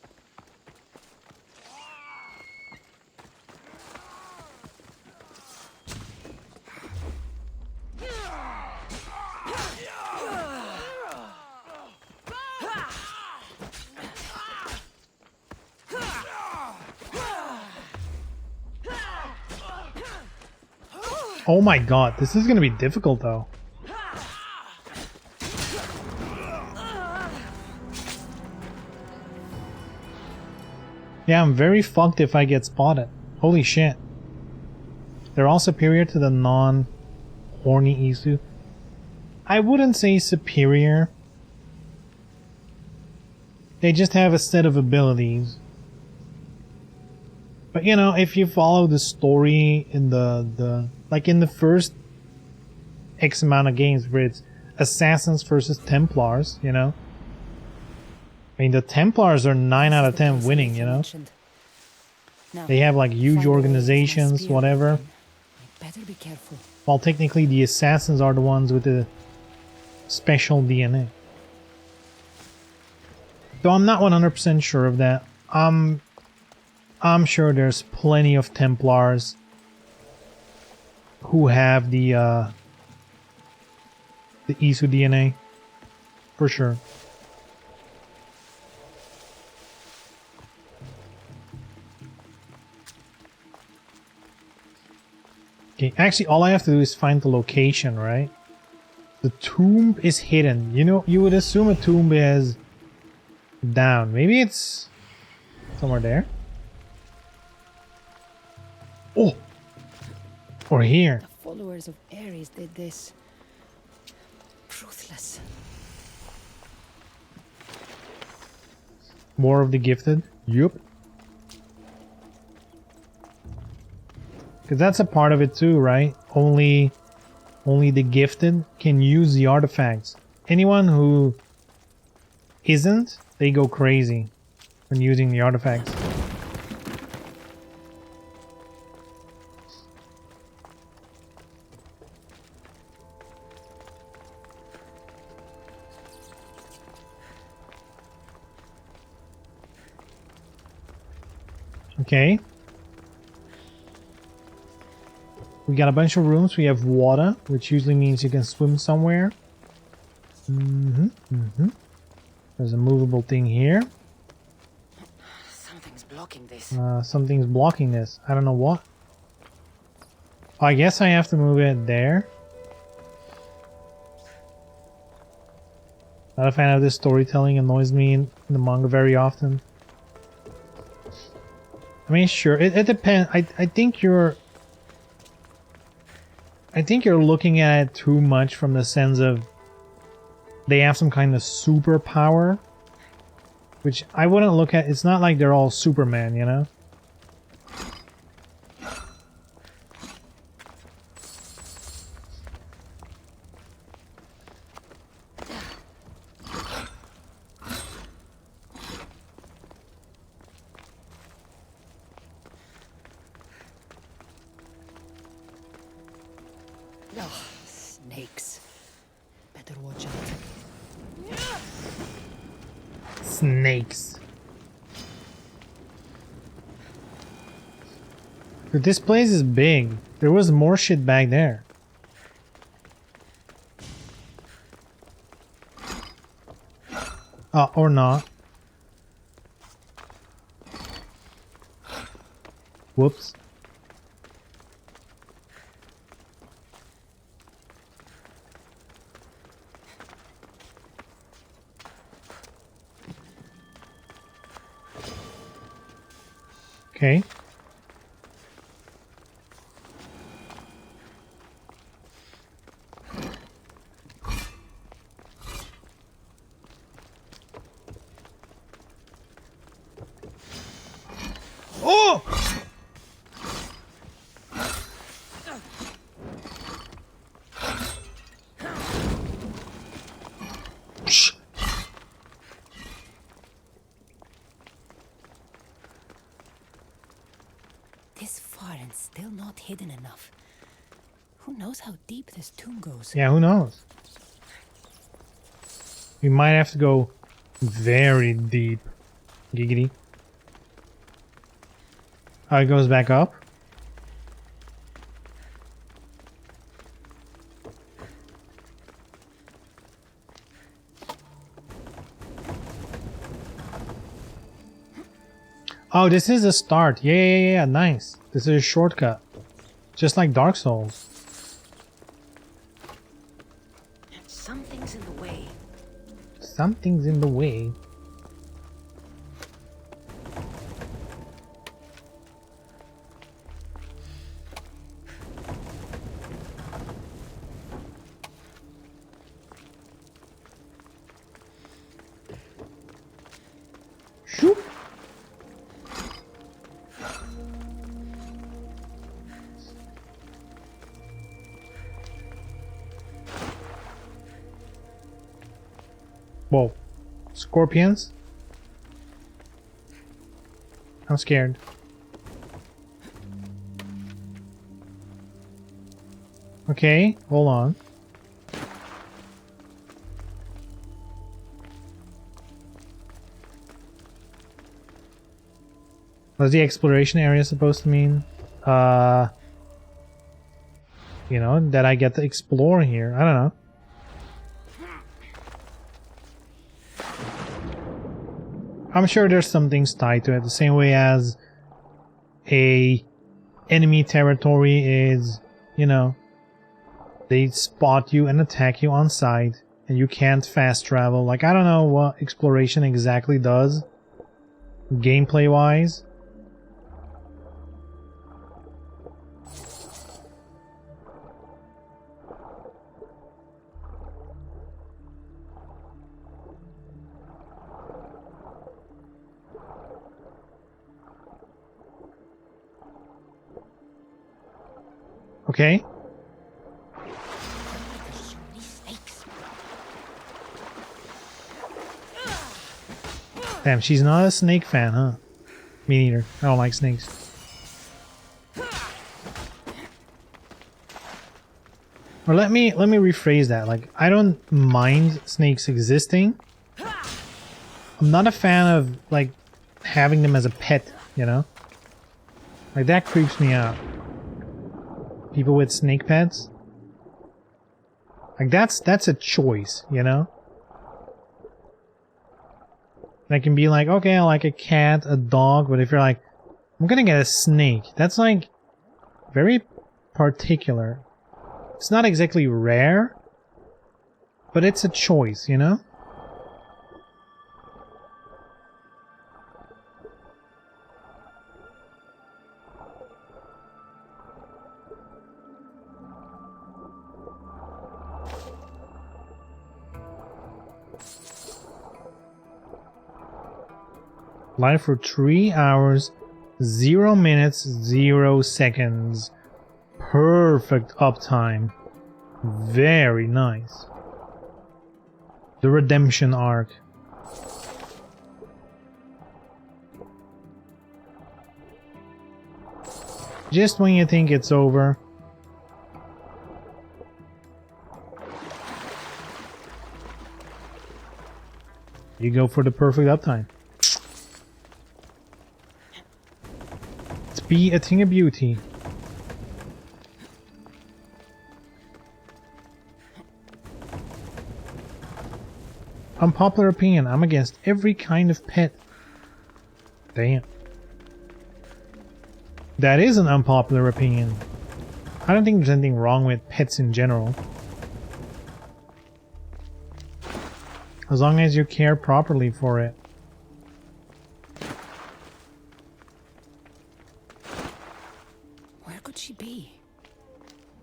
Oh my god, this is gonna be difficult though. Yeah, I'm very fucked if I get spotted. Holy shit. They're all superior to the non-horny Isu. I wouldn't say superior. They just have a set of abilities. But you know, if you follow the story in the like in the first X amount of games where it's Assassins versus Templars, you know? I mean, the Templars are 9 out of 10 winning, you know? They have like huge organizations, whatever. Better be careful. While technically the Assassins are the ones with the special DNA. Though I'm not 100% sure of that. I'm sure there's plenty of Templars who have the Isu DNA. For sure. Okay, actually all I have to do is find the location, right? The tomb is hidden. You know, you would assume a tomb is down. Maybe it's somewhere there. Oh! Or here. The followers of Ares did this. Ruthless. More of the gifted. Yup. Because that's a part of it too, right? Only the gifted can use the artifacts. Anyone who isn't, they go crazy when using the artifacts. Okay. We got a bunch of rooms. We have water, which usually means you can swim somewhere. There's a movable thing here. Something's blocking this. Something's blocking this. I don't know what. Oh, I guess I have to move it there. Not a fan of this storytelling. Annoys me in the manga very often. I mean, sure, it depends. I think you're... I think you're looking at it too much from the sense of they have some kind of superpower, which I wouldn't look at. It's not like they're all Superman, you know? Oh, snakes. Better watch out. Snakes. Dude, this place is big. There was more shit back there. Or not. Whoops. Okay. Oh! Shh. This far and still not hidden enough. Who knows how deep this tomb goes? Yeah, who knows? We might have to go very deep. Giggity. Oh, it goes back up? Oh, this is a start. Yeah, nice. This is a shortcut. Just like Dark Souls. Something's in the way. Something's in the way. Shoop. Whoa. Scorpions? I'm scared. Okay, hold on. What's the exploration area supposed to mean? You know, that I get to explore here. I don't know. I'm sure there's some things tied to it, the same way as a enemy territory is, you know, they spot you and attack you on sight, and you can't fast travel. Like, I don't know what exploration exactly does, gameplay-wise. Okay. Damn, she's not a snake fan, huh? Me neither. I don't like snakes. Or let me rephrase that. Like, I don't mind snakes existing. I'm not a fan of, like, having them as a pet, you know? Like, that creeps me out. People with snake pets. Like, that's a choice, you know? I can be like, okay, I like a cat, a dog, but if you're like, I'm gonna get a snake, that's like very particular. It's not exactly rare, but it's a choice, you know? Live for 3 hours, 0 minutes, 0 seconds. Perfect uptime. Very nice. The redemption arc. Just when you think it's over. You go for the perfect uptime. It's be a thing of beauty. Unpopular opinion, I'm against every kind of pet. Damn. That is an unpopular opinion. I don't think there's anything wrong with pets in general. As long as you care properly for it. Where could she be?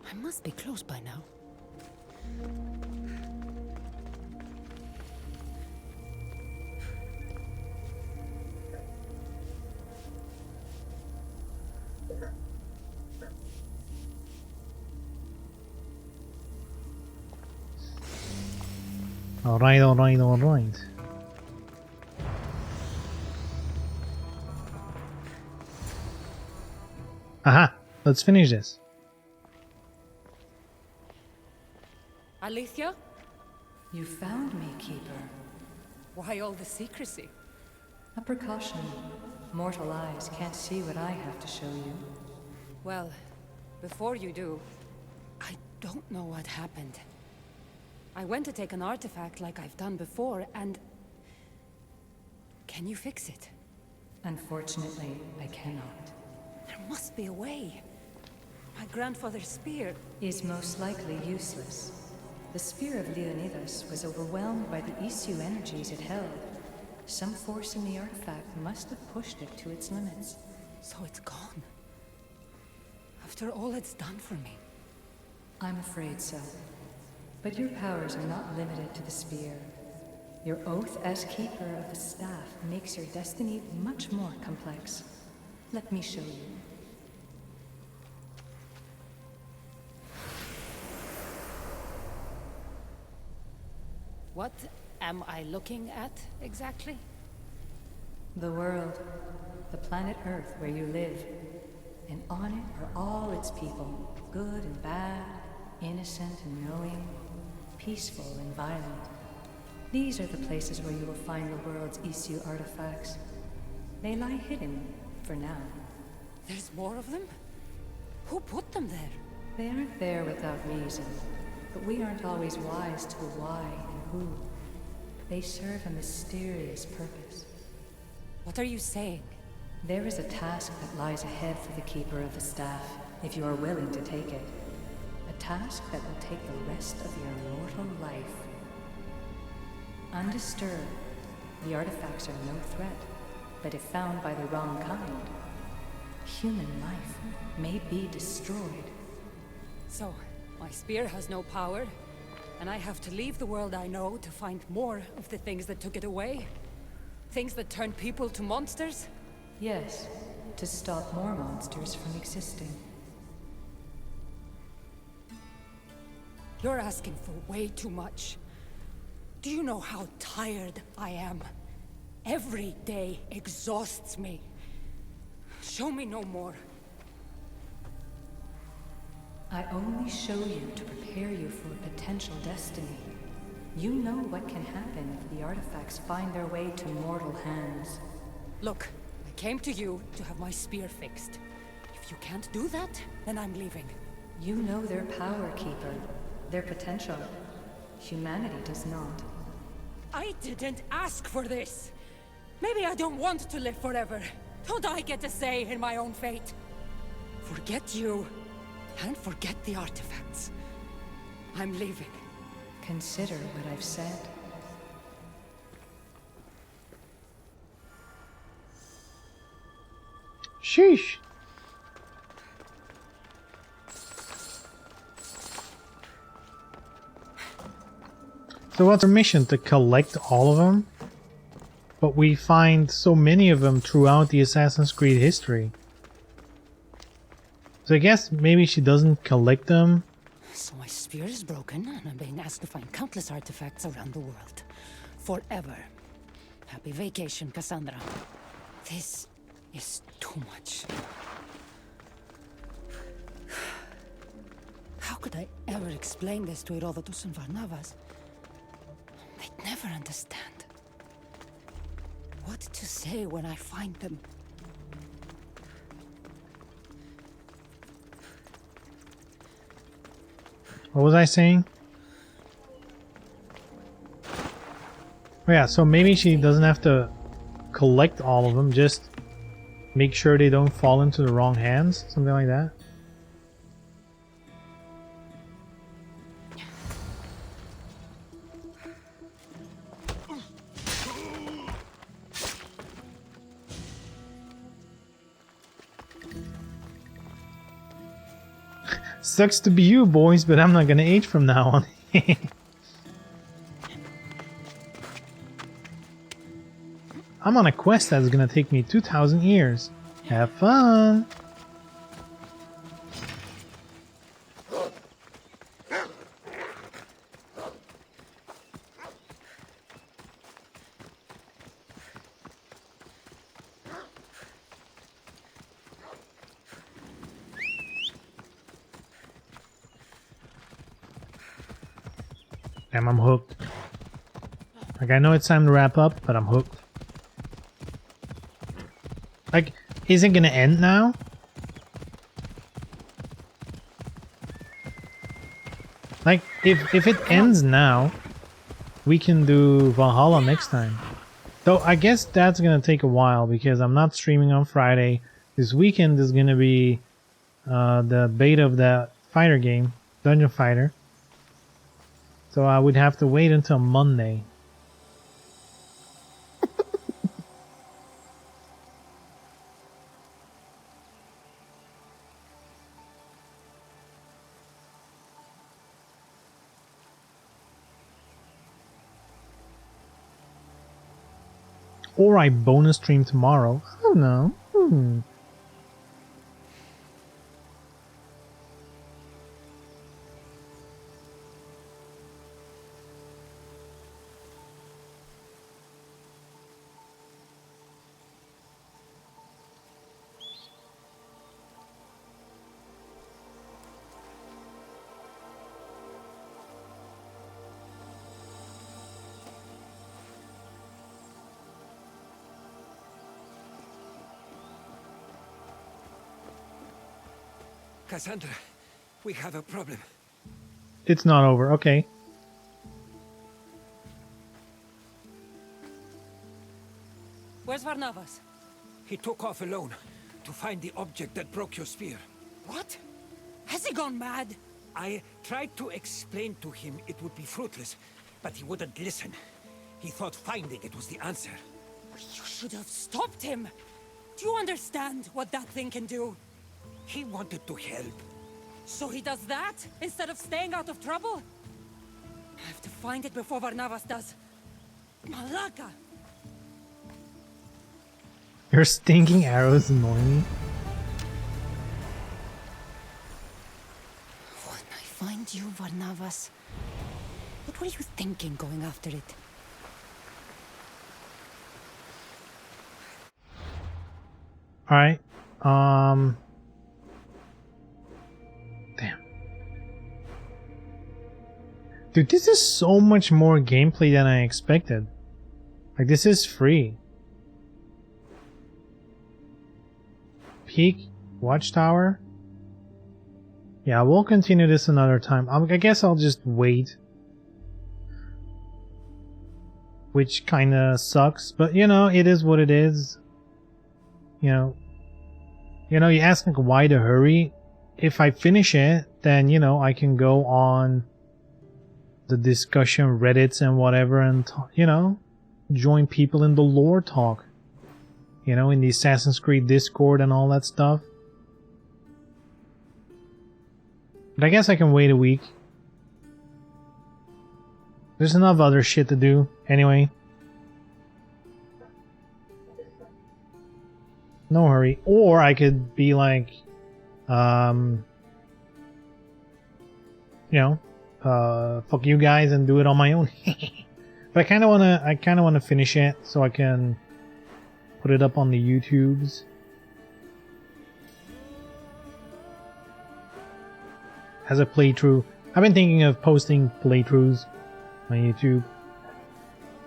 I must be close by now. Alright, alright, alright. Aha! Let's finish this. Alethea? You found me, Keeper. Why all the secrecy? A precaution. Mortal eyes can't see what I have to show you. Well, before you do, I don't know what happened. I went to take an artifact like I've done before, and... Can you fix it? Unfortunately, I cannot. There must be a way. My grandfather's spear... Is most likely useless. The spear of Leonidas was overwhelmed by the Isu energies it held. Some force in the artifact must have pushed it to its limits. So it's gone. After all it's done for me. I'm afraid so. But your powers are not limited to the spear. Your oath as Keeper of the Staff makes your destiny much more complex. Let me show you. What am I looking at, exactly? The world. The planet Earth where you live. And on it are all its people. Good and bad. Innocent and knowing. Peaceful and violent. These are the places where you will find the world's Isu artifacts. They lie hidden, for now. There's more of them? Who put them there? They aren't there without reason. But we aren't always wise to why and who. They serve a mysterious purpose. What are you saying? There is a task that lies ahead for the Keeper of the Staff, if you are willing to take it. A task that will take the rest of your mortal life. Undisturbed, the artifacts are no threat, but if found by the wrong kind, human life may be destroyed. So, my spear has no power, and I have to leave the world I know to find more of the things that took it away? Things that turn people to monsters? Yes, to stop more monsters from existing. You're asking for way too much. Do you know how tired I am? Every day exhausts me. Show me no more. I only show you to prepare you for a potential destiny. You know what can happen if the artifacts find their way to mortal hands. Look, I came to you to have my spear fixed. If you can't do that, then I'm leaving. You know their power, Keeper. Their potential. Humanity does not. I didn't ask for this! Maybe I don't want to live forever. Don't I get a say in my own fate? Forget you, and forget the artifacts. I'm leaving. Consider what I've said. Sheesh. So what's our mission? To collect all of them? but we find so many of them throughout the Assassin's Creed history. So I guess maybe she doesn't collect them. So my spear is broken, and I'm being asked to find countless artifacts around the world. Forever. Happy vacation, Cassandra. This is too much. How could I ever explain this to Herodotus and Varnavas? They'd never understand. What to say when I find them? What was I saying? Oh yeah, so maybe she doesn't have to collect all of them, just make sure they don't fall into the wrong hands, something like that. Sucks to be you, boys, but I'm not gonna age from now on. I'm on a quest that's gonna take me 2,000 years. Have fun! Damn, I'm hooked. Like, I know it's time to wrap up, but I'm hooked. Like, is it gonna end now? Like, if it ends now, we can do Valhalla next time. Though, I guess that's gonna take a while, because I'm not streaming on Friday. This weekend is gonna be the beta of that fighter game, Dungeon Fighter. So I would have to wait until Monday. Or I bonus stream tomorrow. I don't know. Cassandra, we have a problem. It's not over. Okay. Where's Varnavas? He took off alone to find the object that broke your spear. What? Has he gone mad? I tried to explain to him it would be fruitless, but he wouldn't listen. He thought finding it was the answer. You should have stopped him. Do you understand what that thing can do? He wanted to help. So he does that instead of staying out of trouble? I have to find it before Varnavas does. Malaka! Your stinking arrows annoy me. When I find you, Varnavas, what were you thinking going after it? Alright. Damn. Dude, this is so much more gameplay than I expected. Like, this is free. Peak Watchtower. Yeah, we'll continue this another time. I guess I'll just wait. Which kinda sucks, but you know, it is what it is. You know, you ask like why the hurry? If I finish it, then you know I can go on the discussion Reddits and whatever, and you know, join people in the lore talk. You know, in the Assassin's Creed Discord and all that stuff. But I guess I can wait a week. There's enough other shit to do anyway. No hurry. Or I could be like, fuck you guys and do it on my own. But I kind of wanna finish it so I can put it up on the YouTubes. As a playthrough. I've been thinking of posting playthroughs on YouTube.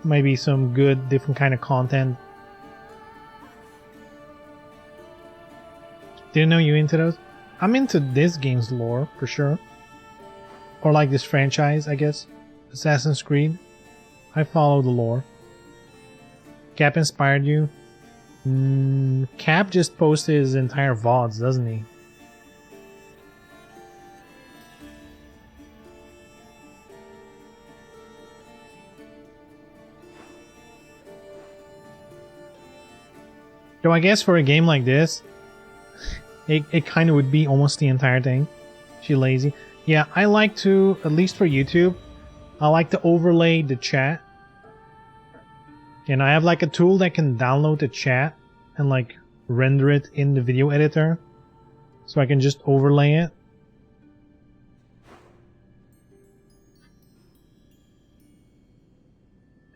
Maybe some good, different kind of content. Didn't know you into those. I'm into this game's lore, for sure. Or like this franchise, I guess. Assassin's Creed. I follow the lore. Cap inspired you? Cap just posted his entire VODs, doesn't he? So I guess for a game like this, it kind of would be almost the entire thing. She lazy. Yeah, I like to, at least for YouTube, I like to overlay the chat. And I have like a tool that can download the chat and like render it in the video editor. So I can just overlay it.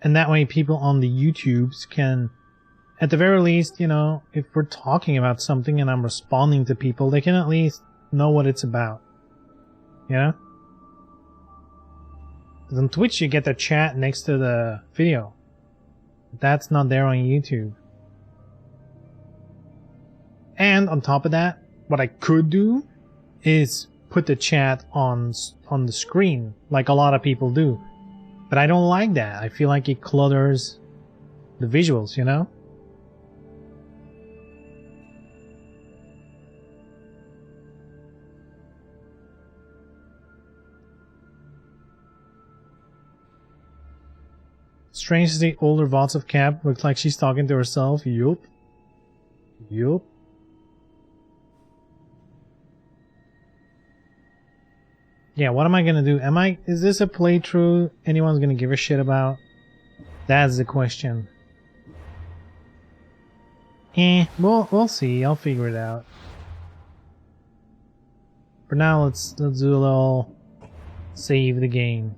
And that way people on the YouTubes can, at the very least, you know, if we're talking about something and I'm responding to people, they can at least know what it's about. You know? 'Cause on Twitch you get the chat next to the video. That's not there on YouTube. And on top of that, what I could do is put the chat on the screen, like a lot of people do. But I don't like that. I feel like it clutters the visuals, you know? Strange to see older VODs of Cap. Looks like she's talking to herself. Yup. Yup. Yeah, what am I gonna do? Is this a playthrough anyone's gonna give a shit about? That's the question. We'll see. I'll figure it out. For now, let's do a little save the game.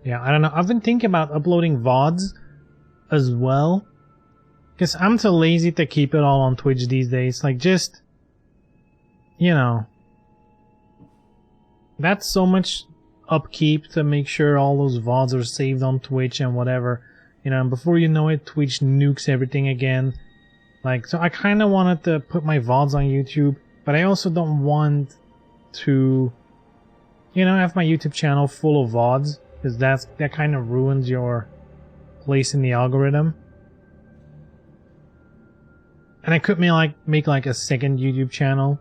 Yeah, I don't know. I've been thinking about uploading VODs as well. Because I'm too lazy to keep it all on Twitch these days. Like, just, you know, that's so much upkeep to make sure all those VODs are saved on Twitch and whatever. You know, and before you know it, Twitch nukes everything again. Like, so I kind of wanted to put my VODs on YouTube, but I also don't want to, you know, have my YouTube channel full of VODs. Because that kind of ruins your place in the algorithm. And I could make like a second YouTube channel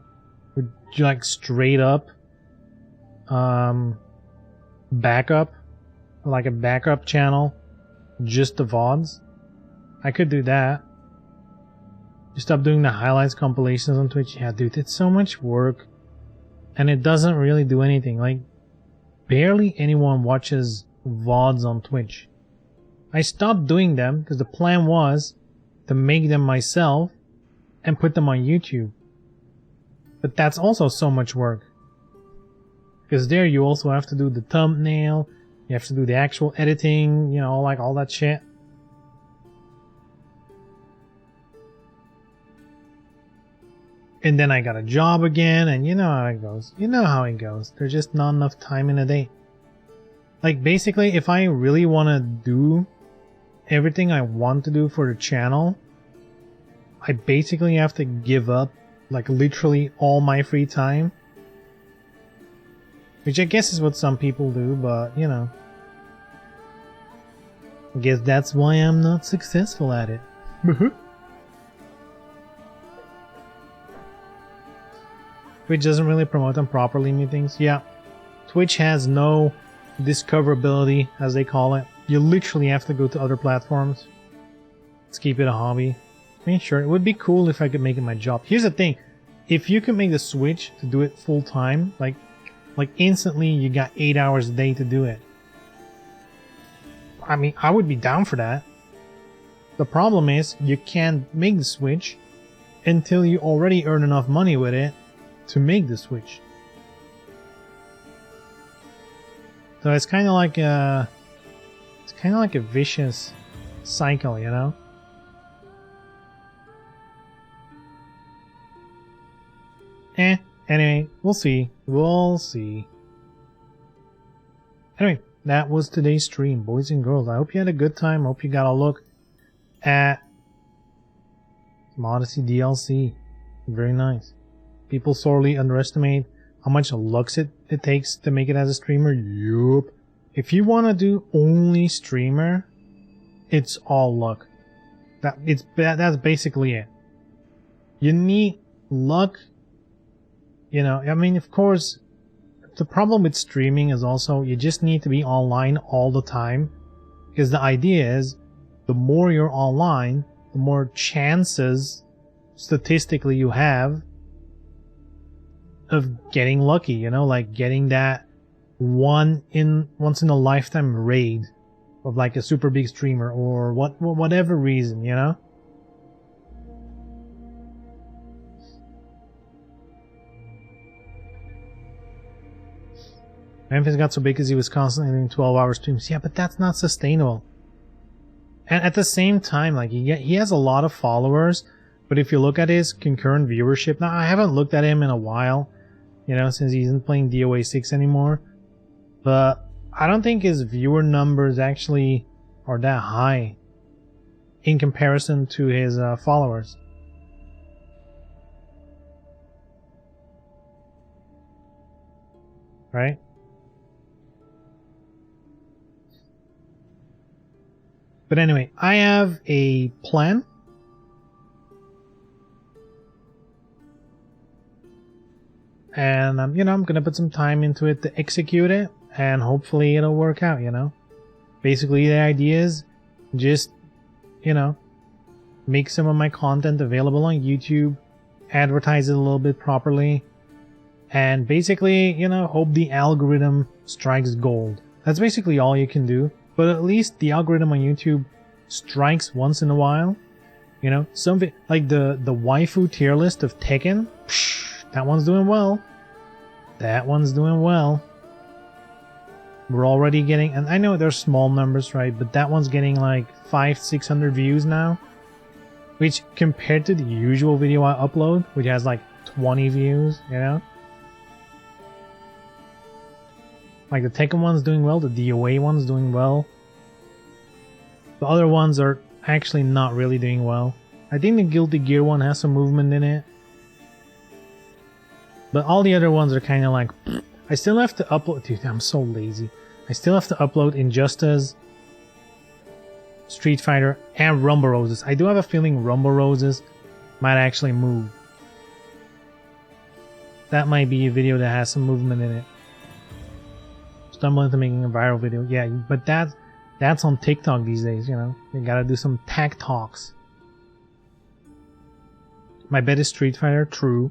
with like straight up backup, like a backup channel, just the VODs. I could do that. Just stop doing the highlights compilations on Twitch. Yeah, dude, it's so much work, and it doesn't really do anything. Like, barely anyone watches VODs on Twitch. I stopped doing them because the plan was to make them myself and put them on YouTube. But that's also so much work. Because there you also have to do the thumbnail, you have to do the actual editing, you know, like all that shit. And then I got a job again, and you know how it goes. You know how it goes. There's just not enough time in a day. Like, basically, if I really want to do everything I want to do for the channel, I basically have to give up, like, literally all my free time. Which I guess is what some people do, but, you know. I guess that's why I'm not successful at it. Twitch doesn't really promote them properly, methinks. Yeah, Twitch has no discoverability, as they call it. You literally have to go to other platforms. Let's keep it a hobby. I mean, sure, it would be cool if I could make it my job. Here's the thing. If you could make the switch to do it full time, like instantly you got 8 hours a day to do it. I mean, I would be down for that. The problem is you can't make the switch until you already earn enough money with it to make the switch. So it's kind of like a vicious cycle, you know? Anyway, we'll see. We'll see. Anyway, that was today's stream, boys and girls. I hope you had a good time. I hope you got a look at some Odyssey DLC. Very nice. People sorely underestimate how much luck it takes to make it as a streamer. Yup. If you want to do only streamer, it's all luck. That's basically it. You need luck. You know, I mean, of course, the problem with streaming is also you just need to be online all the time. Because the idea is, the more you're online, the more chances, statistically, you have of getting lucky, you know, like getting that once in a lifetime raid of like a super big streamer or whatever reason, you know. Memphis got so big because he was constantly doing 12-hour streams. Yeah, but that's not sustainable. And at the same time, like he has a lot of followers, but if you look at his concurrent viewership, now I haven't looked at him in a while, you know, since he isn't playing DOA 6 anymore. But I don't think his viewer numbers actually are that high in comparison to his followers. Right? But anyway, I have a plan. And, you know, I'm going to put some time into it to execute it. And hopefully it'll work out, you know. Basically, the idea is just, you know, make some of my content available on YouTube. Advertise it a little bit properly. And basically, you know, hope the algorithm strikes gold. That's basically all you can do. But at least the algorithm on YouTube strikes once in a while. You know, something like the waifu tier list of Tekken. Psh, that one's doing well. That one's doing well. We're already getting, and I know they're small numbers, right? But that one's getting like 500-600 views now. Which compared to the usual video I upload, which has like 20 views, you know? Like the Tekken one's doing well, the DOA one's doing well. The other ones are actually not really doing well. I think the Guilty Gear one has some movement in it. But all the other ones are kind of like... I still have to upload... Dude, I'm so lazy. I still have to upload Injustice, Street Fighter, and Rumble Roses. I do have a feeling Rumble Roses might actually move. That might be a video that has some movement in it. Stumble into making a viral video. Yeah, but that's on TikTok these days, you know. You gotta do some tech talks. My bet is Street Fighter. True.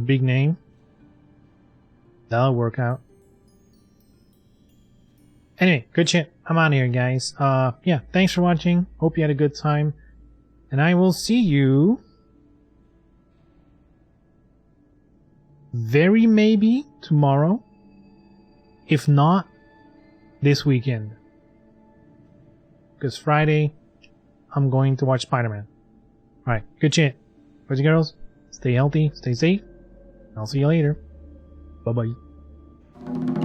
Big name. That'll work out. Anyway, good shit. I'm out of here, guys. Yeah, thanks for watching. Hope you had a good time. And I will see you very maybe tomorrow. If not, this weekend. Because Friday, I'm going to watch Spider-Man. Alright, good shit. Boys and girls, stay healthy, stay safe. I'll see you later. Bye-bye.